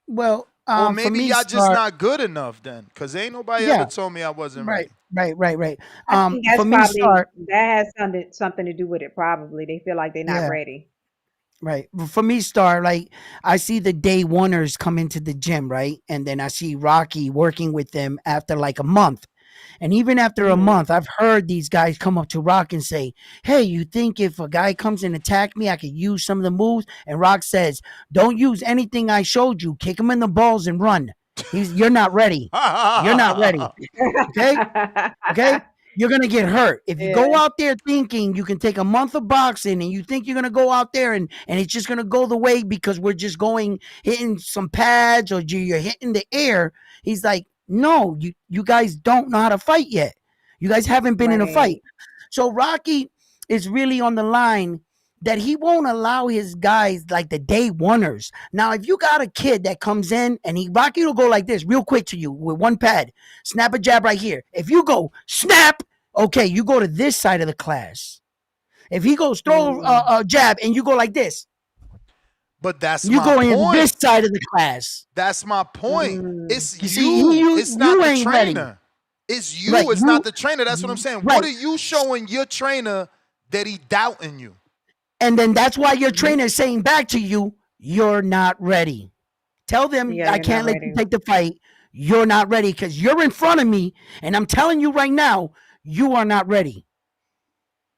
Well, Or for maybe me, y'all just Star, not good enough then, because ain't nobody yeah, ever told me I wasn't ready. right. I think For that's me, probably Star, that has something to do with it. Probably they feel like they're not yeah, ready. right. For me, Star, like I see the day oneers come into the gym, right, and then I see Rocky working with them after like a month. And even after a month, I've heard these guys come up to Rock and say, "Hey, you think if a guy comes and attack me, I could use some of the moves?" And Rock says, "Don't use anything I showed you. Kick him in the balls and run. You're not ready. You're not ready. Okay? Okay? You're gonna get hurt. If you go Yeah. out there thinking you can take a month of boxing and you think you're gonna go out there and it's just gonna go the way because we're just going hitting some pads or you're hitting the air." He's like, "No, you guys don't know how to fight yet. You guys haven't been in a fight." Right. So Rocky is really on the line that he won't allow his guys like the day oneers. Now, if you got a kid that comes in and Rocky will go like this real quick to you with one pad, snap a jab right here. If you go snap, okay, you go to this side of the class. If he goes throw a jab and you go like this, But that's you my go in this point. side of the class. That's my point. It's You see, you. It's not you the ain't ready. trainer. It's you. Right, It's not the trainer. That's what I'm saying. What right. are you showing your trainer that he doubting you? And then that's why your trainer is saying back to you, "You're not ready." Tell them, Yeah, "I you're not can't let you ready. take the fight. You're not ready because you're in front of me, and I'm telling you right now, you are not ready."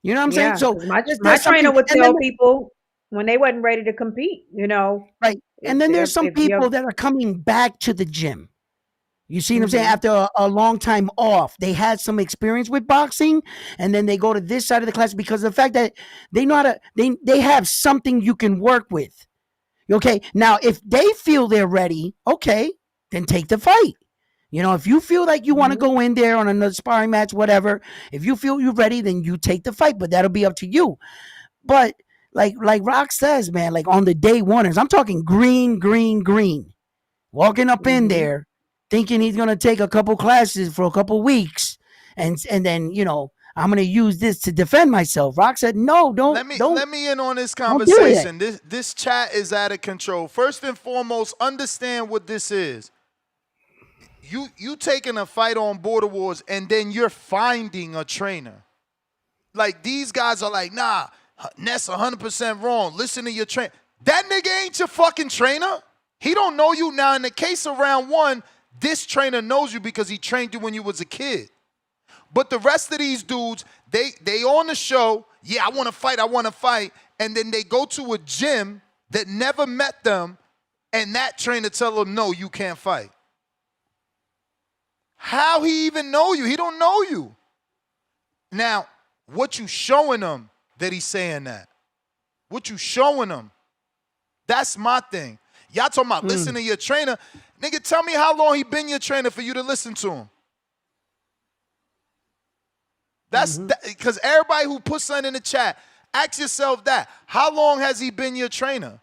You know what I'm saying? Yeah, So because my there's trainer something, would and then tell people when they wasn't ready to compete. right, If and then if there's some if you're people that are coming back to the gym. You see what I'm saying? hmm After a long time off, they had some experience with boxing, and then they go to this side of the class because of the fact that they know how to. They have something you can work with. Okay, now if they feel they're ready, okay, then take the fight. You know, if you feel like you want to go in there on another sparring match, whatever, if you feel you're ready, then you take the fight. But that'll be up to you. But like Rock says, man, like on the day oneers, I'm talking green, walking up in there, thinking he's gonna take a couple classes for a couple weeks, and then I'm gonna use this to defend myself. Rock said, "No, don't Let me in on this don't do it." conversation. This chat is out of control. First and foremost, understand what this is. You taking a fight on Border Wars and then you're finding a trainer. Like these guys are like, nah, Ness 100% wrong. Listen to your trainer. That nigga ain't your fucking trainer. He don't know you. Now in the case of round one, this trainer knows you because he trained you when you was a kid. But the rest of these dudes, they on the show, yeah, I want to fight. And then they go to a gym that never met them, and that trainer tell them, no, you can't fight. How he even know you? He don't know you. Now, what you showing him that he's saying that? What you showing him? That's my thing. Y'all talking about listen to your trainer. Nigga, tell me how long he been your trainer for you to listen to him. That's because everybody who puts something in the chat, ask yourself that. How long has he been your trainer?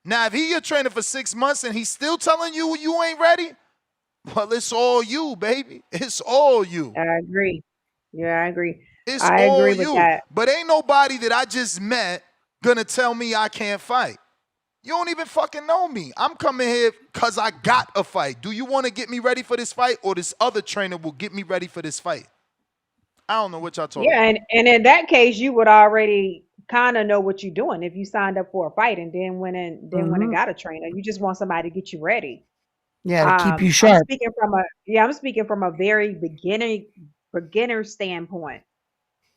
Now, if he your trainer for 6 months and he's still telling you you ain't ready, well, it's all you, baby. It's all you. I agree. Yeah, I agree. It's I all agree with you. that. But ain't nobody that I just met gonna tell me I can't fight. You don't even fucking know me. I'm coming here because I got a fight. Do you want to get me ready for this fight, or this other trainer will get me ready for this fight? I don't know what y'all talking Yeah, about. and in that case, you would already kind of know what you're doing if you signed up for a fight and then went and got a trainer. You just want somebody to get you ready. Yeah, to keep you I'm sharp. speaking from a very beginner standpoint.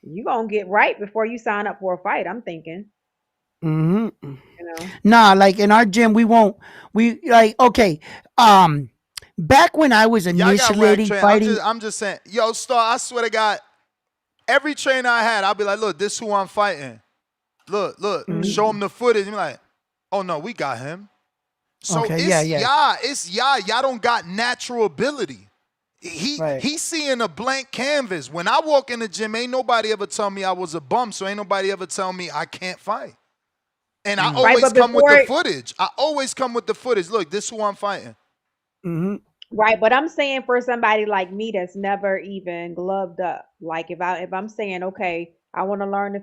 You gonna get right before you sign up for a fight. I'm thinking. Hmm. You know. Nah, like in our gym, we won't. We like okay. Back when I was Y'all got rack initially train. fighting, I'm just saying, yo, Star. I swear to God, every trainer I had, I'll be like, look, this who I'm fighting. Look, show him the footage. You're like, oh no, we got him. So okay, it's yeah. y'all don't got natural ability. He's seeing a blank canvas. When I walk in the gym, ain't nobody ever tell me I was a bum, so ain't nobody ever tell me I can't fight. And I always come with the footage. I always come with the footage. Look, this who I'm fighting. Mm-hmm. Right, but I'm saying for somebody like me that's never even gloved up, like if I'm saying, okay, I want to learn the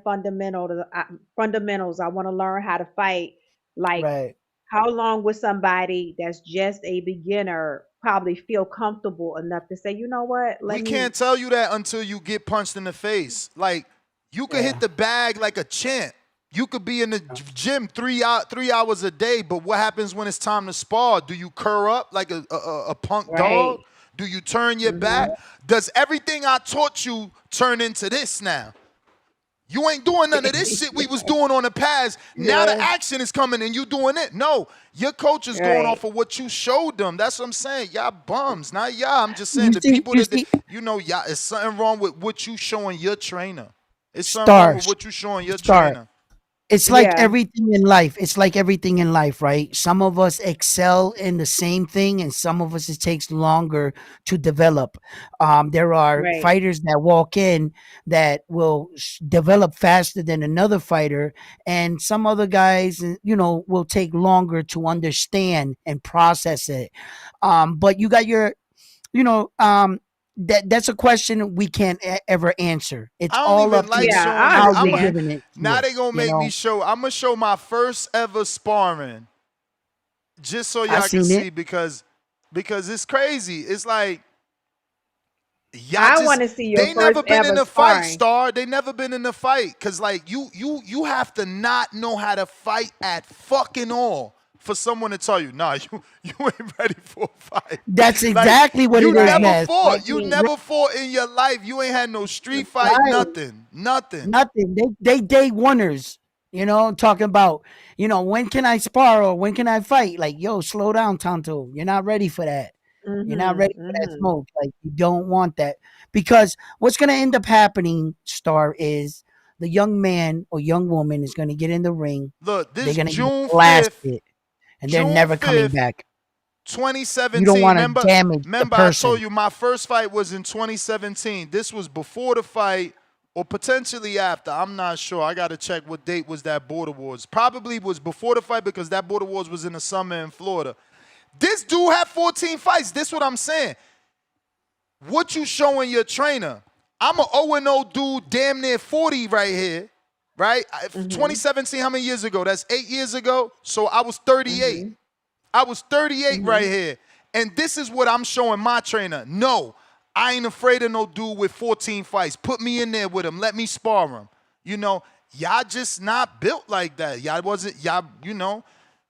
fundamentals, I want to learn how to fight. Like, Right. how long would somebody that's just a beginner probably feel comfortable enough to say, you know what, We can't tell you that until you get punched in the face. Like, you could hit the bag like a champ. You could be in the gym 3 hours a day, but what happens when it's time to spar? Do you curl up like a punk dog? Do you turn your back? Does everything I taught you turn into this now? You ain't doing none of this shit we was doing on the pads. Now the action is coming and you doing it. No, your coach is going off of what you showed them. That's what I'm saying. Y'all bums, not y'all. I'm just saying people y'all, it's something wrong with what you showing your trainer. It's something wrong with what you showing your trainer. It's like everything in life. It's like everything in life, right? Some of us excel in the same thing, and some of us it takes longer to develop. There are fighters that walk in that will develop faster than another fighter, and some other guys, will take longer to understand and process it. But you got your, that's a question we can't ever answer. It's all up to how you're giving it. Now they gonna make me show. I'm gonna show my first ever sparring, just so y'all can see because it's crazy. It's like I want to see your they first never been ever in a sparring. fight, Star. They never been in a fight because like you have to not know how to fight at fucking all. For someone to tell you, nah, you ain't ready for a fight. That's exactly what it is. You never fought. Like you never fought in your life. You ain't had no street fight, nothing. They day oneers. Talking about, when can I spar or when can I fight? Like, yo, slow down, Tonto. You're not ready for that. You're not ready for that smoke. Like, you don't want that. Because what's going to end up happening, Star, is the young man or young woman is going to get in the ring. Look, this they're going to June blast 5th, it. And they're never coming back. 2017. You don't want to damage the person. I told you my first fight was in 2017. This was before the fight or potentially after. I'm not sure. I got to check what date was that Border Wars. Probably was before the fight because that Border Wars was in the summer in Florida. This dude had 14 fights. This what I'm saying. What you showing your trainer? I'm an 0-0 dude, damn near 40 right here. Right? 2017, how many years ago? That's 8 years ago. So I was 38. I was 38 right here. And this is what I'm showing my trainer. No, I ain't afraid of no dude with 14 fights. Put me in there with him. Let me spar him. Y'all just not built like that. Y'all wasn't, I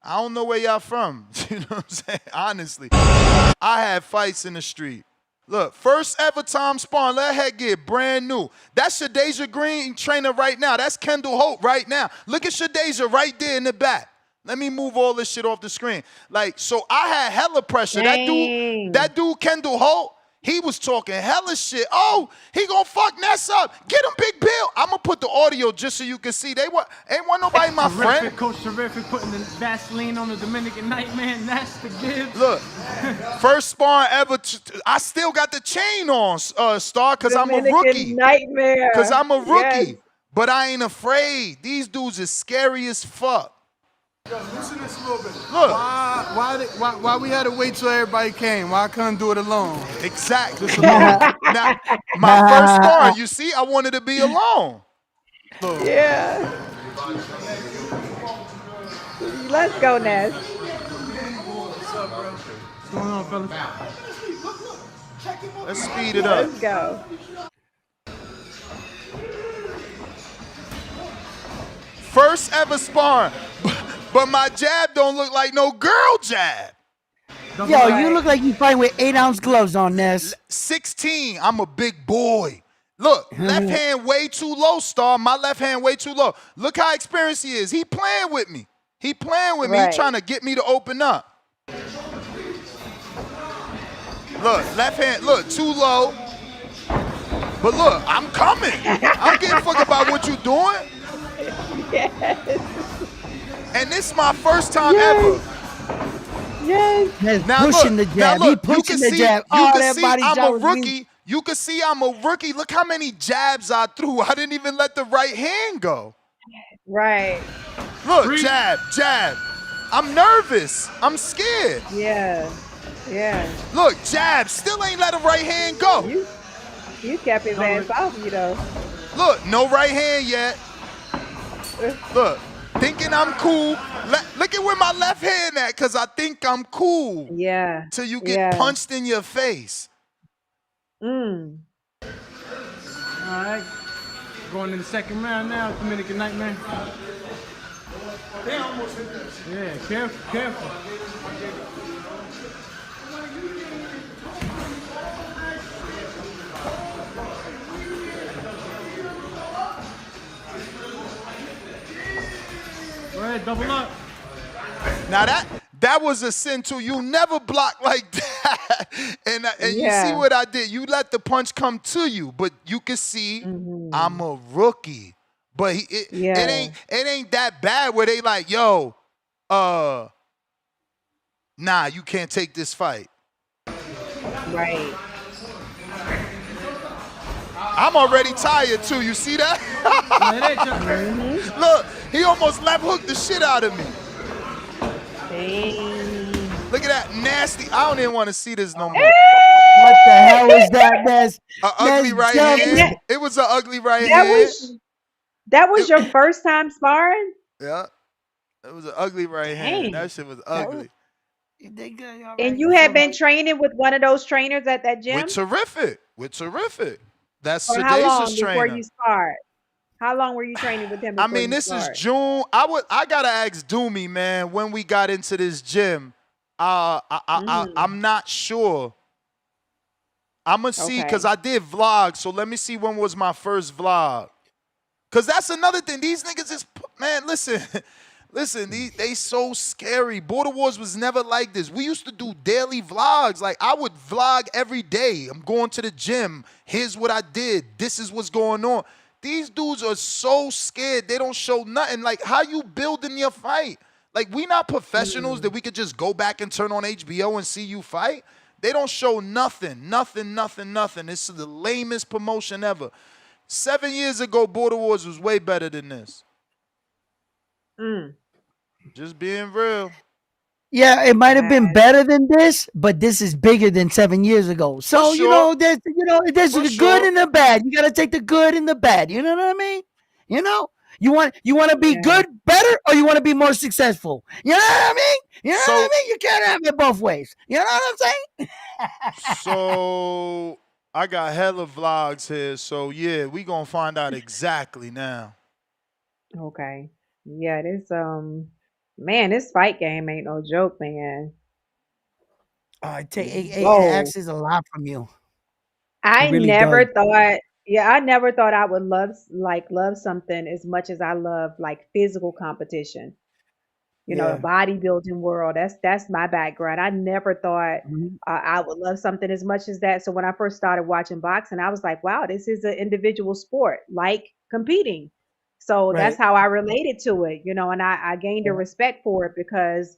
don't know where y'all from. You know what I'm saying? Honestly. I had fights in the street. Look, first ever time sparring, let headgear, brand new. That's Shadeja Green trainer right now. That's Kendall Holt right now. Look at Shadeja right there in the back. Let me move all this shit off the screen. Like, so I had hella pressure. That dude, Kendall Holt, he was talking hella shit. Oh, he gonna fuck Ness up. Get him, Big Bill. I'm gonna put the audio just so you can see. Ain't want nobody my friend. Coach Terrific putting the Vaseline on the Dominican Nightman, Nestor Gibbs. Look, first sparring ever. I still got the chain on, Star, because I'm a rookie. Nightmare. Because I'm a rookie. Yes. But I ain't afraid. These dudes is scary as fuck. Yo, listen to this a little bit. Look. Why we had to wait till everybody came? Why I couldn't do it alone? Exactly. Now, my first sparring, you see, I wanted to be alone. Yeah. Let's go, Ness. What's up, bro? What's going on, fellas? Let's speed it up. Let's go. First ever sparring. But my jab don't look like no girl jab. Yo, you look like you fight with 8-ounce gloves on, Ness. 16, I'm a big boy. Look, left hand way too low, Star. My left hand way too low. Look how experienced he is. He playing with me. He playing with me. He trying to get me to open up. Look, left hand, look, too low. But look, I'm coming. I don't give a fuck about what you doing. Yes. And this is my first time ever. Yes. Now Pushing look, the jab. now look, He pushing the jab. You Oh, can that see body I'm shot a was rookie. weak. You can see I'm a rookie. Look how many jabs I threw. I didn't even let the right hand go. Right. Look, jab, jab. I'm nervous. I'm scared. Yeah. Yeah. Look, jab. Still ain't let the right hand go. You kept his ass off you though. Look, no right hand yet. Look, thinking I'm cool. Look at where my left hand at, because I think I'm cool. Yeah. Till you get punched in your face. Mm. All right. Going to the second round now, Dominican Nightmare. Yeah, careful, careful. Go ahead, double up. Now that was a sin too. You never block like that. And you see what I did. You let the punch come to you, but you can see I'm a rookie. But it ain't that bad where they like, yo, nah, you can't take this fight. Right. I'm already tired too. You see that? Look, he almost left hooked the shit out of me. Look at that nasty. I don't even want to see this no more. What the hell is that, Ness? An ugly right hand. It was an ugly right hand. That was your first time sparring? Yeah. It was an ugly right hand. That shit was ugly. And you had been training with one of those trainers at that gym? With terrific. That's For how long Sedacious before trainer. you sparred? How long were you training with him? I mean, this is June. I gotta ask Doomy, man, when we got into this gym. I'm not sure. I'm gonna see, because I did vlog, so let me see when was my first vlog. Because that's another thing. These niggas is, man, listen. Listen, they so scary. Border Wars was never like this. We used to do daily vlogs. Like, I would vlog every day. I'm going to the gym. Here's what I did. This is what's going on. These dudes are so scared. They don't show nothing. Like, how you building your fight? Like, we not professionals that we could just go back and turn on HBO and see you fight. They don't show nothing. Nothing. It's the lamest promotion ever. 7 years ago, Border Wars was way better than this. Just being real. Yeah, it might have been better than this, but this is bigger than 7 years ago. So there's the good and the bad. You got to take the good and the bad. You know what I mean? You know, you want to be good, better, or you want to be more successful. You know what I mean? You know what I mean? You can't have it both ways. You know what I'm saying? So I got hella vlogs here. So yeah, we gonna find out exactly now. Okay. Yeah, man, this fight game ain't no joke, man. It asks a lot from you. I really never does. thought I would love something as much as I love like physical competition. You know, the bodybuilding world. That's my background. I never thought I would love something as much as that. So when I first started watching boxing, I was like, wow, this is an individual sport, like competing. So that's how I related to it, you know, and I gained a respect for it because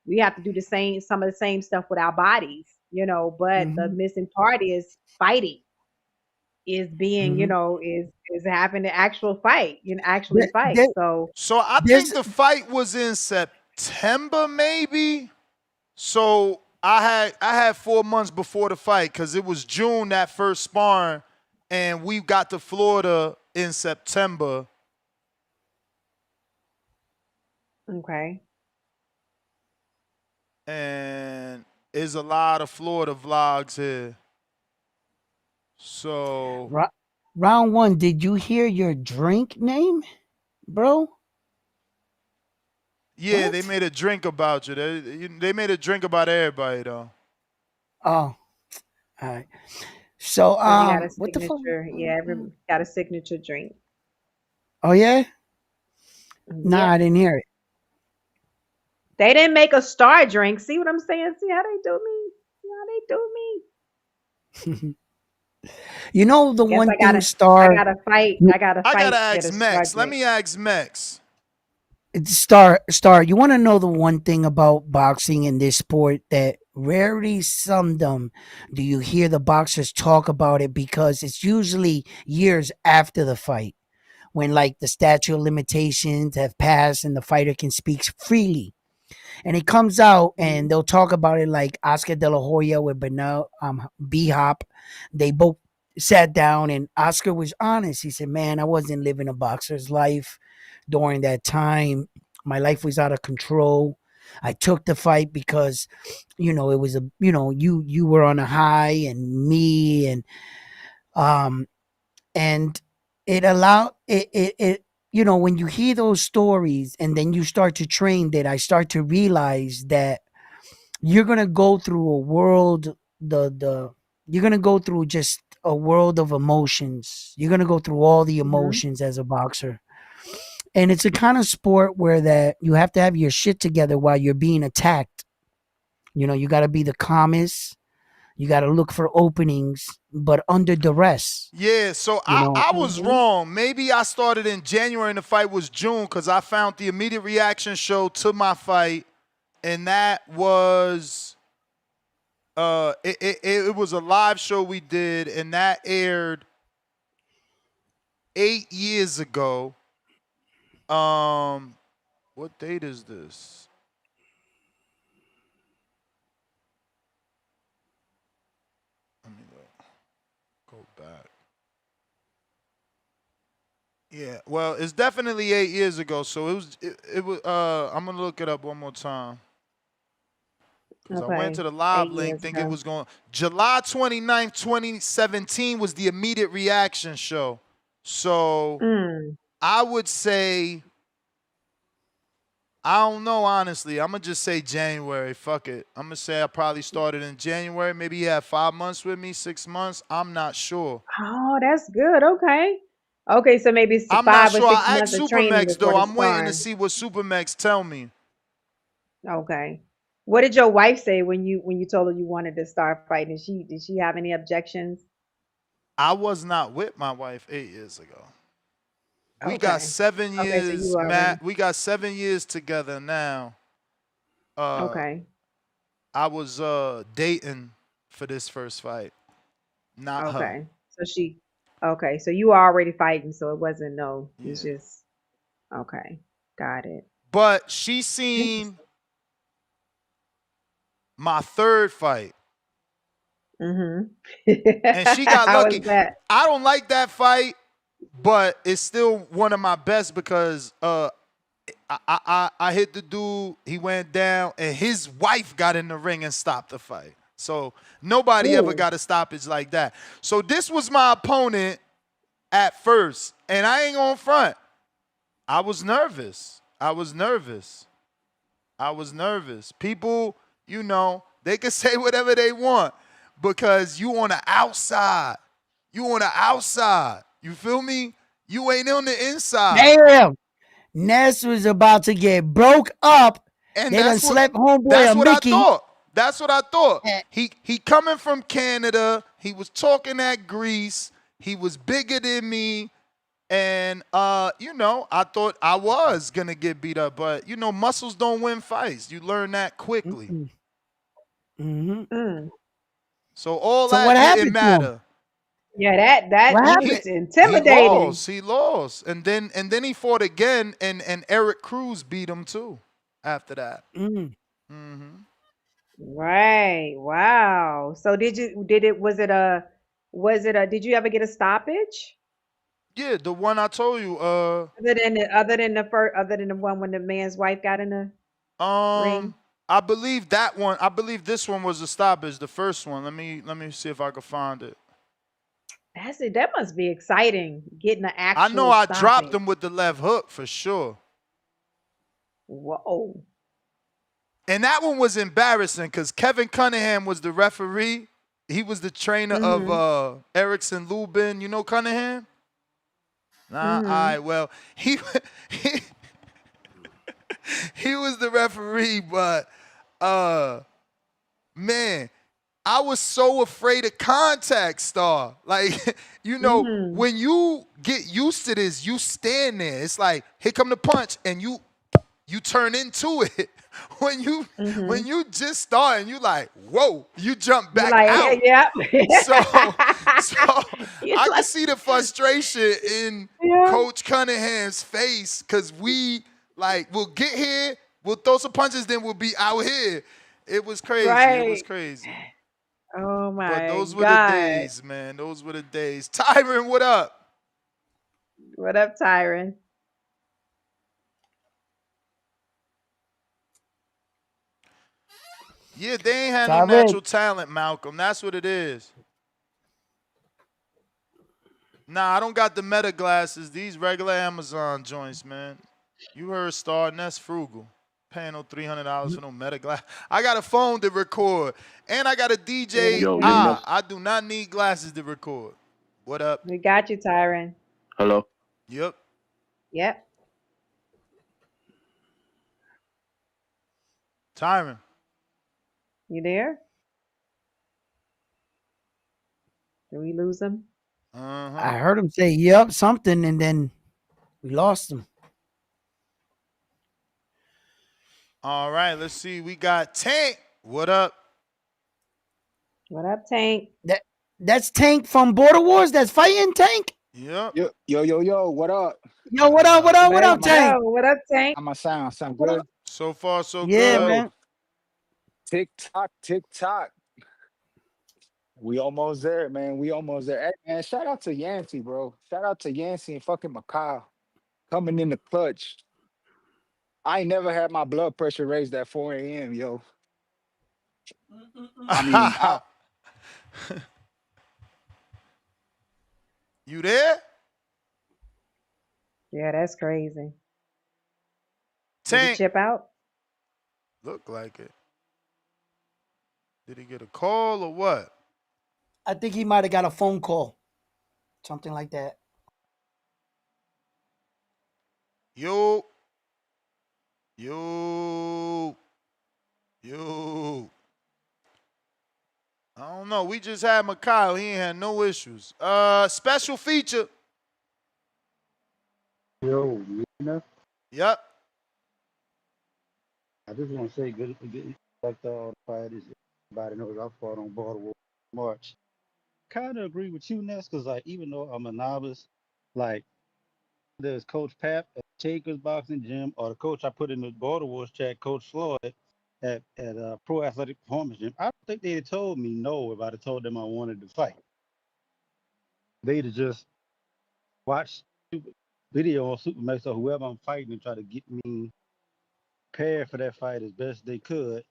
we have to do some of the same stuff with our bodies, you know, but the missing part is fighting, is being, you know, is having the actual fight, actually fight. So I think the fight was in September, maybe. So I had 4 months before the fight, because it was June that first sparring, and we got to Florida in September. Okay. And there's a lot of Florida vlogs here. So Round one, did you hear your drink name, bro? yeah, What? they made a drink about you. They made a drink about everybody though. Oh, all right. So So you got a what the fuck? signature, yeah, got a signature drink. Oh yeah? Nah, Yep. I didn't hear it. They didn't make a star drink. See what I'm saying? See how they do me? See how they do me? You know the Guess one I thing gotta Star I gotta I gotta fight to get ask a star Mex. Let drink. me ask Mex. Star, you want to know the one thing about boxing in this sport that rarely seldom do you hear the boxers talk about it, because it's usually years after the fight when like the statute of limitations have passed and the fighter can speak freely. And it comes out and they'll talk about it like Oscar De La Hoya with Bernal B Hop. They both sat down and Oscar was honest. He said, "Man, I wasn't living a boxer's life during that time. My life was out of control. I took the fight because, it was you were on a high and me um and it allowed it when you hear those stories and then you start to train, that I start to realize that you're gonna go through a world the you're gonna go through just a world of emotions. You're gonna go through all the emotions as a boxer. And it's a kind of sport where that you have to have your shit together while you're being attacked. You got to be the calmest. You got to look for openings, but under duress. Yeah, so I was wrong. Maybe I started in January and the fight was June because I found the immediate reaction show to my fight, and that was it was a live show we did, and that aired 8 years ago. What date is this? Let me go back. Yeah, well, it's definitely 8 years ago. So it was. I'm gonna look it up one more time because I went to Okay. the live 8 link years thinking it ago. was going. July 29th, 2017 was the immediate reaction show. So Mm. I would say, I don't know, honestly. I'm gonna just say January. Fuck it. I'm gonna say I probably started in January. Maybe he had 5 months with me, 6 months. I'm not sure. Oh, that's good. Okay. Okay, so maybe it's I'm not 5 or sure. 6 I asked months of training Supermax though. before the I'm waiting to sparring. see what Supermax tell me. Okay. What did your wife say when you told her you wanted to start fighting? Did she have any objections? I was not with my wife 8 years ago. We got Okay. 7 Okay, so you years, already. Matt. We got 7 years together now. Uh, Okay. I was dating for this first fight, not her. Okay. So she. Okay, so you were already fighting, so it wasn't no. It's Yeah. just okay. Got it. But she seen Interesting. my third fight, Mhm. and she got How lucky. was that? I don't like that fight, but it's still one of my best because I hit the dude, he went down, and his wife got in the ring and stopped the fight. So nobody ever Ooh. got a stoppage like that. So this was my opponent at first, and I ain't gonna front. I was nervous. I was nervous. I was nervous. People, they can say whatever they want because you on the outside. You on the outside. You feel me? You ain't on the inside. Damn. Ness was about to get broke up. And They done that's what slept homeboy that's a what I Mickey. thought. That's what I thought. Eh, He coming from Canada. He was talking that Greece. He was bigger than me. And I thought I was gonna get beat up, but muscles don't win fights. You learn that quickly. Mm-hmm. Mm. So all So what that didn't happened to him? matter. Yeah, that What he He was happened? he intimidating. lost. He lost. And then he fought again, and Eric Cruz beat him too after that. Mm. Hmm. Right. Wow. So did you ever get a stoppage? Yeah, the one I told you. Other than the one when the man's wife got in the ring? I believe that one. I believe this one was a stoppage. The first one. Let me see if I can find it. That's it. That must be exciting, getting an I know actual I dropped stoppage. him with the left hook for sure. Whoa. And that one was embarrassing because Kevin Cunningham was the referee. He was the trainer Mm-hmm. of Erickson Lubin. You know Cunningham? Nah, all Mm-hmm. right. Well, he he was the referee, but man, I was so afraid of contact, Star. Like, Mm-hmm. when you get used to this, you stand there. It's like, here come the punch, and you turn into it. When you Mm-hmm. when you just start and you like, whoa, you jump You back like, out. yeah. So You I can like, see the frustration in yeah. Coach Cunningham's face because we'll get here, we'll throw some punches, then we'll be out here. It was crazy. It was Right. crazy. Oh But my those were the God. days, man. Those were the days. Tyron, what up? What up, Tyron? Yeah, they ain't had no Tyron. natural talent, Malcolm. That's what it is. Nah, I don't got the meta glasses. These regular Amazon joints, man. You heard Star Ness frugal. Paying no $300 for no meta glass. I got a phone to record. And I got a DJ. Yo, I do not need glasses to record. What up? We got you, Tyron. Hello. Yep. Yep. Tyron. You there? Did we lose him? Uh-huh. I heard him say, "Yep," something, and then we lost him. All right, let's see. We got Tank. What up? What up, Tank? That's Tank from Border Wars. That's fighting Tank. Yep. Yo, what up? Yo, what up? What up? What Let's up, Tank? go. What up, Tank? How my sound What up? good? So far, so Yeah, good. man. Tick tock, tick tock. We almost there, man. We almost there. Hey, man, shout out to Yancey, bro. Shout out to Yancey and fucking Macau coming in the clutch. I ain't never had my blood pressure raised at 4 a.m., yo. I mean, You there? Yeah, that's crazy. Did he Tank. chip out? Look like it. Did he get a call or what? I think he might have got a phone call, something like that. Yo. Yo. I don't know. We just had Mikhail. He ain't had no issues. Special feature. Yo, you know, Yep. I just want to say good, like all the fighters. Everybody knows I fought on Baltimore March. Kind of agree with you, Ness, because like even though I'm a novice, like there's Coach Pap at Chakers Boxing Gym, or the coach I put in the Baltimore chat, Coach Floyd at Pro Athletic Performance Gym. I don't think they'd have told me no if I'd have told them I wanted to fight. They'd have just watched video on Supermax or whoever I'm fighting and try to get me prepared for that fight as best they could.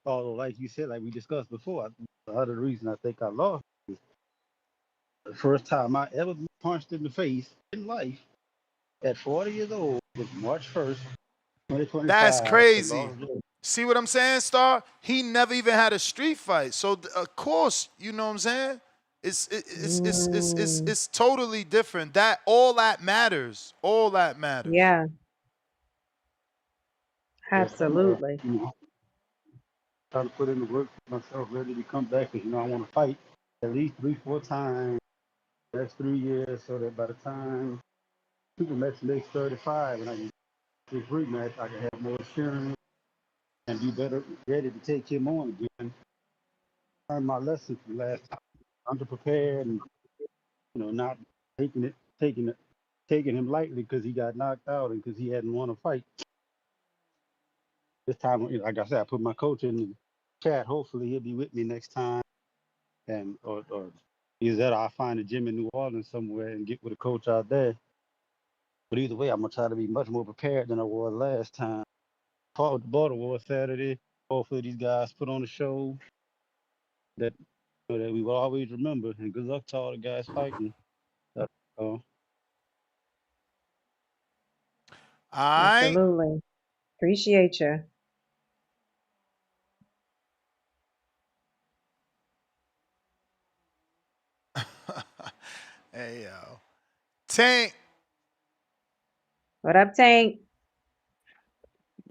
Although, like you said, like we discussed before, the other reason I think I lost is the first time I ever been punched in the face in life at 40 years old was March 1st, That's 2025 to crazy. Las Vegas. See what I'm saying, Star? He never even had a street fight. So of course, you know what I'm saying? It's totally different. That matters. All that matters. Yeah, Yes, I'm absolutely. trying to put in the work for myself, ready to come back because I want to fight at least 3-4 times the next 3 years so that by the time Supermax makes 35 and I can do rematch, I can have more assurance and be better ready to take him on again. Learn my lesson from last time. Underprepared and not taking him lightly because he got knocked out and because he hadn't won a fight. This time, like I said, I put my coach in the chat. Hopefully, he'll be with me next time, and or either that, or I'll find a gym in New Orleans somewhere and get with a coach out there. But either way, I'm gonna try to be much more prepared than I was last time. Fought with the Baltimore Saturday. Hopefully, these guys put on a show that that we will always remember. And good luck to all the guys fighting. That's all. All right. Absolutely. Appreciate you. Hey yo, Tank. What up, Tank?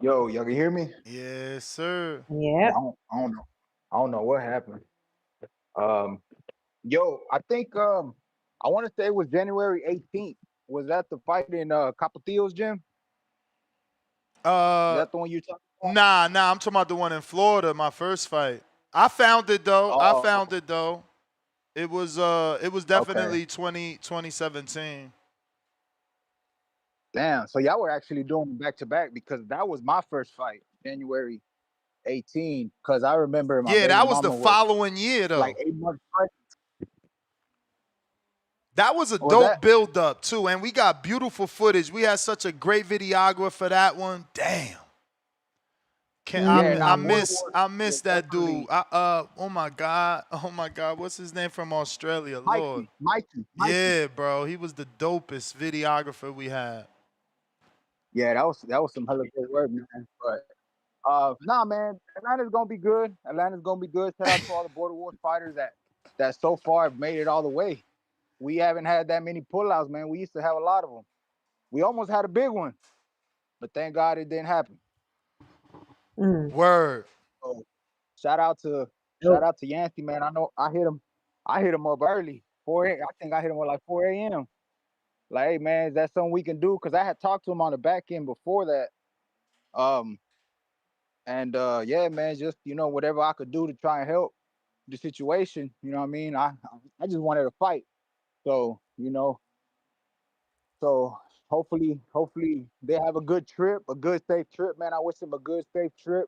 Yo, y'all can hear me? Yes, sir. Yeah, Yep. I don't know. I don't know what happened. Um, yo, I think I want to say it was January 18th. Was that the fight in Capotillo's gym? Is that the one you talking about? Nah. I'm talking about the one in Florida. My first fight. I found it though. Oh, It was okay. definitely 2017. Damn. So y'all were actually doing back to back because that was my first fight, January 18. Because I remember my Yeah, baby that was the mama was following year like though. 8 months pregnant. That was a Was dope that? build up too, and we got beautiful footage. We had such a great videographer for that one. Damn. Can Yeah, I nah, Border miss Wars I was miss that dude. definitely Oh my god. Oh my god. What's his name from Australia? Lord. Mikey. Yeah, bro. He was the dopest videographer we had. Yeah, that was some hella good work, man. But nah, man, Atlanta's gonna be good. Atlanta's gonna be good. Shout out to all the Border Wars fighters that so far have made it all the way. We haven't had that many pullouts, man. We used to have a lot of them. We almost had a big one, but thank God it didn't happen. Mm. Word. So shout out to shout Dope. out to Yancey, man. I know I hit him up early. I think I hit him at like 4 a.m. Like, hey man, is that something we can do? Because I had talked to him on the back end before that. Um, and yeah, man, just whatever I could do to try and help the situation. You know what I mean? I just wanted to fight. So so hopefully they have a good trip, a good safe trip, man. I wish them a good safe trip.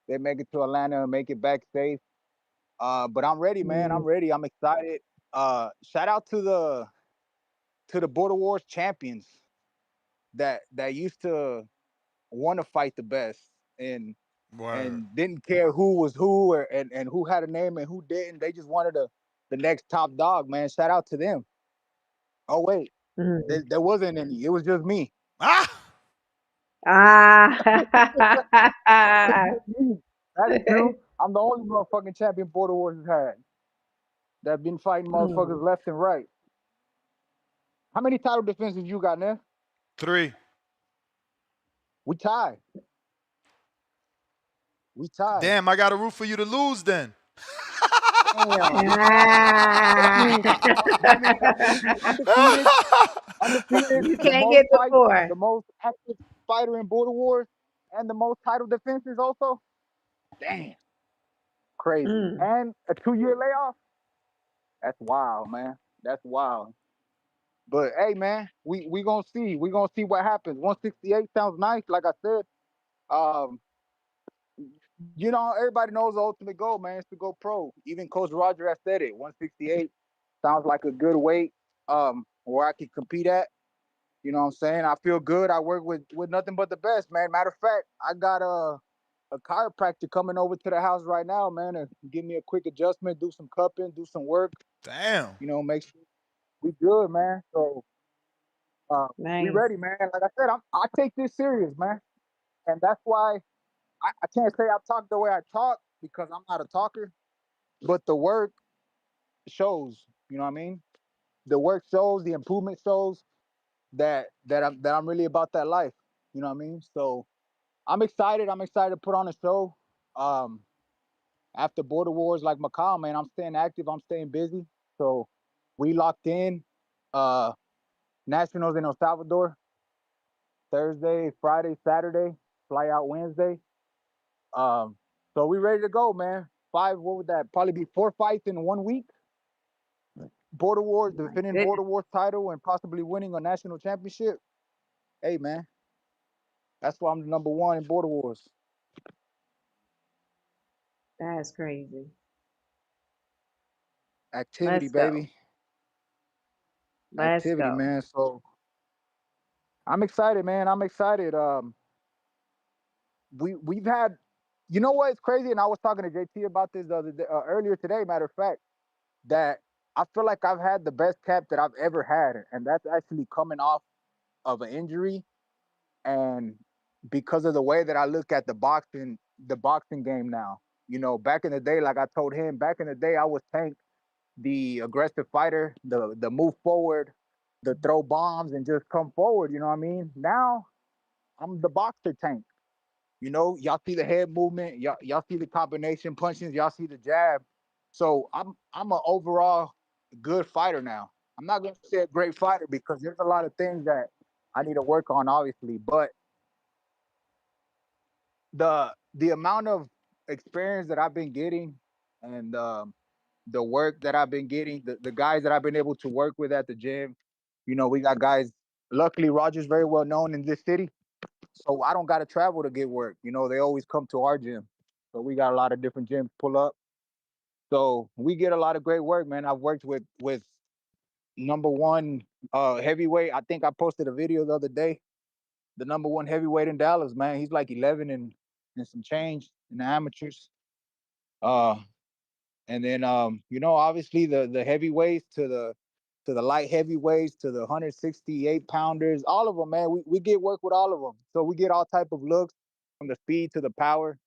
They make it to Atlanta and make it back safe. But I'm ready, man. I'm Mm. ready. I'm excited. Shout out to the Border Wars champions that used to want to fight the best Word. and didn't care who was who and who had a name and who didn't. They just wanted the next top dog, man. Shout out to them. Oh wait, Mm. there wasn't any. It was just me. Ah! It was Ah. just me. That's true. I'm the only motherfucking champion Border Wars has had that been fighting Mm. motherfuckers left and right. How many title defenses you got, Ness? 3. We tied. We tied. Damn, I got to root for you to lose then. Damn. That Ah. means that means you undefeated. Undefeated, You the can't most get the fights, 4. the most active fighter in Border Wars, and the most title defenses also. Damn, crazy. Mm. And a 2-year layoff. That's wild, man. That's wild. But hey, man, we gonna see. We gonna see what happens. 168 sounds nice. Like I said, um, everybody knows the ultimate goal, man, is to go pro. Even Coach Roger has said it. 168 sounds like a good weight, where I can compete at. You know what I'm saying? I feel good. I work with nothing but the best, man. Matter of fact, I got a chiropractor coming over to the house right now, man, and give me a quick adjustment, do some cupping, do some work. Damn. Make sure we good, man. So we Nice. ready, man. Like I said, I take this serious, man, and that's why I can't say I talk the way I talk because I'm not a talker, but the work shows. You know what I mean? The work shows, the improvement shows that I'm really about that life. You know what I mean? So I'm excited. I'm excited to put on a show. Um, After Border Wars, like Macau, man, I'm staying active. I'm staying busy. So we locked in. Uh, Nationals in El Salvador Thursday, Friday, Saturday. Fly out Wednesday. Um, so we ready to go, man. What would that probably be? 4 fights in 1 week. Border Wars, My defending goodness. Border Wars title and possibly winning a national championship. Hey, man, that's why I'm the number one in Border Wars. That's crazy. Activity, Let's go. baby. Let's Activity, go. man. So I'm excited, man. I'm excited. We've had, you know what? It's crazy, and I was talking to JT about this the other day, earlier today. Matter of fact, that I feel like I've had the best cap that I've ever had, and that's actually coming off of an injury, and because of the way that I look at the boxing game now. Back in the day, like I told him, back in the day, I was Tank the aggressive fighter, the move forward, the throw bombs and just come forward. You know what I mean? Now I'm the boxer tank. You know, y'all see the head movement, y'all see the combination punches, y'all see the jab. So I'm an overall good fighter now. I'm not gonna say a great fighter because there's a lot of things that I need to work on, obviously. But the amount of experience that I've been getting and the work that I've been getting, the guys that I've been able to work with at the gym, you know, we got guys. Luckily, Roger's very well known in this city, so I don't got to travel to get work. You know, they always come to our gym. So we got a lot of different gyms pull up. So we get a lot of great work, man. I've worked with number one heavyweight. I think I posted a video the other day. The number one heavyweight in Dallas, man. He's like 11 and some change in the amateurs. Uh, and then you know, obviously the heavyweights to the light heavyweights to the 168 pounders, all of them, man. We get work with all of them, so we get all type of looks from the speed to the power,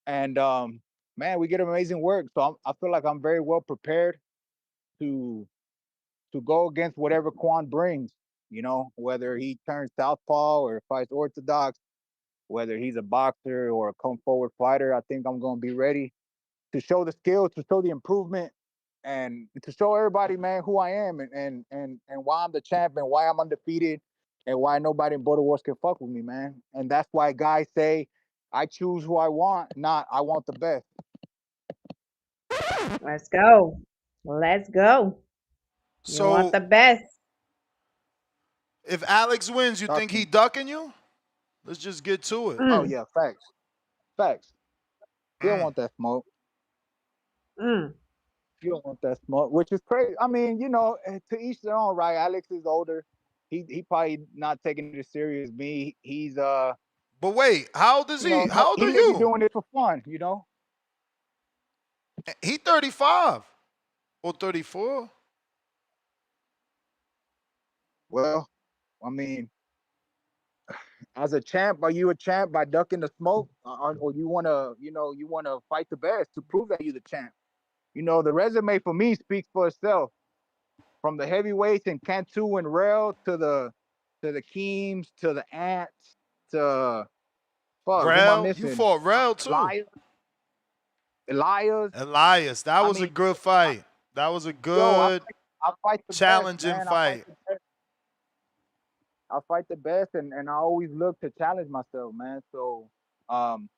and man, we get amazing work. So I feel like I'm very well prepared to go against whatever Quan brings. You know, whether he turns southpaw or fights orthodox, whether he's a boxer or a come forward fighter, I think I'm gonna be ready to show the skill, to show the improvement, and to show everybody, man, who I am and why I'm the champion, why I'm undefeated, and why nobody in Border Wars can fuck with me, man. And that's why guys say I choose who I want, not I want the best. Let's go. Let's go. You want So the best. if Alex wins, you Talk think to he me. ducking you? Let's just get to it. Oh Mm, yeah, facts, facts. You don't Mm. want that smoke. mm. You don't want that smoke, which is crazy. I mean, you know, to each their own, right? Alex is older. He probably not taking it as serious as me. He's But wait, how old is you know, he? How old he are may be you? doing it for fun, you know. He 35 or 34. Well, I mean, as a champ, are you a champ by ducking the smoke, or you want to, you know, you want to fight the best to prove that you're the champ? You know, the resume for me speaks for itself. From the heavyweights in Cantu and Rail to the Keems to the Ants to fuck, who am I Rel, you missing? fought Rel too. Elias, Elias. Elias, that I was a mean, good fight. That was a yo, good, I fight the best, challenging man. I fight fight. the best. I fight the best, and I always look to challenge myself, man. So, um,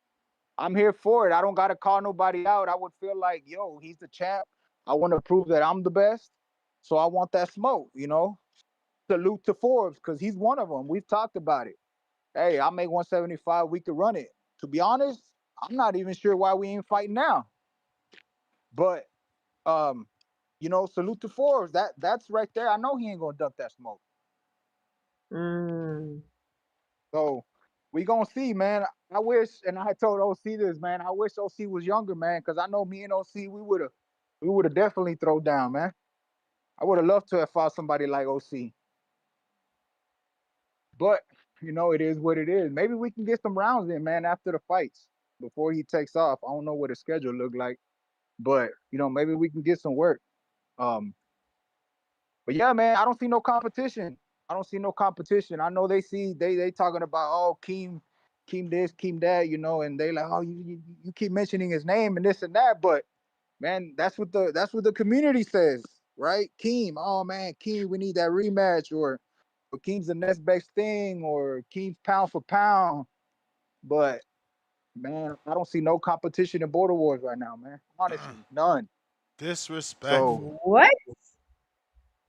I'm here for it. I don't gotta call nobody out. I would feel like, yo, he's the champ. I want to prove that I'm the best. So I want that smoke, you know. Salute to Forbes because he's one of them. We've talked about it. Hey, I make 175. We could run it. To be honest, I'm not even sure why we ain't fighting now. But um, you know, salute to Forbes. That's right there. I know he ain't gonna duck that smoke. Mm. So we gonna see, man. I wish, and I told OC this, man. I wish OC was younger, man, because I know me and OC, we would have definitely thrown down, man. I would have loved to have fought somebody like OC. But you know, it is what it is. Maybe we can get some rounds in, man, after the fights before he takes off. I don't know what his schedule look like, but you know, maybe we can get some work. Um, but yeah, man, I don't see no competition. I don't see no competition. I know they talking about Keem this, Keem that, you know, and they like, oh, you keep mentioning his name and this and that, but man, that's what the community says, right? Keem, oh man, Keem, we need that rematch, or Keem's the next best thing, or Keem's pound for pound. But man, I don't see no competition in Border Wars right now, man. Honestly, none. So Disrespectful. What?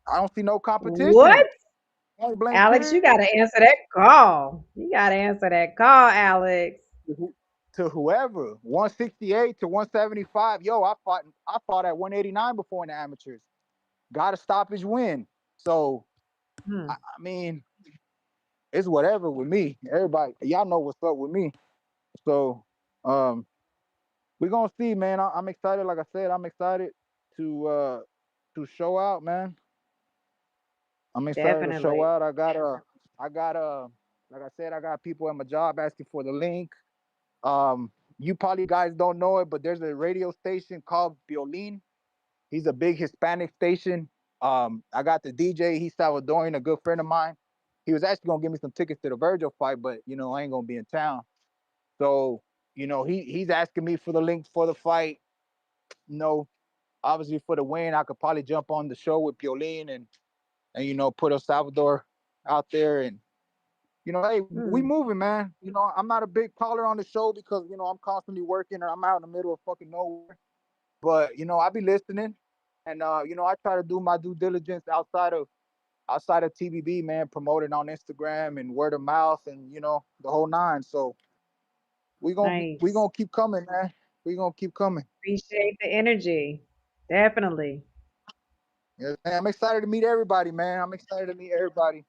I don't see no What? competition. Point blank Alex, you period. gotta answer that call. You gotta answer that call, Alex. To whoever, 168 to 175. Yo, I fought at 189 before in the amateurs. Got a stoppage win. So Hmm. I mean, it's whatever with me. Everybody, y'all know what's up with me. So um, we're gonna see, man. I'm excited. Like I said, I'm excited to show out, man. I'm excited to show Definitely. out. I got like I said, I got people at my job asking for the link. You probably guys don't know it, but there's a radio station called Violin. He's a big Hispanic station. I got the DJ. He's Salvadorian, a good friend of mine. He was actually gonna give me some tickets to the Virgil fight, but I ain't gonna be in town. So he's asking me for the link for the fight. Obviously for the win, I could probably jump on the show with Piolín and put El Salvador out there and hey, we moving, man. I'm not a big caller on the show because I'm constantly working and I'm out in the middle of fucking nowhere. But I be listening, and I try to do my due diligence outside of TBB, man, promoting on Instagram and word of mouth and the whole nine. So we gonna keep coming, man. We gonna keep coming. Appreciate the energy. Definitely. Yeah, man, I'm excited to meet everybody, man. I'm excited to meet everybody.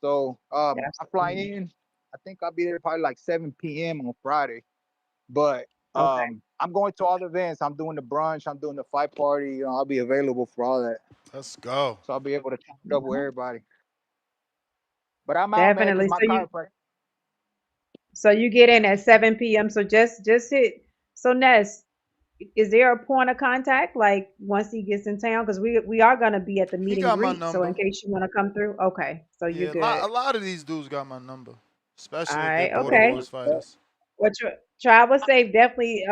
So I fly in. I think I'll be there probably like 7 p.m. on Friday. But I'm going to all the events. I'm doing the brunch. I'm doing the fight party. I'll be available for all that. Let's go. So I'll be able to talk up with everybody. But I'm out, man, because my chiropractor. So you get in at 7 p.m. So just hit. So Ness, is there a point of contact like once he gets in town? Because we are gonna be at the meet and greet. So in case you want to come through, okay. So you're good. A lot of these dudes got my number, especially All if right, they're Border Wars fighters. Well, Travel safe. Definitely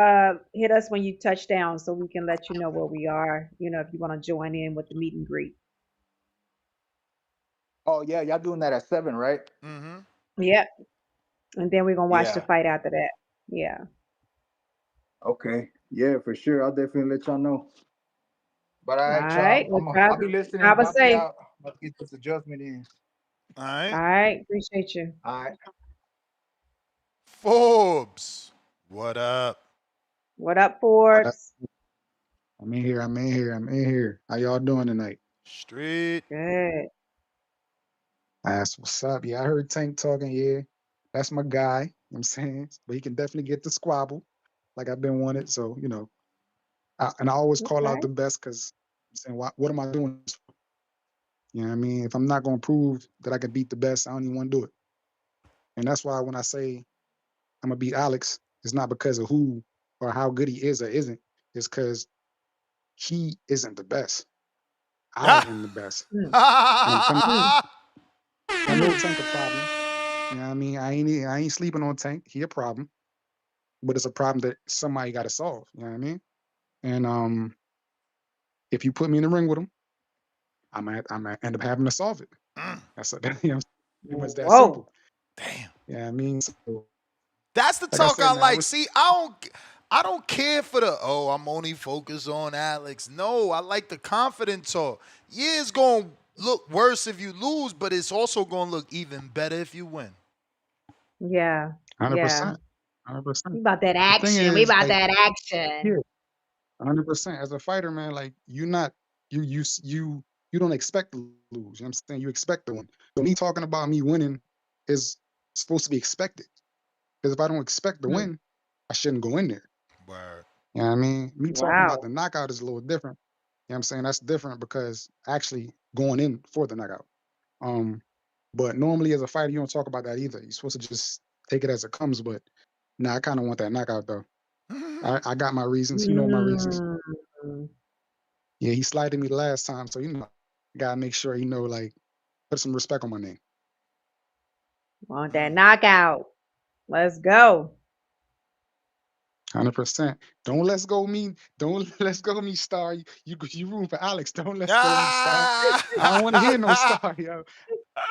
hit us when you touch down so we can let you know where we are. If you want to join in with the meet and greet. Oh yeah, y'all doing that at 7, right? Mm-hmm. Yep. And then we're gonna watch the fight after that. Yeah. Okay. Yeah, for sure. I'll definitely let y'all know. But all right, y'all. I'll be listening. Travel I'll be safe. out. I'll get this adjustment in. All right. All right. Appreciate you. All right. Forbes, what up? What up, Forbes? I'm in here. How y'all doing tonight? Street. Good. That's what's up. Yeah, I heard Tank talking. Yeah, that's my guy. You know what I'm saying? But he can definitely get the squabble like I've been wanted. So, and I always call out the best because I'm saying, what am I doing this for? You know what I mean? If I'm not going to prove that I can beat the best, I don't even want to do it. And that's why when I say I'm going to beat Alex, it's not because of who or how good he is or isn't. It's because he isn't the best. I am the best. And I'm coming. I know Tank a problem. You know what I mean? I ain't sleeping on Tank. He a problem. But it's a problem that somebody got to solve. You know what I mean? And if you put me in the ring with him, I might end up having to solve it. That's pretty much that simple. Damn. Yeah, I mean, so, that's the talk I like. See, I don't care for the I'm only focused on Alex. No, I like the confident talk. Yeah, it's gonna look worse if you lose, but it's also gonna look even better if you win. Yeah. 100%. 100%. We about that action. We about that action. Yeah, 100%. As a fighter, man, like you don't expect to lose. You know what I'm saying? You expect to win. So me talking about me winning is supposed to be expected. Because if I don't expect to win, I shouldn't go in there. Word. You know what I mean? Me talking about the knockout is a little different. You know what I'm saying? That's different because actually going in for the knockout. But normally as a fighter, you don't talk about that either. You're supposed to just take it as it comes. But I kind of want that knockout though. I got my reasons. You know my reasons. Yeah, he slighted me the last time, so gotta make sure like put some respect on my name. Want that knockout? Let's go. 100%. Don't let's go me. Don't let's go me, Star. You room for Alex. Don't let's go me, Star. I don't want to hear no Star, yo.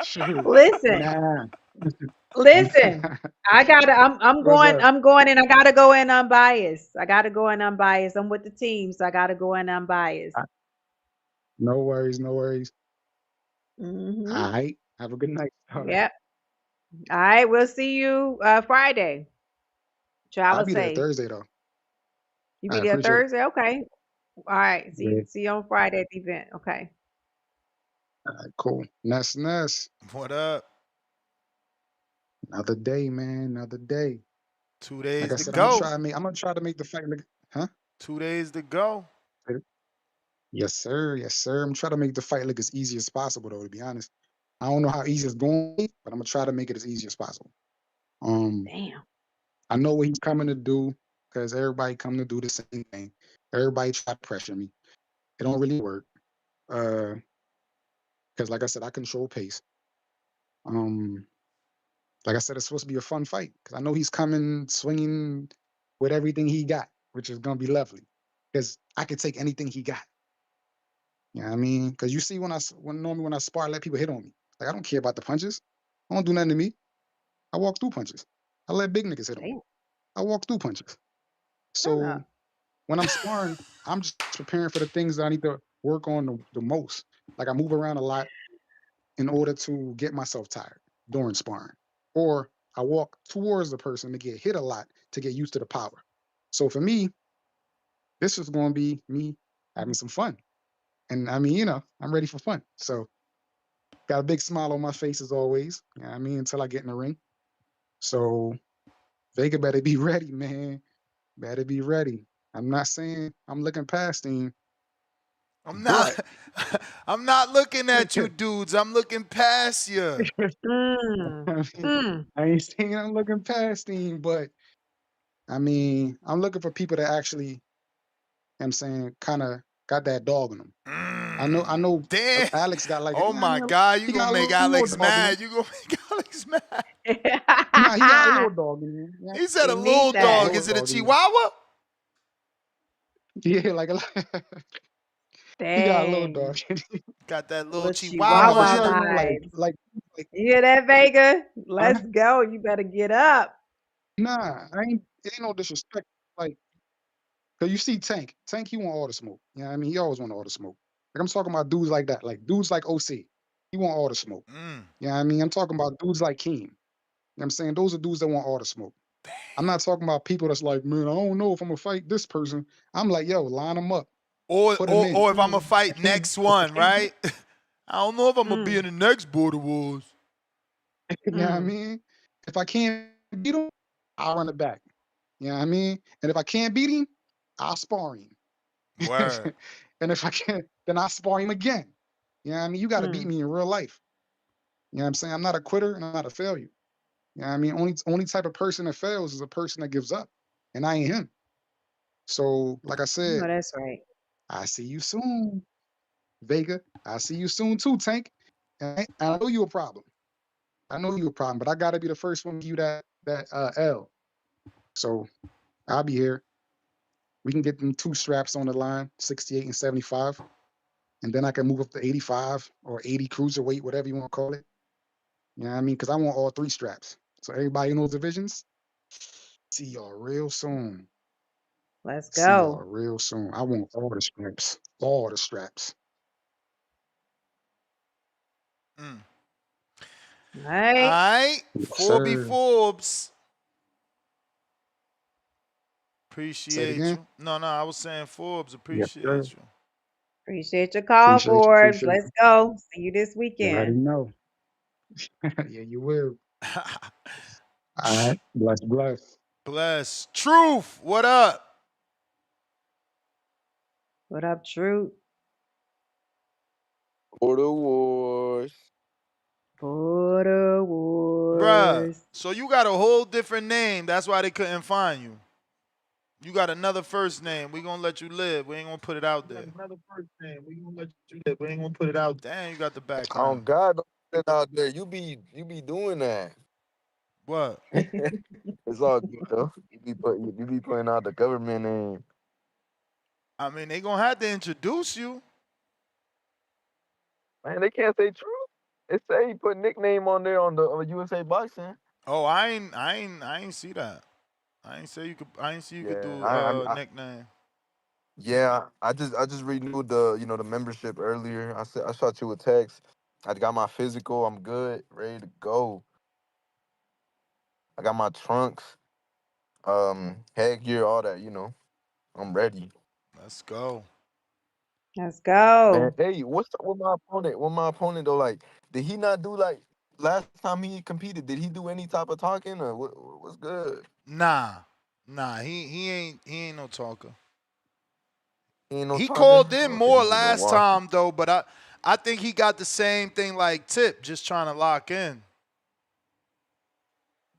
Shoot. Listen. Nah. Listen. I'm going and I gotta go in unbiased. I'm with the team, so I gotta go in unbiased. No worries. Mm-hmm. All right. Have a good night, Star. Yep. All right, we'll see you Friday. Travel I'll be there safe. Thursday though. You be there Thursday? Okay. All right. See you on Friday at the event. Okay. All right, cool. Ness. What up? Another day, man. Another day. 2 days like I to said, go. I'm gonna try to make the fight. Huh? 2 days to go. Yes, sir. I'm trying to make the fight look as easy as possible, though. To be honest, I don't know how easy it's going to be, but I'm gonna try to make it as easy as possible. Damn. I know what he's coming to do because everybody coming to do the same thing. Everybody try to pressure me. It don't really work. Because like I said, I control pace. Um, like I said, it's supposed to be a fun fight because I know he's coming swinging with everything he got, which is gonna be lovely. Because I could take anything he got. You know what I mean? Because you see, normally when I spar, I let people hit on me. Like I don't care about the punches. I don't do nothing to me. I walk through punches. I let big niggas hit on me. Damn. I walk through punches. Shut So up. when I'm sparring, I'm just preparing for the things that I need to work on the most. Like I move around a lot in order to get myself tired during sparring. Or I walk towards the person to get hit a lot to get used to the power. So for me, this is going to be me having some fun. And I mean, I'm ready for fun. So got a big smile on my face as always. You know what I mean, until I get in the ring. So Vega better be ready, man. Better be ready. I'm not saying I'm looking past him, I'm not. but I'm not looking at you, dudes. I'm looking past you. Mm. I mean, Mm. I ain't saying I'm looking past him, but I mean, I'm looking for people that actually, I'm saying, kind of got that dog in them. I know Damn. Alex got like, Oh my God, you he gonna got a make little more Alex dog in him. mad. You gonna make Alex mad. Nah, he got a little dog in him. Yeah, He said He a little need he got a that. dog. little Is it a dog in him. Chihuahua? Yeah, like he got a little Dang. dog in him. Got that little Little Nah, but Chihuahua you in already him. know, vibes. like, You hear that, Vega? huh? Let's go. You better get up. Nah, it ain't no disrespect. Like, cause you see Tank, he want all the smoke. You know what I mean? He always want all the smoke. Like I'm talking about dudes like that, like dudes like OC. He want all the smoke. Mm. You know what I mean? I'm talking about dudes like Keem. You know what I'm saying? Those are dudes that want all the smoke. I'm not talking about people that's like, man, I don't know if I'm gonna fight this person. I'm like, yo, line them up, Or put them or in. or if I'm gonna I fight can't, next if I one, can't beat right? I don't know if I'm gonna be in Mm. the next Border Wars. you know what I Mm. mean? If I can't beat him, I'll run it back. You know what I mean? And if I can't beat him, I'll spar him. Word. And if I can't, then I'll spar him again. You know what I mean? You got to beat Mm. me in real life. You know what I'm saying? I'm not a quitter and I'm not a failure. You know what I mean? Only type of person that fails is a person that gives up. And I ain't him. So, like I No, said, that's right. I see you soon, Vega. I see you soon too, Tank. And I know you a problem. I know you a problem, but I gotta be the first one to give you that L. So I'll be here. We can get them two straps on the line, 68 and 75. And then I can move up to 85 or 80 cruiserweight, whatever you want to call it. You know what I mean? Because I want all three straps. So everybody in those divisions, see y'all real soon. Let's See y'all go. real soon. I want all the straps. All the straps. Mm. All All right. right, Yes, 4B sir. Forbes. Say it Appreciate again. you. No, I was saying Forbes. Yes, sir. Appreciate you. Appreciate your call, Appreciate you. Forbes. Appreciate Let's you. go. See you this You already weekend. know. Yeah, you will. All right. Bless, bless. Bless. Truth. What up? What up, Truth? Border Wars. Border Bruh. Wars. So you got a whole different name. That's why they couldn't find you. You got another first name. We gonna let you live. We ain't gonna put it out there. Another first name. We gonna let you live. We ain't gonna put it out. Damn, you got the Oh background. God, don't put it out there. You be doing that. What? It's all good though. You be putting out the government name. I mean, they gonna have to introduce you. Man, they can't say truth. It say he put nickname on there on the USA Boxing. Oh, I ain't see that. I ain't see you could Yeah, do I nickname. yeah. I just renewed the membership earlier. I shot you a text. I got my physical. I'm good, ready to go. I got my trunks, headgear, all that. I'm ready. Let's go. Let's Man, go. hey, what's up with my opponent? With my opponent though, like, did he not do like last time he competed? Did he do any type of talking or what's good? Nah. He ain't no talker. He ain't no He talking. called in Oh, I think more he just been last watching. time though, but I think he got the same thing like Tip, just trying to lock in.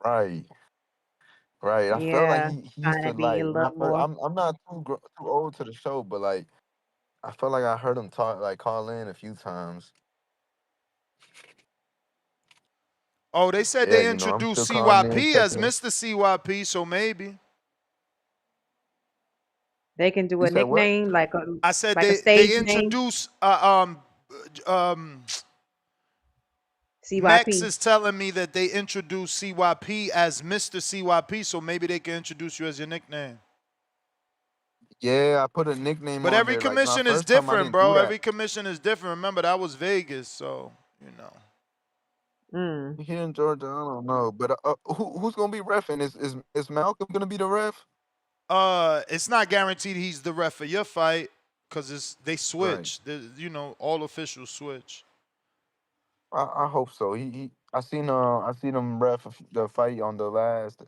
Right, right. I felt like Yeah. he used Trying to to be a like when I little first. more. I'm not too old to the show, but like I feel like I heard him talk, like call in a few times. Oh, they said Yeah, they you know, I'm introduced still calling in, CYP as checking in. Mr. CYP, so maybe. They can do You a said what? nickname I said like a they stage name. introduced Nex CYP. is telling me that they introduced CYP as Mr. CYP, so maybe they can introduce you as your nickname. Yeah, I put a nickname But on every there. Like my commission is first time, I different, didn't do bro. that. Every commission is different. Remember, that was Vegas, so you know. Mm. Here in Georgia, I don't know, but who's gonna be refing? Is Malcolm gonna be the ref? It's not guaranteed he's the ref for your fight because they Right. switch. You know, all officials switch. I hope so. I seen him ref the fight on the last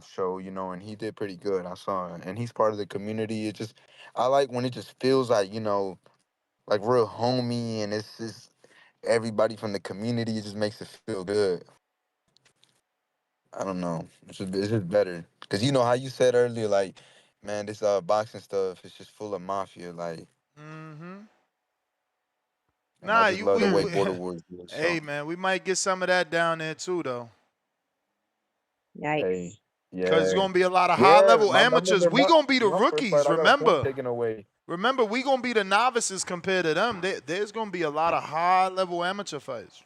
show, you know, and he did pretty good. I saw it, and he's part of the community. It just I like when it just feels like, you know, like real homey, and it's just everybody from the community. It just makes it feel good. I don't know. It's just better because you know how you said earlier, like, man, this boxing stuff is just full of mafia, like, Mm-hmm. and I Nah, just you love the way Hmm. Border Wars is. hey So, man, we might get some of that down there too, though. Yikes. hey, Cause it's yeah, gonna be a lot of high yeah. level I amateurs. remember We gonna be the my first fight. rookies. I got a point Remember, taken away. remember, we gonna be the novices compared to them. There's gonna be a lot of high level amateur fights.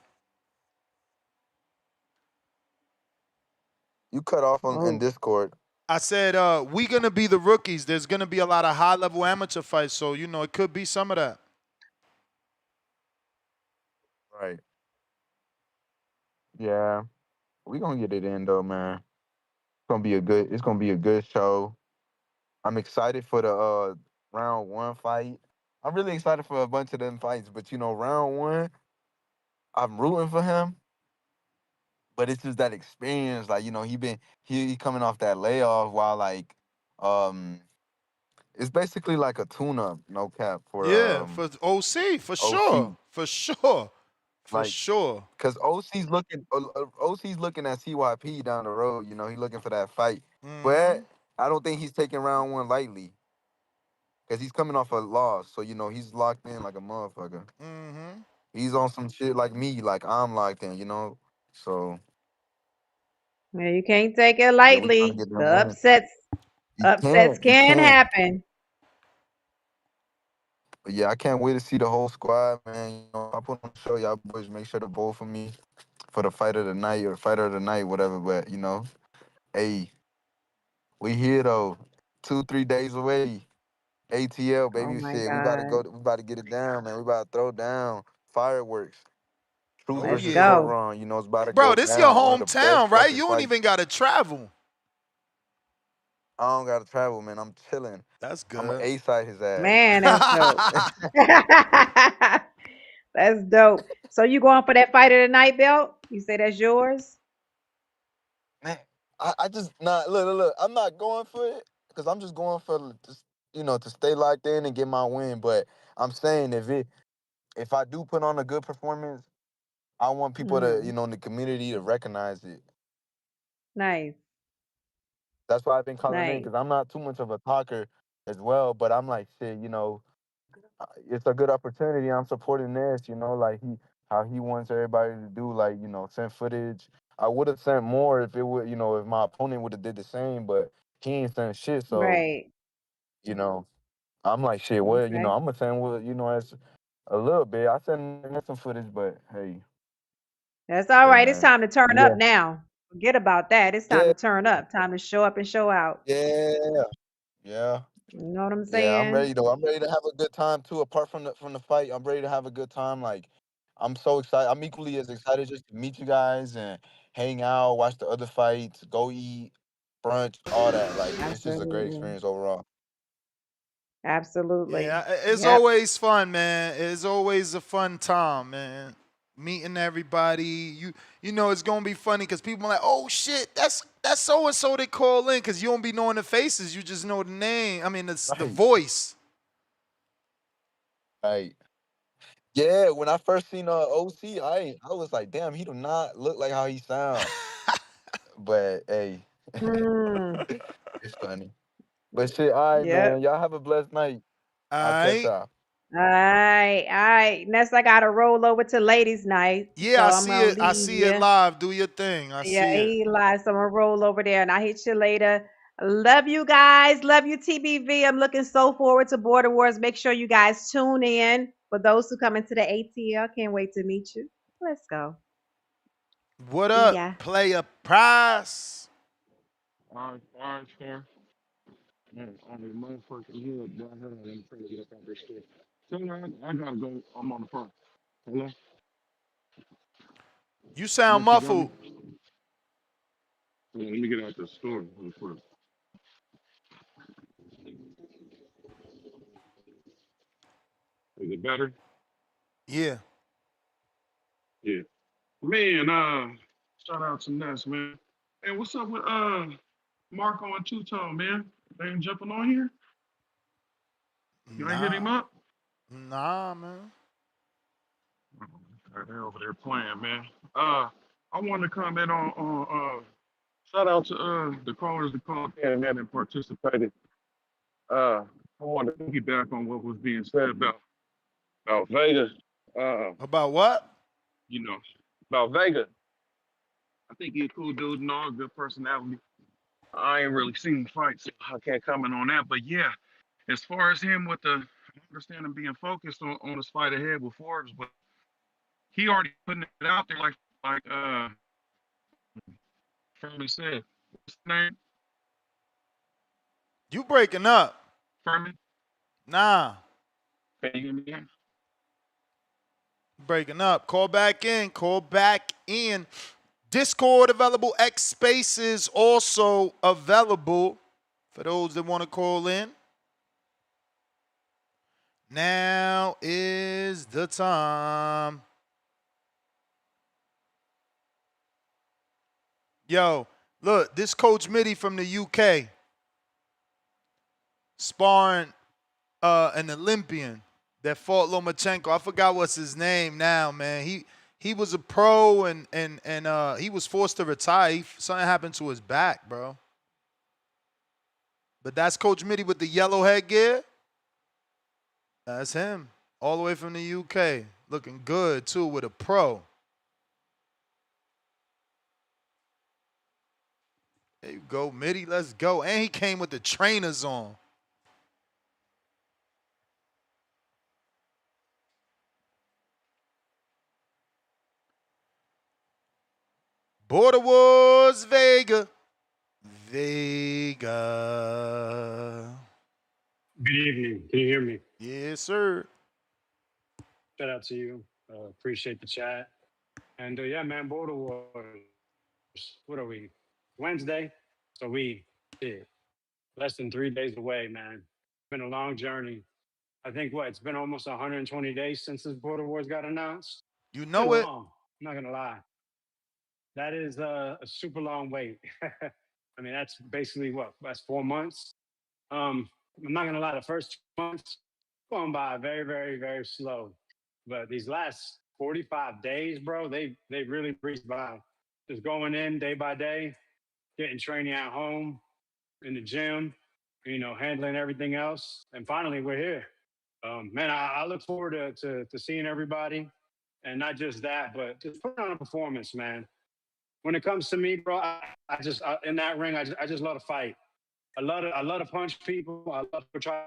You cut off in Whoa. Discord. I said, we gonna be the rookies. There's gonna be a lot of high level amateur fights, so you know it could be some of that. Right. Yeah, we gonna get it in though, man. It's gonna be a good show. I'm excited for the round one fight. I'm really excited for a bunch of them fights, but you know, round one, I'm rooting for him. But it's just that experience, like, you know, he coming off that layoff while like um it's basically like a tune up, no cap, for Yeah, for OC, for OC. sure, for sure, for Like, sure. cause OC's looking at CYP down the road, you know, he looking for that fight. Mm-hmm. But I don't think he's taking round one lightly. Cause he's coming off a loss. So, you know, he's locked in like a motherfucker. Mm-hmm. He's on some shit like me, like I'm locked in, you know? So Yeah, you can't take it yeah, we trying to lightly. get them The wins. upsets You can can't. happen. But yeah, I can't wait to see the whole squad, man. You know, if I put on the show, y'all boys make sure to vote for me for the fight of the night or fighter of the night, whatever. But you know, hey, we here though. 2, 3 days away. ATL, Oh baby, my shit. God. We about to get it down, man. We about to throw down fireworks. Truth Oh Let's versus yeah, go. Tyrone. You know, it's about to bro, go this your down. One of the best hometown, right? fucking You don't fights. even gotta travel. I don't gotta travel, man. I'm chilling. That's I'm an good. A side his ass. Man, that's dope. That's dope. So you going for that fight of the night belt? You say that's yours? Man, I just not look. I'm not going for it because I'm just going for just, you know, to stay locked in and get my win. But I'm saying if I do put on a good performance, I want people to, you Hmm. know, in the community to recognize it. Nice. That's why I've been calling in Nice. because I'm not too much of a talker as well. But I'm like, shit, you know, it's a good opportunity. I'm supporting this, you know, like how he wants everybody to do, like, you know, send footage. I would have sent more if it would, you know, if my opponent would have did the same, but he ain't sent shit. So, Right. you know, I'm like, shit, well, you know, Okay. I'm gonna send what, you know, as a little bit. I send some footage, but hey, That's all hey right. It's man. time to turn up Yeah. now. Forget about that. It's time Yeah. to turn up. Time to show up and show out. Yeah. Yeah. You know what I'm Yeah, I'm saying? ready though. I'm ready to have a good time too. Apart from the fight, I'm ready to have a good time. Like, I'm so excited. I'm equally as excited just to meet you guys and hang out, watch the other fights, go eat, brunch, all that. Like, it's just a great Absolutely. experience overall. Absolutely. Yeah, it's Yep. always fun, man. It's always a fun time, man. Meeting everybody. You know it's gonna be funny because people are like, oh shit, that's so and so they call in because you don't be knowing the faces, you just know the name. I mean the Right. voice. Right. Yeah. When I first seen OC, I was like, damn, he do not look like how he sound. But hey, Hmm. it's funny. But shit, all right, Yep. man. Y'all have a blessed night. I'll catch y'all. All right. Ness, I gotta roll over to ladies' night, so Yeah, I I'm see gonna it. I leave see it you. live. Do your thing. I Yeah, see it. he live, so I'm gonna roll over there, and I hit you later. Love you guys. Love you, TBV. I'm looking so forward to Border Wars. Make sure you guys tune in. For those who come into the ATL, can't wait to meet you. Let's go. What See up, ya. player price? All right, sir. Man, only motherfucking hood, boy. Hold on, let me try to get up out this shit. Tell me, I gotta go. I'm on the phone. Hello? You sound Yes, you got me? muffled. Yeah, let me get out the store real quick. Is it better? Yeah. Yeah. Man, shout out to Ness, man. Hey, what's up with Marco and Two Tone, man? They ain't jumping on here? You ain't hit Nah. him up? Nah, man. They're over there playing, man. I want to comment on shout out to the callers that called in man and participated. I want to piggyback on what was being said about Vega. About what? You know, about Vega. I think he's a cool dude and all, good personality. I ain't really seen him fight, so I can't comment on that. But yeah, as far as him with I understand him being focused on his fight ahead with Forbes, but he already putting it out there like Furman said. What's his name? You breaking up? Furman? Nah. Can you hear me again? Breaking up. Call back in. Call back in. Discord available. X Spaces also available for those that want to call in. Now is the time. Yo, look, this Coach Mitty from the UK sparring an Olympian that fought Lomachenko. I forgot what's his name now, man. He was a pro and he was forced to retire. Something happened to his back, bro. But that's Coach Mitty with the yellow headgear. That's him. All the way from the UK. Looking good, too, with a pro. There you go, Mitty. Let's go. And he came with the trainers on. Border Wars Vega. Vega. Good evening. Can you hear me? Yes, sir. Shout out to you. Appreciate the chat. And yeah, man, Border Wars. What are we? Wednesday. So less than 3 days away, man. It's been a long journey. I think it's been almost 120 days since this Border Wars got announced. You Been know it. long. I'm not gonna lie. That is a super long wait. I mean, that's basically that's 4 months. I'm not gonna lie, the first 2 months going by very, very, very slow. But these last 45 days, bro, they really breezed by. Just going in day by day, getting training at home, in the gym, handling everything else. And finally we're here. Man, I look forward to seeing everybody. And not just that, but just putting on a performance, man. When it comes to me, bro, in that ring, I just love to fight. I love to punch people. I love to try,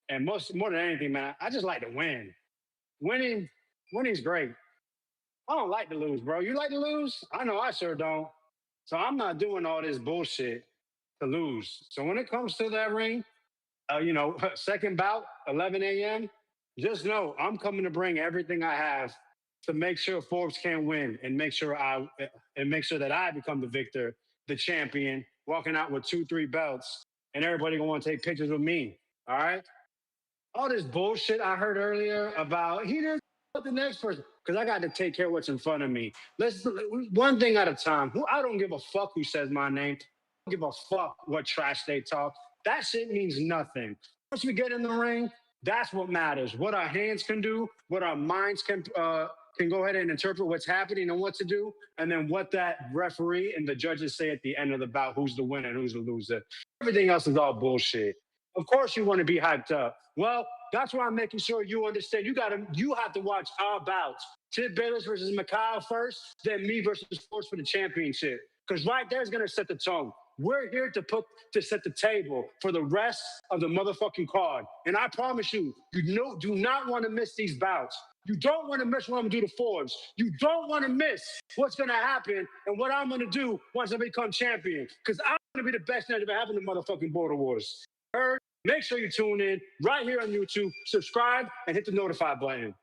and more than anything, man, I just like to win. Winning's great. I don't like to lose, bro. You like to lose? I know I sure don't. So I'm not doing all this bullshit to lose. So when it comes to that ring, second bout, 11 a.m., just know I'm coming to bring everything I have to make sure Forbes can't win and make sure that I become the victor, the champion, walking out with 2-3 belts, and everybody gonna want to take pictures with me. All right. All this bullshit I heard earlier about he didn't the next person because I got to take care of what's in front of me. Let's one thing at a time. I don't give a fuck who says my name. I don't give a fuck what trash they talk. That shit means nothing. Once we get in the ring, that's what matters. What our hands can do, what our minds can go ahead and interpret what's happening and what to do, and then what that referee and the judges say at the end of the bout, who's the winner and who's the loser. Everything else is all bullshit. Of course you want to be hyped up. Well, that's why I'm making sure you understand. You have to watch our bouts. Chip Bayless versus Mikhail first, then me versus Sports for the championship. Because right there is gonna set the tone. We're here to set the table for the rest of the motherfucking card. And I promise you, do not want to miss these bouts. You don't want to miss what I'm gonna do to Forbes. You don't want to miss what's gonna happen and what I'm gonna do once I become champion. Because I'm gonna be the best that ever happened in the motherfucking Border Wars. Heard? Make sure you tune in right here on YouTube, subscribe, and hit the notify button.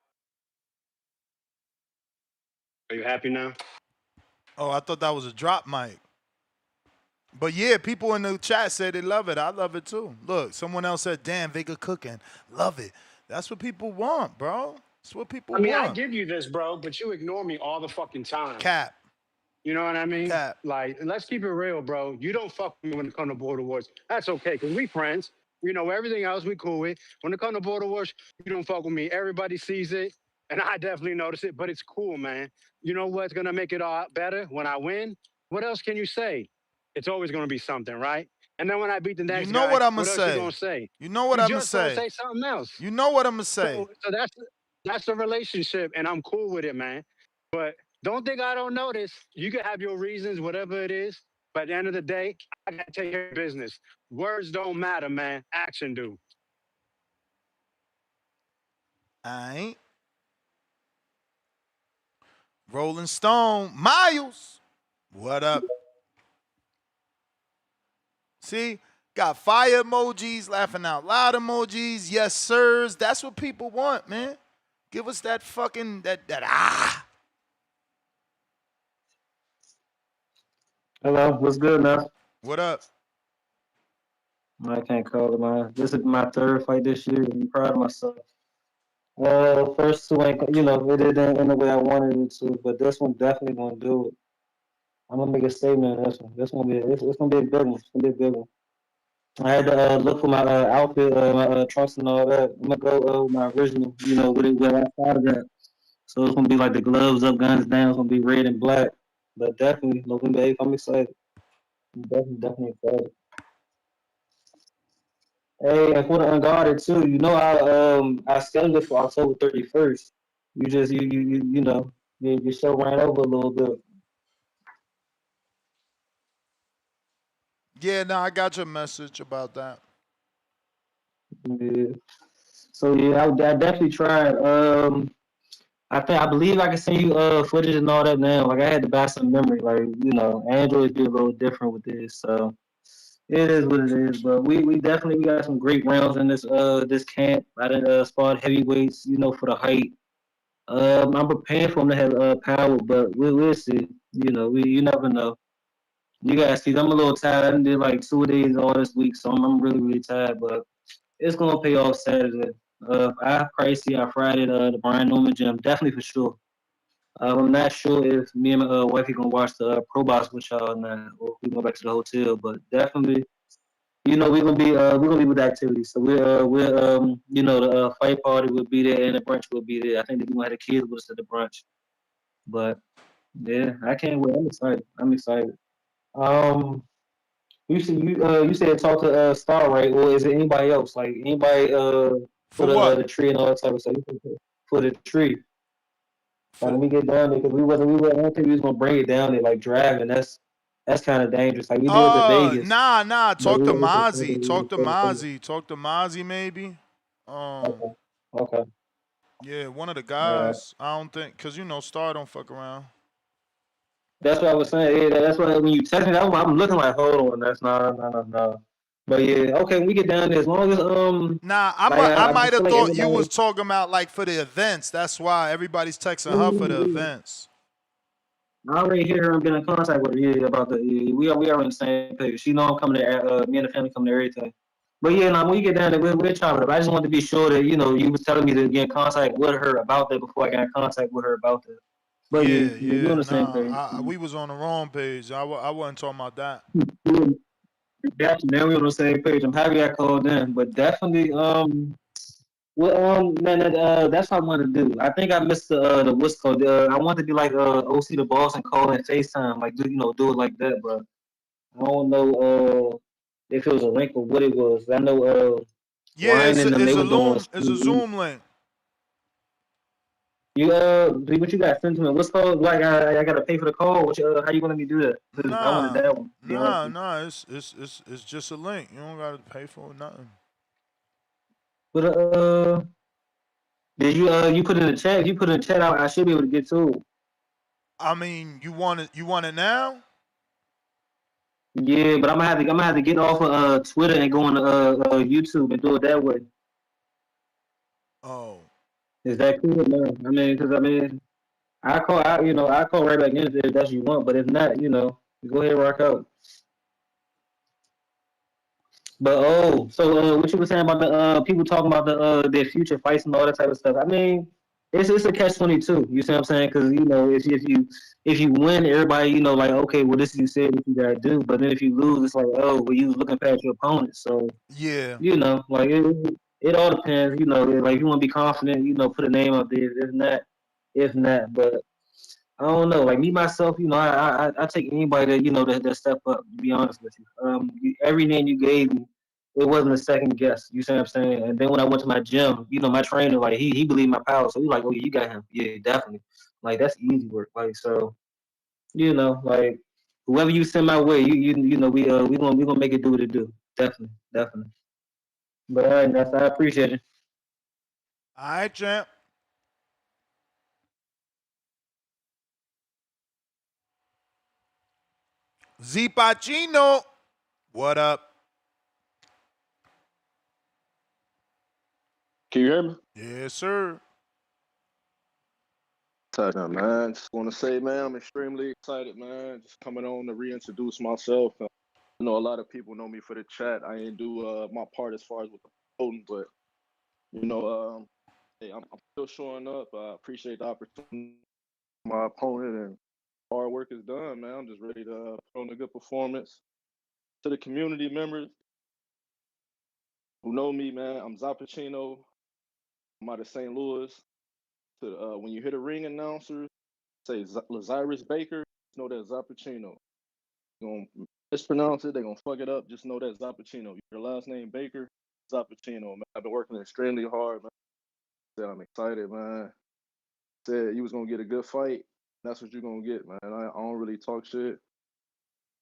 Are you happy now? Oh, I thought that was a drop mic. But yeah, people in the chat say they love it. I love it too. Look, someone else said, damn, Vega cooking. Love it. That's what people want, bro. That's what people want. I give you this, bro, but you ignore me all the fucking time. Cap. You know what I mean? Cap. Like, let's keep it real, bro. You don't fuck with me when it comes to Border Wars. That's okay, because we friends. You know, everything else we cool with. When it comes to Border Wars, you don't fuck with me. Everybody sees it, and I definitely notice it, but it's cool, man. You know what's going to make it all better? When I win, what else can you say? It's always going to be something, right? And then when I beat the next You know guy, what I'm going to else you say. going to say? You know what I'm going to just gonna say. say something else. You know what I'm going to say. So that's the relationship, and I'm cool with it, man. But don't think I don't notice. You can have your reasons, whatever it is. But at the end of the day, I got to take care of business. Words don't matter, man. Action do. I ain't. Rolling Stone. Miles. What up? See? Got fire emojis, laughing out loud emojis. Yes, sirs. That's what people want, man. Give us that fucking, that ah. Hello, what's good, Ness? What up? I can't call it, man. This is my third fight this year. I'm proud of myself. First two ain't, it didn't end the way I wanted it to, but this one definitely gonna do it. I'm gonna make a statement on this one. It's gonna be a big one. It's gonna be a big one. I had to look for my outfit, my trunks and all that. I'm gonna go with my original, with outside of that. So it's gonna be like the gloves up, guns down. It's gonna be red and black. But definitely, November 8th, I'm excited. I'm definitely excited. Hey, and for the unguarded too, I scheduled it for October 31st. You just your show ran over a little bit. Yeah, no, I got your message about that. Yeah. So yeah, I definitely tried. I believe I can send you footage and all that now. Like I had to buy some memory. Like Androids be a little different with this, so it is what it is. But we definitely got some great rounds in this camp. I done sparred heavyweights, for the height. I'm prepared for them to have power, but we'll see. You never know. You guys see, I'm a little tired. I done did like 2 days all this week, so I'm really tired. But it's gonna pay off Saturday. I probably see y'all Friday at the Brian Newman gym, definitely for sure. I'm not sure if me and my wife are gonna watch the Pro Box with y'all now, or we go back to the hotel. But definitely, we're gonna be with the activities. So the fight party will be there and the brunch will be there. I think they're gonna have the kids with us at the brunch. But yeah, I can't wait. I'm excited. Um, you said talk to Star, right? Or is it anybody else? Like anybody For the what? the tree and all that type of stuff. For the tree. Like, when we get down there, because I don't think we was gonna bring it down there like driving. That's kind of dangerous. Like we did with Vegas. Nah. But Talk we to were Mozzie. Talk to Mozzie. Talk to Mozzie maybe. Okay. Yeah, one of the All right. guys. I don't think, cause Star don't fuck around. That's what I was saying. Yeah, that's why when you text me, I'm looking like, hold on, that's not, no. But yeah, okay, when we get down there, as long as Nah, I like might I feel have like thought you everybody. was talking about like for the events. That's why everybody's texting her for the events. I already hear her and been in contact with her. Yeah, about the we are on the same page. She know I'm coming to me and the family coming to everything. But yeah, now when you get down there, we'll chop it up. I just wanted to be sure that you was telling me to get in contact with her about that before I got in contact with her about that. But yeah, we're on the same page. We was on the wrong page. I wasn't talking about that. Gotcha. Now we're on the same page. I'm happy I called in, but definitely man, that's what I want to do. I think I missed the what's called. I want to be like OC the boss and call and FaceTime, like do it like that. But I don't know. if it was a link or what it was. I know Yeah, Ryan and them, they it's a was doing. Zoom link. You what you got sent to me? What's called? Like I gotta pay for the call. What how you gonna let me do that? Because I wanted Nah, that one. To be honest with you. it's just a link. You don't gotta pay for nothing. But did you put it in the chat? If you put it in the chat, I should be able to get to it. I mean, you want it? You want it now? Yeah, but I'm gonna have to get off of Twitter and go on YouTube and do it that way. Oh. Is that cool? No, I mean, because I call right back in if that's what you want. But if not, go ahead and rock out. But so what you were saying about the people talking about their future fights and all that type of stuff. I mean, it's a catch-22. You see what I'm saying? Because if you win, everybody like okay, well this is you said what you gotta do. But then if you lose, it's like oh, well you was looking past your opponent. So yeah, like it all depends. Like if you want to be confident, put a name up there. If not, but I don't know. Like me myself, I take anybody that step up. To be honest with you, every name you gave me, it wasn't a second guess. You see what I'm saying? And then when I went to my gym, my trainer, like he believed my power, so he like, oh yeah, you got him, yeah, definitely. Like that's easy work. Like so, like whoever you send my way, we gonna make it do what it do. Definitely, definitely. But all right, Ness, I appreciate it. All right, champ. Z Pacino, what up? Can you hear me? Yes, sir. Excited, man. Just want to say, man, I'm extremely excited, man. Just coming on to reintroduce myself. I know a lot of people know me for the chat. I ain't do my part as far as with the voting, but hey, I'm still showing up. I appreciate the opportunity. My opponent and hard work is done, man. I'm just ready to put on a good performance. To the community members who know me, man, I'm Zapachino. I'm out of St. Louis. To when you hear the ring announcer say Lazarus Baker, just know that's Zapachino. You're gonna mispronounce it, they're gonna fuck it up. Just know that's Zapachino. Your last name Baker, Zapachino, man. I've been working extremely hard, man. Said I'm excited, man. Said you was gonna get a good fight. That's what you're gonna get, man. I don't really talk shit.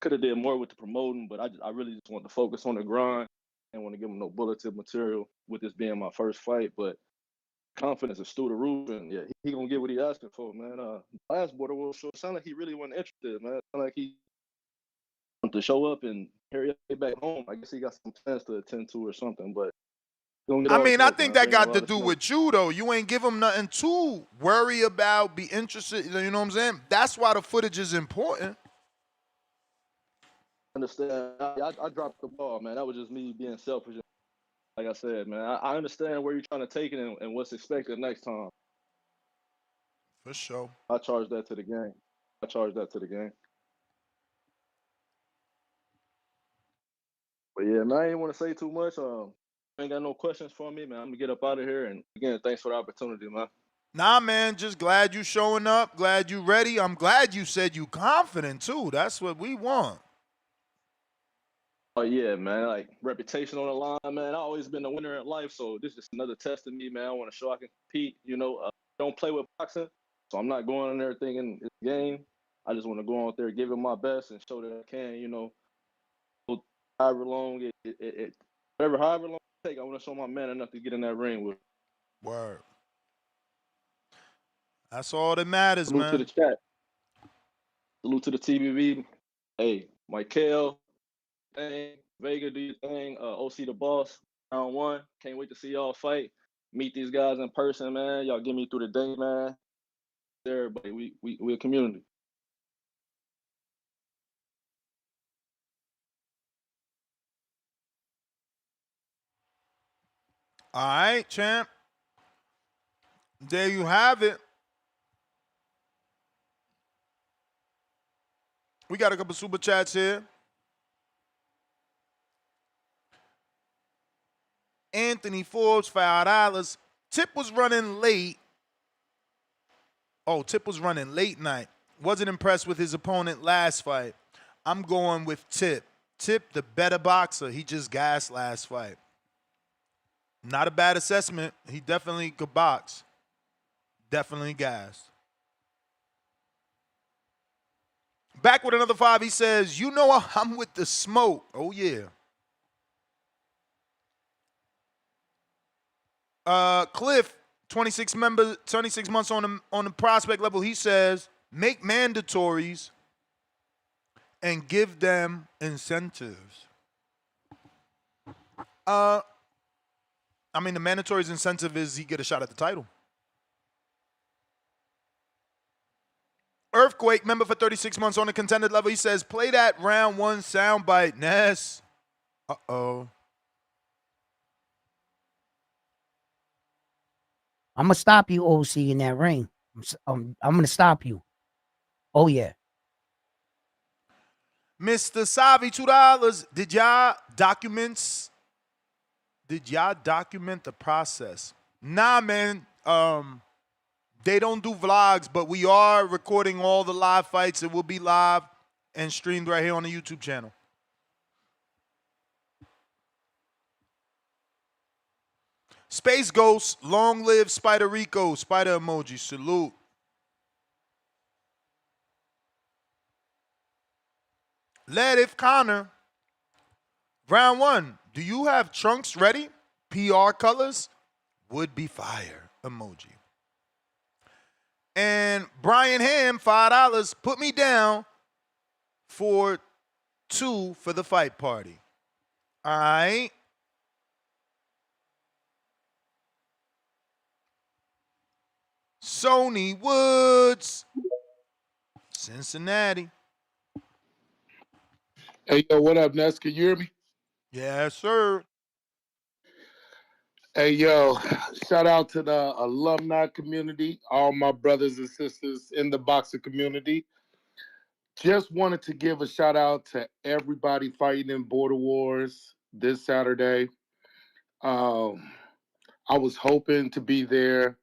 Could have did more with the promoting, but I really just want to focus on the grind. And want to give him no bulletin material with this being my first fight, but confidence is through the roof, and yeah, he gonna get what he asking for, man. Last Border World show sound like he really wasn't interested, man. Sound like he want to show up and hurry up back home. I guess he got some plans to attend to or something, but don't get I all the mean, I smoke, think man. that Ain't a got to lot of do smoke. with you, though. You ain't give him nothing to worry about, be interested. You know what I'm saying? That's why the footage is important. Understand? I dropped the ball, man. That was just me being selfish. Like I said, man, I understand where you're trying to take it and what's expected next time. For sure. I charge that to the game. I charge that to the game. But yeah, man, I ain't want to say too much. Ain't got no questions for me, man. I'm gonna get up out of here. And again, thanks for the opportunity, man. Nah, man, just glad you showing up. Glad you ready. I'm glad you said you confident, too. That's what we want. Oh yeah, man. Like reputation on the line, man. I always been a winner in life, so this is another test of me, man. I want to show I can compete. Don't play with boxing, so I'm not going in there thinking it's a game. I just want to go out there, give it my best, and show that I can. However long however long it take, I want to show my man enough to get in that ring with. Word. That's all that matters, Salute to man. the chat. Salute to the TBV. Hey, Michael, thing, Vega, do your thing. OC the boss, round one. Can't wait to see y'all fight. Meet these guys in person, man. Y'all get me through the day, man. Everybody, we a community. All right, champ. There you have it. We got a couple super chats here. Anthony Forbes, $5. Tip was running late. Oh, Tip was running late night. Wasn't impressed with his opponent last fight. I'm going with Tip. Tip, the better boxer. He just gassed last fight. Not a bad assessment. He definitely could box. Definitely gassed. Back with another 5. He says, you know I'm with the smoke. Oh, yeah. Cliff, 26 months on the prospect level. He says, make mandatories and give them incentives. I mean, the mandatories incentive is he get a shot at the title. Earthquake, member for 36 months on the contended level. He says, play that round 1 soundbite, Ness. Uh-oh. I'm gonna stop you, OC, in that ring. I'm gonna stop you. Oh yeah. Mr. Savi, $2. Did y'all document the process? Nah, man. They don't do vlogs, but we are recording all the live fights. It will be live and streamed right here on the YouTube channel. Space Ghost, long live Spider Rico. Spider emoji, salute. If Connor, round 1. Do you have trunks ready? PR colors would be fire emoji. And Brian Ham, $5. Put me down for 2 for the fight party. All right. Sony Woods, Cincinnati. Hey, yo, what up, Ness? Can you hear me? Yes, sir. Hey, yo, shout out to the alumni community, all my brothers and sisters in the boxing community. Just wanted to give a shout out to everybody fighting in Border Wars this Saturday. I was hoping to be there,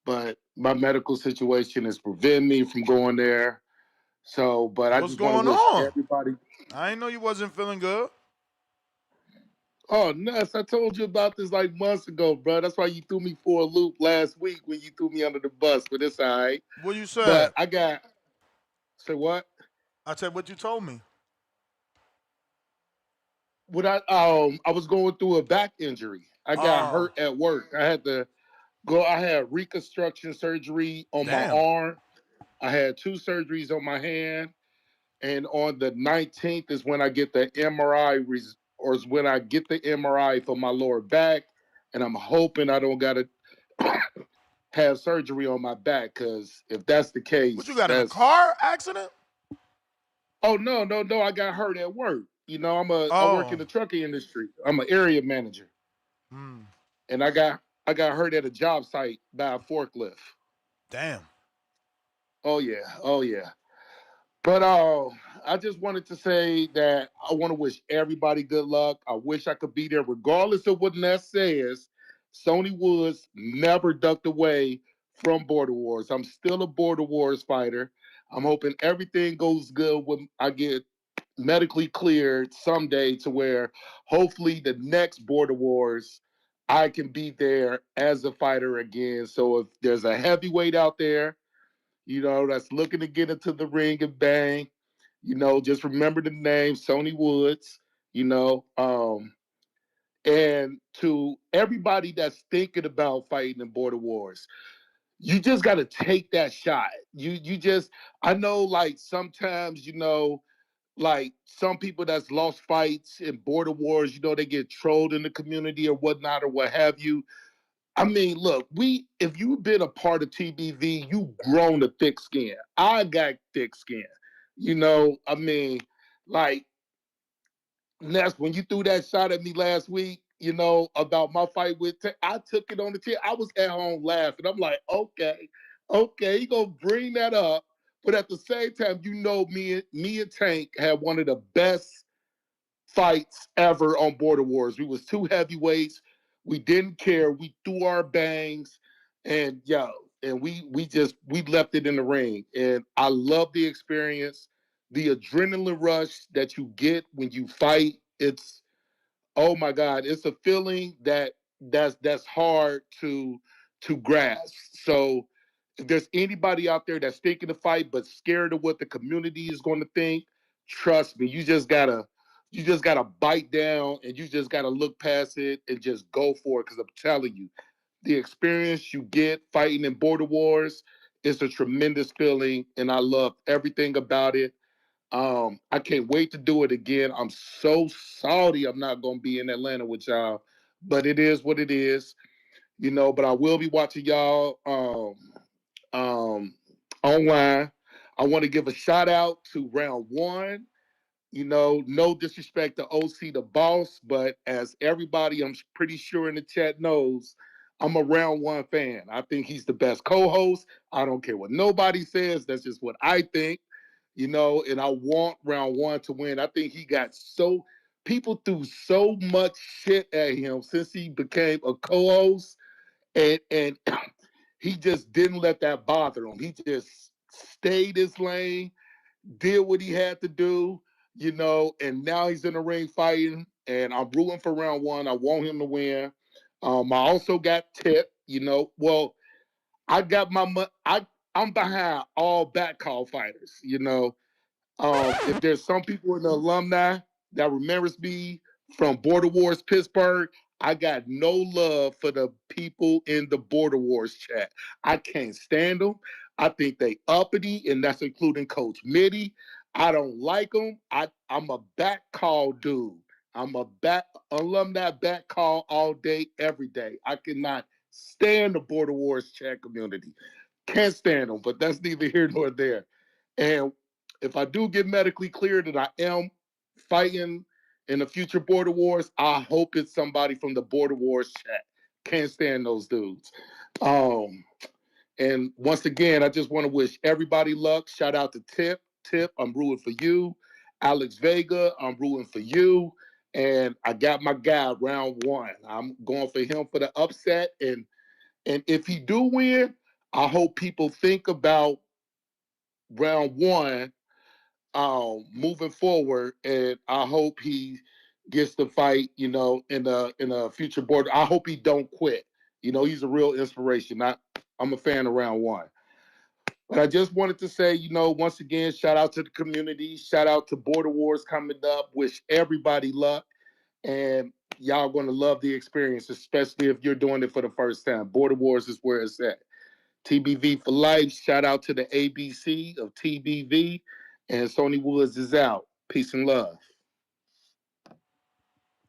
but my medical situation is preventing me from going there. So, but I What's just want to going wish on? everybody. I didn't know you wasn't feeling good. Oh, Ness, I told you about this like months ago, bro. That's why you threw me for a loop last week when you threw me under the bus, but it's all right. What you said? But I got, say what? I said what you told me. What I was going through a back injury. I got hurt at work. I had reconstruction surgery on my arm. I had 2 surgeries on my hand. And on the 19th is when I get the MRI, or is when I get the MRI for my lower back. And I'm hoping I don't got to have surgery on my back, because if that's the case, What you got in a car accident? Oh no! I got hurt at work. You know, I work in the trucking industry. I'm an area manager, and I got hurt at a job site by a forklift. Damn. Oh yeah. But I just wanted to say that I want to wish everybody good luck. I wish I could be there, regardless of what Ness says. Sony Woods never ducked away from Border Wars. I'm still a Border Wars fighter. I'm hoping everything goes good when I get medically cleared someday, to where hopefully the next Border Wars I can be there as a fighter again. So if there's a heavyweight out there, that's looking to get into the ring and bang, just remember the name Sony Woods, and to everybody that's thinking about fighting in Border Wars, you just got to take that shot. I know, like, sometimes, like some people that's lost fights in Border Wars, they get trolled in the community or whatnot or what have you. I mean, look, if you've been a part of TBV, you've grown a thick skin. I got thick skin. I mean, like, Ness, when you threw that shot at me last week, about my fight with I took it on the chin. I was at home laughing. I'm like, okay, you gonna bring that up. But at the same time, me and Tank had one of the best fights ever on Border Wars. We was 2 heavyweights. We didn't care. We threw our bangs, and we left it in the ring. And I love the experience. the adrenaline rush that you get when you fight, it's, oh my God, it's a feeling that's hard to grasp. So if there's anybody out there that's thinking to fight but scared of what the community is going to think, trust me, you just gotta bite down, and you just gotta look past it and just go for it. Because I'm telling you, the experience you get fighting in border wars is a tremendous feeling, and I love everything about it. I can't wait to do it again. I'm so salty I'm not gonna be in Atlanta with y'all, but it is what it is, But I will be watching y'all online. I want to give a shout out to round one. No disrespect to OC the boss, but as everybody I'm pretty sure in the chat knows, I'm a round one fan. I think he's the best co-host. I don't care what nobody says. That's just what I think, and I want round one to win. I think he got people threw so much shit at him since he became a co-host, and he just didn't let that bother him. He just stayed his lane, did what he had to do, and now he's in the ring fighting, and I'm rooting for round one. I want him to win. I also got Tip. I got I'm behind all back call fighters. If there's some people in the alumni that remembers me from Border Wars Pittsburgh, I got no love for the people in the Border Wars chat. I can't stand them. I think they uppity, and that's including Coach Mitty. I don't like them. I'm a back call dude. I'm a alumni back call all day, every day. I cannot stand the Border Wars chat community. Can't stand them, but that's neither here nor there. And if I do get medically cleared and I am fighting in the future Border Wars, I hope it's somebody from the Border Wars chat. Can't stand those dudes. And once again, I just want to wish everybody luck. Shout out to Tip. Tip, I'm rooting for you. Alex Vega, I'm rooting for you. And I got my guy round one. I'm going for him for the upset. And if he do win, I hope people think about round one moving forward, and I hope he gets to fight, in a future border. I hope he don't quit. He's a real inspiration. I'm a fan of round one. But I just wanted to say, once again, shout out to the community, shout out to Border Wars coming up. Wish everybody luck, and y'all gonna love the experience, especially if you're doing it for the first time. Border Wars is where it's at. TBV for life. Shout out to the ABC of TBV. And Sony Woods is out. Peace and love.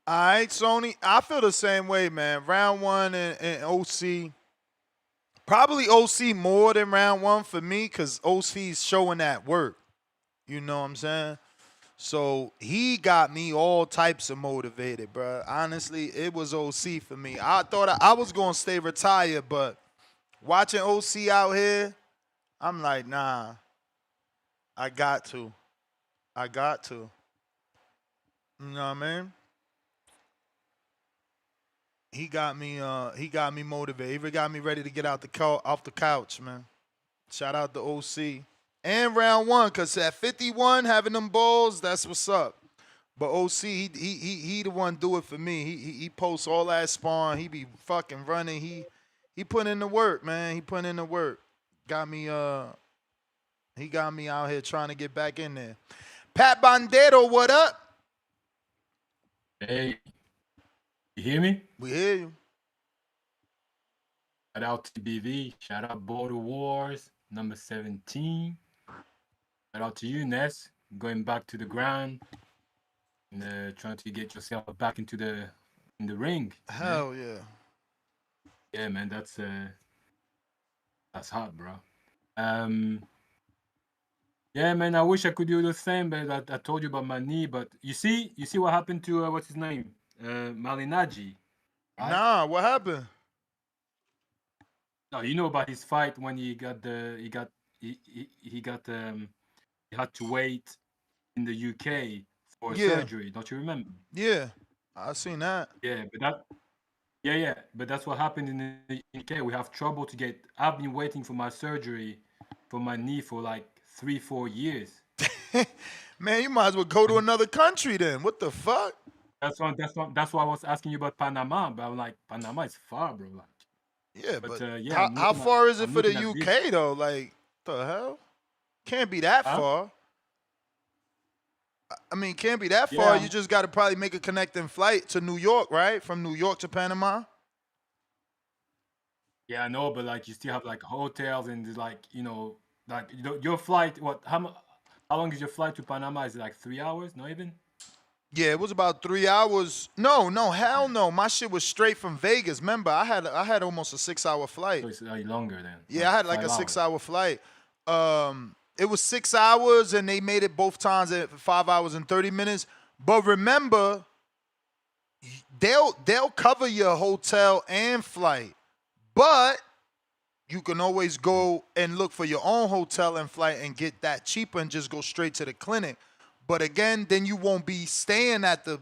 All right, Sony. I feel the same way, man. Round one and OC. Probably OC more than round one for me because OC's showing that work. You know what I'm saying? So he got me all types of motivated, bro. Honestly, it was OC for me. I thought I was going to stay retired, but watching OC out here, I'm like, nah, I got to. I got to. You know what I mean? He got me motivated. He got me ready to get out off the couch, man. Shout out to OC. And round one, cause at 51, having them balls, that's what's up. But OC, he the one do it for me. He posts all that spawn. He be fucking running. He put in the work, man. He put in the work. Got me he got me out here trying to get back in there. Pat Bandero, what up? Hey, you hear me? We hear you. Shout out TBV. Shout out Border Wars, number 17. Shout out to you, Ness. Going back to the ground and trying to get yourself back in the ring. Hell yeah. Yeah, man, that's hot, bro. Um, yeah, man, I wish I could do the same, but I told you about my knee. But you see what happened to what's his name, Malinaji. Right? Nah, what happened? No, you know about his fight when he got he had to wait in the UK for surgery. Don't you remember? Yeah, I seen that. Yeah, but that's what happened in the UK. We have trouble to get. I've been waiting for my surgery for my knee for like 3-4 years. Man, you might as well go to another country then. What the fuck? That's why I was asking you about Panama. But I'm like, Panama is far, bro. Like, Yeah, but but yeah, how far is it I'm for the looking at this. UK though? Like, the hell? Can't be that Huh? far. I mean, can't be that far. Yeah, You just got to probably make a connecting flight to New York, right? From New York to Panama. yeah, I know, but like you still have like hotels and there's like like your flight. How long is your flight to Panama? Is it like 3 hours? Not even. Yeah, it was about 3 hours. No, hell no. My shit was straight from Vegas. Remember, I had almost a 6 hour flight. So it's longer then. Yeah, I had like a 5 hours. 6 hour flight. It was 6 hours, and they made it both times at 5 hours and 30 minutes. But remember, they'll cover your hotel and flight, but you can always go and look for your own hotel and flight and get that cheaper and just go straight to the clinic. But again, then you won't be staying at the,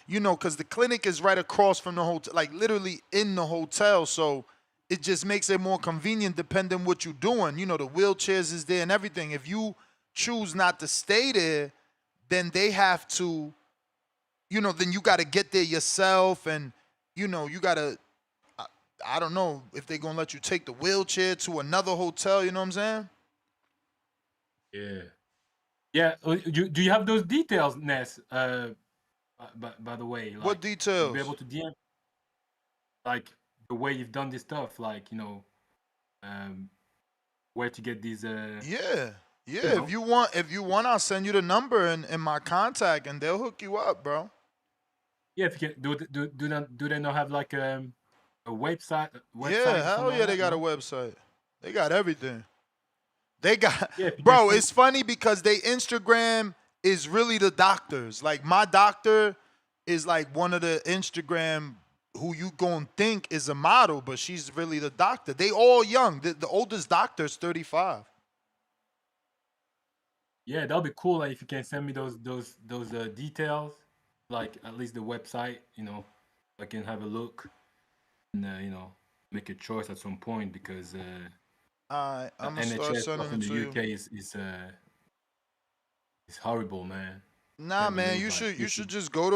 because the clinic is right across from the hotel, like literally in the hotel. So it just makes it more convenient depending what you're doing. The wheelchairs is there and everything. If you choose not to stay there, then they have to, then you got to get there yourself, and you got to, I don't know if they're going to let you take the wheelchair to another hotel, you know what I'm saying? Yeah. Yeah. Do you have those details, Ness? By the way, like, What details? be able to DM, like the way you've done this stuff, like where to get these. Yeah. If you want, I'll send you the number and my contact, and they'll hook you up, bro. Yeah, if you can do they not have like a website? Yeah, hell yeah, they got a website. They got everything. They got, Yeah, bro. It's funny because they Instagram is really the doctors. Like my doctor is like one of the Instagram who you gonna think is a model, but she's really the doctor. They all young. The oldest doctor is 35. Yeah, that'll be cool. Like if you can send me those details, like at least the website, I can have a look and make a choice at some point because I'm gonna start NHS sending stuff in it the to you. UK is horrible, man. Nah, Can't man, believe, you like, should just go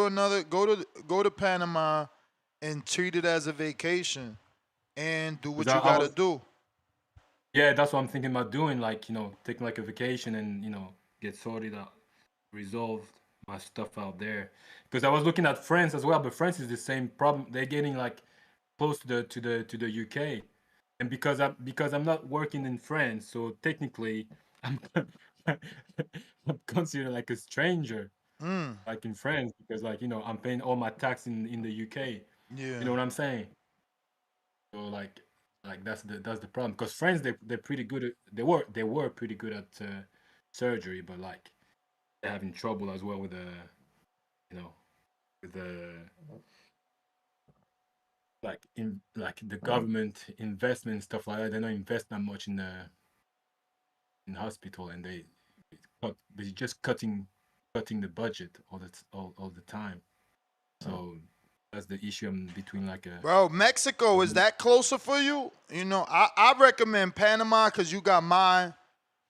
to Panama and treat it as a vacation and do what 'cause you gotta do. Yeah, that's what I'm thinking about doing. Like taking like a vacation and get sorted out, resolved my stuff out there. Because I was looking at France as well, but France is the same problem. They're getting like close to the UK, and because I'm not working in France, so technically I'm I'm considered like a stranger, Mm. like in France, because like I'm paying all my tax in the UK. Yeah. You know what I'm saying? So like that's the problem. Because France they're pretty good at they were pretty good at surgery, but like they're having trouble as well with you know with the like the government investment and stuff like that. They don't invest that much in hospital, and they're just cutting the budget all the time. So that's the issue between like a. Bro, Mexico, is that closer for you? I recommend Panama because you got mine.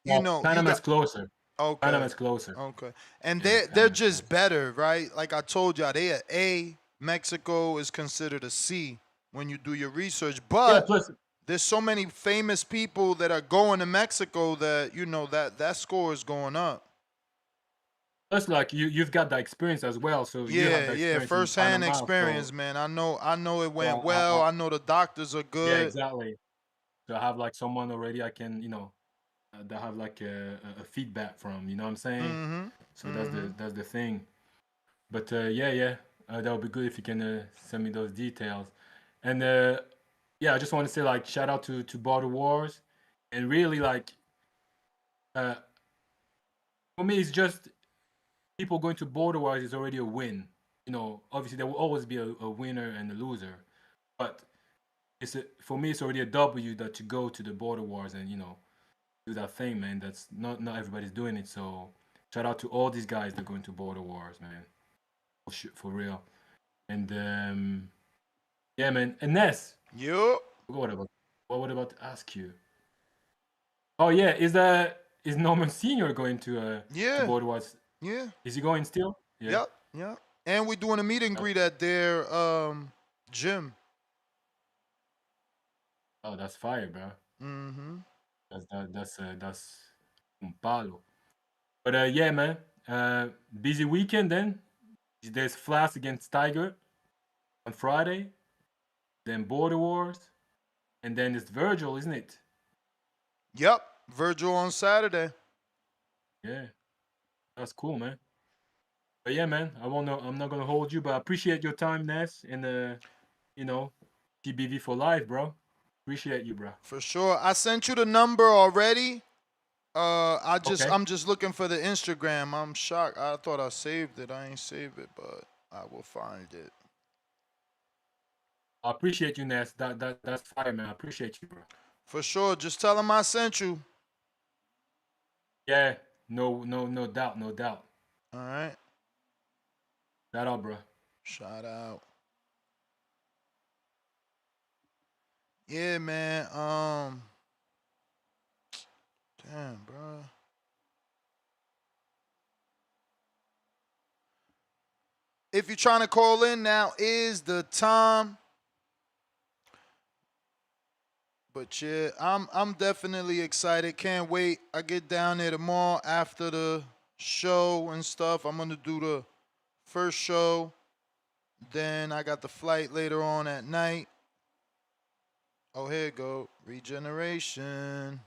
You Panama's got closer. okay. Panama's closer. Okay. And Yeah, they're just better, right? Like I told y'all, they are A. Mexico is considered a C when you do your research. Yeah, But plus there's so many famous people that are going to Mexico that that score is going up. like you've got that experience as well, so you have Yeah, that yeah, experience in first-hand Panama. experience, So man. I know it went I, well. I know the doctors are yeah, good. exactly. So I have like someone already I can that have like a feedback from. You know what I'm saying? Mm-hmm. So Mm-hmm. that's the thing. But yeah, that would be good if you can send me those details. And yeah, I just want to say like shout out to Border Wars, and really like uh, for me it's just people going to Border Wars is already a win. Obviously there will always be a winner and a loser, but for me it's already a W that to go to the Border Wars and do that thing, man. That's not everybody's doing it. So shout out to all these guys that are going to Border Wars, man. For real. And yeah, man. And Ness, Yup. what about to ask you? Oh yeah, is that is Norman Senior going to Yeah. Border Wars? Yeah. Is he going still? Yeah. Yep. And we're doing a meet and greet at their gym. Oh, that's fire, bro. Mm-hmm. That's un palo. But yeah, man. Busy weekend then. There's Flash against Tiger on Friday. Then Border Wars, and then it's Virgil, isn't it? Yep. Virgil on Saturday. Yeah, that's cool, man. But yeah, man, I'm not gonna hold you, but I appreciate your time, Ness, and you know, TBV for life, bro. Appreciate you, bro. For sure. I sent you the number already. Okay. I'm just looking for the Instagram. I'm shocked. I thought I saved it. I ain't saved it, but I will find it. I appreciate you, Ness. That's fire, man. I appreciate you, bro. For sure. Just tell him I sent you. Yeah, no doubt, no doubt. All right. Shout out, bro. Shout out. Yeah, man. Damn, bro. If you're trying to call in, now is the time. But yeah, I'm definitely excited. Can't wait. I get down there tomorrow after the show and stuff. I'm gonna do the first show. Then I got the flight later on at night. Oh, here you go. Regeneration.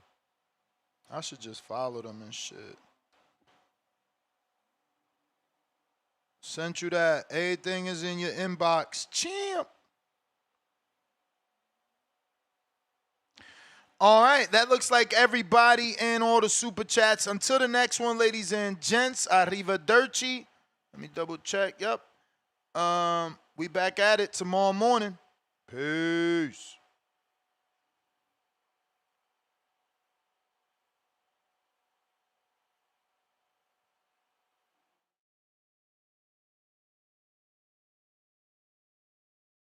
I should just follow them and shit. Sent you that. Everything is in your inbox. Champ. All right, that looks like everybody and all the super chats. Until the next one, ladies and gents, arrivederci. Let me double check. Yep. We back at it tomorrow morning. Peace.